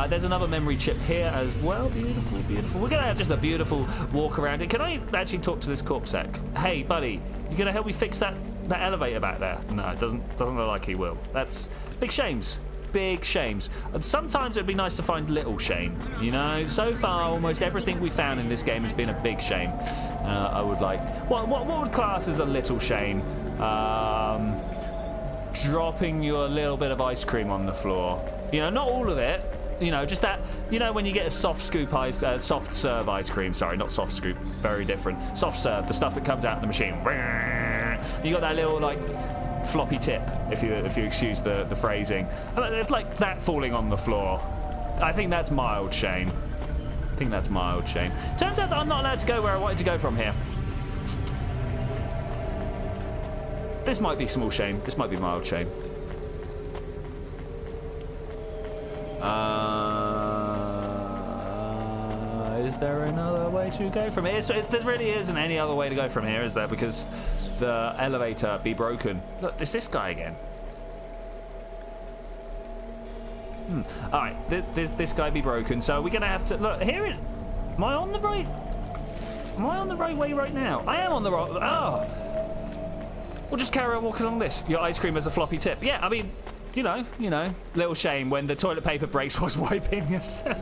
There's another memory chip here as well. Beautiful, beautiful. We're going to have just a beautiful walk around it. Can I actually talk to this corpsec? Hey, buddy, you going to help me fix that elevator back there? No, it doesn't look like he will. That's big shames. Big shames. And sometimes it'd be nice to find little shame. You know, so far almost everything we found in this game has been a big shame. I would like... What would class as a little shame? Dropping you a little bit of ice cream on the floor. You know, not all of it. You know, just that, you know, when you get a soft serve ice cream, sorry, not soft scoop, very different. Soft serve, the stuff that comes out of the machine. You got that little, like, floppy tip, if you excuse the phrasing. It's like that falling on the floor. I think that's mild shame. Turns out that I'm not allowed to go where I wanted to go from here. This might be small shame. This might be mild shame. Is there another way to go from here? There really isn't any other way to go from here, is there? Because the elevator be broken. Look, it's this guy again. All right, this guy be broken. So we're gonna have to look here. Am I on the right? Am I on the right way right now? I am on the right. Oh, we'll just carry on walking along this. Your ice cream has a floppy tip. Yeah, I mean. You know, little shame when the toilet paper breaks whilst wiping yourself.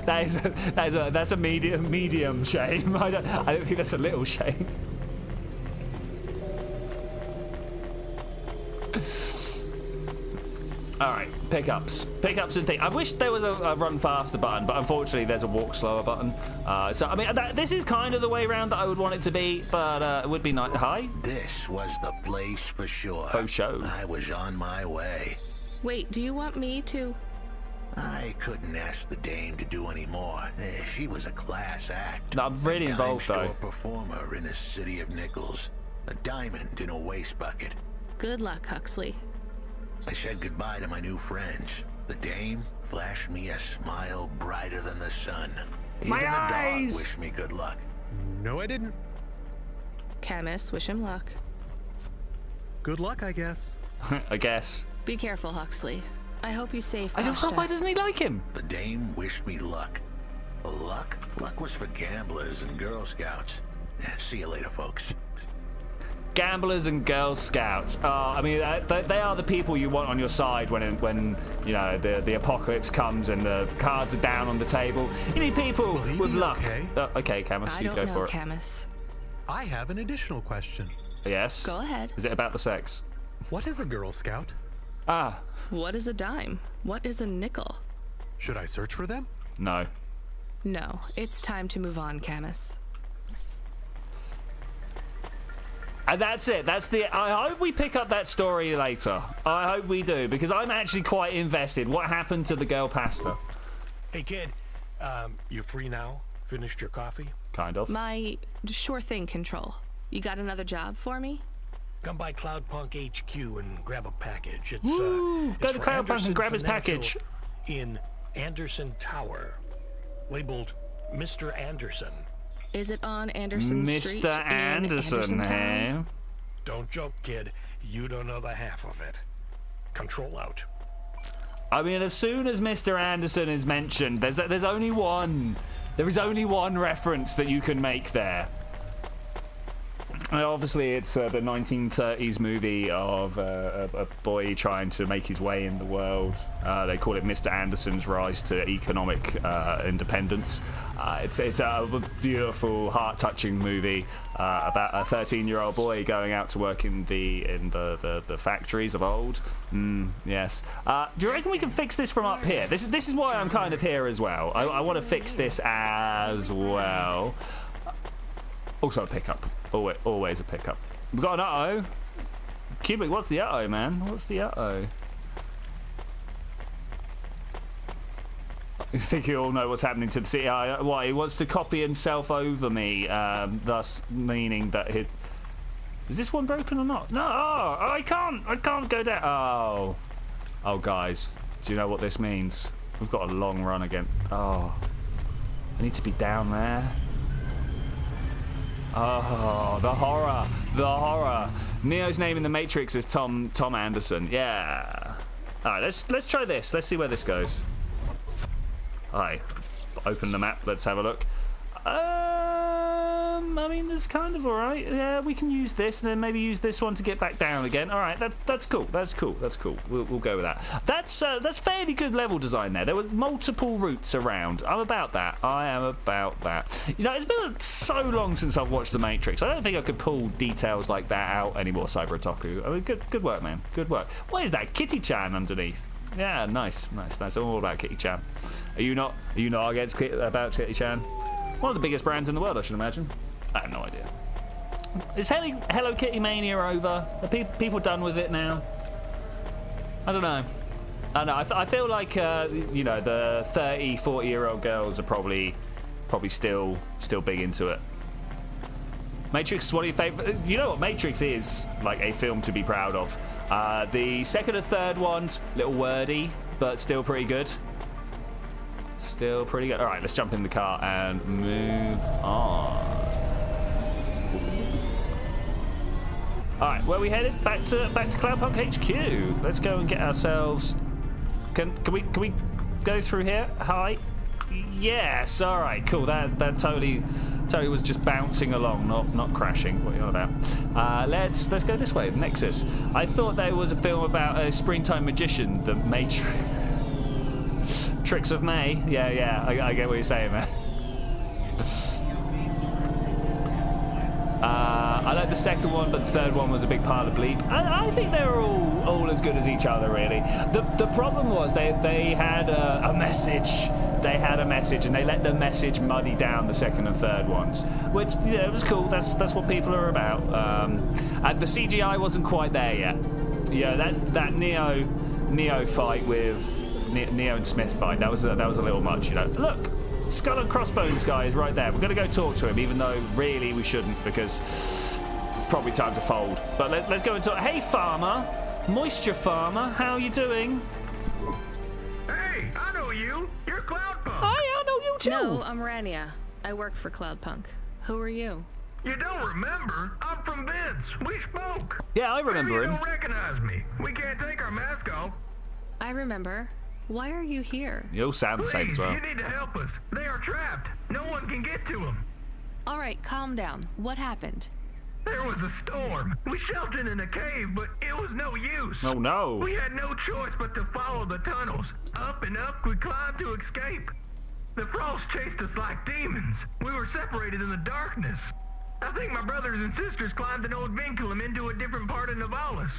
That's a medium shame. I don't think that's a little shame. All right, pickups and things. I wish there was a run faster button, but unfortunately there's a walk slower button. So I mean, this is kind of the way around that I would want it to be, but it would be nice. Hi. This was the place for sure. For sure. I was on my way. Wait, do you want me to? I couldn't ask the dame to do any more. She was a class act. No, I'm really involved though. A performer in a city of nickels. A diamond in a waste bucket. Good luck, Huxley. I said goodbye to my new friends. The dame flashed me a smile brighter than the sun. Even the dog wished me good luck. No, I didn't. Camus, wish him luck. Good luck, I guess. I guess. Be careful, Huxley. I hope you save I don't know, why doesn't he like him? The dame wished me luck. Luck? Luck was for gamblers and Girl Scouts. See you later, folks. Gamblers and Girl Scouts. I mean, they are the people you want on your side when you know the apocalypse comes and the cards are down on the table. You need people with luck. Okay, okay, Camus, you go for it. Camus. I have an additional question. Yes. Go ahead. Is it about the sex? What is a Girl Scout? What is a dime? What is a nickel? Should I search for them? No. No, it's time to move on, Camus. And that's it. I hope we pick up that story later. I hope we do, because I'm actually quite invested. What happened to the girl pastor? Hey, kid. You free now? Finished your coffee? Kind of. My sure thing control. You got another job for me? Come by CloudPunk HQ and grab a package. It's Woo! Go to for CloudPunk Anderson and grab his Financial package. In Anderson Tower, labeled Mr. Anderson. Is it on Anderson Street? Mr. Anderson, hey? Don't joke, kid. You don't know the half of it. Control out. I mean, as soon as Mr. Anderson is mentioned, there's only one. There is only one reference that you can make there. And obviously, it's the 1930s movie of a boy trying to make his way in the world. They call it Mr. Anderson's Rise to Economic Independence. It's a beautiful, heart-touching movie about a 13-year-old boy going out to work in the factories of old. Yes. Do you reckon we can fix this from up here? This is why I'm kind of here as well. I want to fix this as well. Also a pickup. Always a pickup. We've got an uh-oh. Cubic, what's the uh-oh, man? What's the uh-oh? I think you all know what's happening to the city. Why? He wants to copy himself over me, thus meaning that he... Is this one broken or not? No! Oh, I can't go down. Oh, guys. Do you know what this means? We've got a long run again. Oh. I need to be down there. Oh, the horror. The horror. Neo's name in the Matrix is Tom Anderson. Yeah. All right, let's try this. Let's see where this goes. Alright, open the map. Let's have a look. I mean, it's kind of alright. Yeah, we can use this and then maybe use this one to get back down again. Alright, that's cool. That's cool. That's cool. We'll go with that. That's fairly good level design there. There were multiple routes around. I'm about that. I am about that. You know, it's been so long since I've watched The Matrix. I don't think I could pull details like that out anymore, Cyber Otaku. I mean, good work, man. Good work. What is that? Kitty-chan underneath. Yeah, nice. I'm all about Kitty-chan. Are you not against about Kitty-chan? One of the biggest brands in the world, I should imagine. I have no idea. Is Hello Kitty Mania over? Are people done with it now? I don't know. I feel like you know, the 30, 40-year-old girls are probably still big into it. Matrix is one of your favorite. You know what Matrix is? Like a film to be proud of. The second and third ones, a little wordy, but still pretty good. Still pretty good. All right, let's jump in the car and move on. All right, where are we headed? Back to CloudPunk HQ. Let's go and get ourselves. Can we go through here? Hi. Yes. All right. Cool. That totally was just bouncing along, not crashing. What are you on about? Let's go this way. Nexus. I thought there was a film about a springtime magician, the Matrix. Tricks of May. Yeah. I get what you're saying, man. I like the second one, but the third one was a big pile of bleep. I think they were all as good as each other, really. The problem was they had a message. They had a message, and they let the message muddy down the second and third ones, which, you know, it was cool. That's what people are about. And the CGI wasn't quite there yet. Yeah, that Neo fight with Neo and Smith fight, that was a little much, you know. Look, Skull and Crossbones guy is right there. We're gonna go talk to him, even though really we shouldn't, because it's probably time to fold. But let's go and talk. Hey, Farmer, Moisture Farmer, how you doing? Hey, I know you. You're CloudPunk. Hi, I know you too. No, I'm Rania. I work for CloudPunk. Who are you? You don't remember? I'm from Vince. We spoke. Yeah, I remember Maybe him. You don't recognize me. We can't take our mask off. I remember. Why are you here? You all sound the same as well. You need to help us. They are trapped. No one can get to them. All right, calm down. What happened? There was a storm. We sheltered in a cave, but it was no use. Oh, no. We had no choice but to follow the tunnels. Up and up, we climbed to escape. The frost chased us like demons. We were separated in the darkness. I think my brothers and sisters climbed an old vinculum into a different part of Navalis.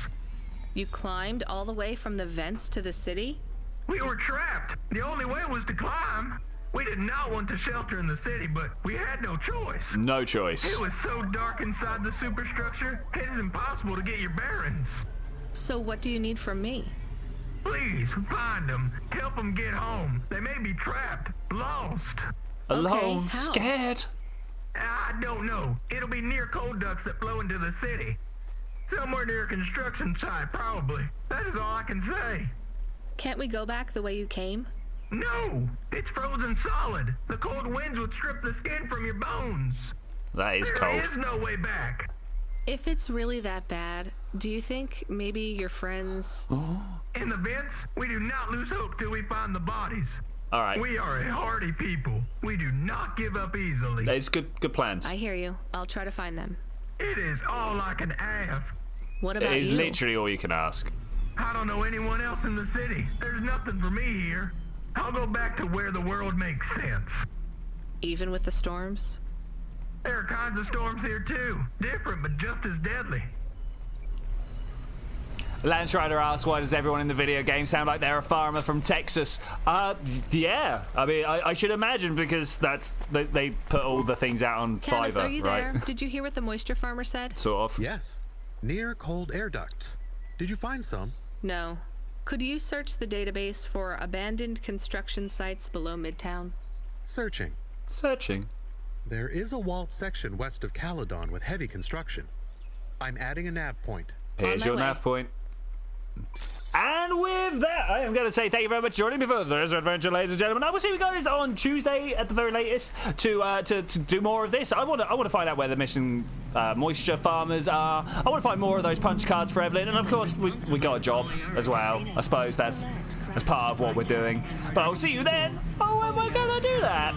You climbed all the way from the vents to the city? We were trapped. The only way was to climb. We did not want to shelter in the city, but we had no choice. No choice. It was so dark inside the superstructure, it is impossible to get your bearings. So what do you need from me? Please, find them. Help them get home. They may be trapped, lost. Alone, how? scared. I don't know. It'll be near coal ducts that flow into the city. Somewhere near a construction site, probably. That is all I can say. Can't we go back the way you came? No! It's frozen solid. The cold winds would strip the skin from your bones. That is cold. There is no way back. If it's really that bad, do you think maybe your friends... In the vents, we do not lose hope till we find the bodies. All right. We are a hardy people. We do not give up easily. It's good plans. I hear you. I'll try to find them. It is all I can ask. What about you? It is literally all you can ask. I don't know anyone else in the city. There's nothing for me here. I'll go back to where the world makes sense. Even with the storms? There are kinds of storms here too. Different, but just as deadly. Lance Rider asks, why does everyone in the video game sound like they're a farmer from Texas? Yeah. I mean, I should imagine, because they put all the things out on Candace, Fiverr, are you right? there? Did you hear what the moisture farmer said? Sort of. Yes. Near cold air ducts. Did you find some? No. Could you search the database for abandoned construction sites below Midtown? Searching. Searching. There is a walled section west of Caledon with heavy construction. I'm adding a nav point. Here's your nav point. And with that, I am going to say thank you very much for joining me for this adventure, ladies and gentlemen. I will see you guys on Tuesday at the very latest to do more of this. I want to find out where the missing moisture farmers are. I want to find more of those punch cards for Evelyn, and of course we got a job as well. I suppose that's part of what we're doing. But I'll see you then. Oh, am I going to do that?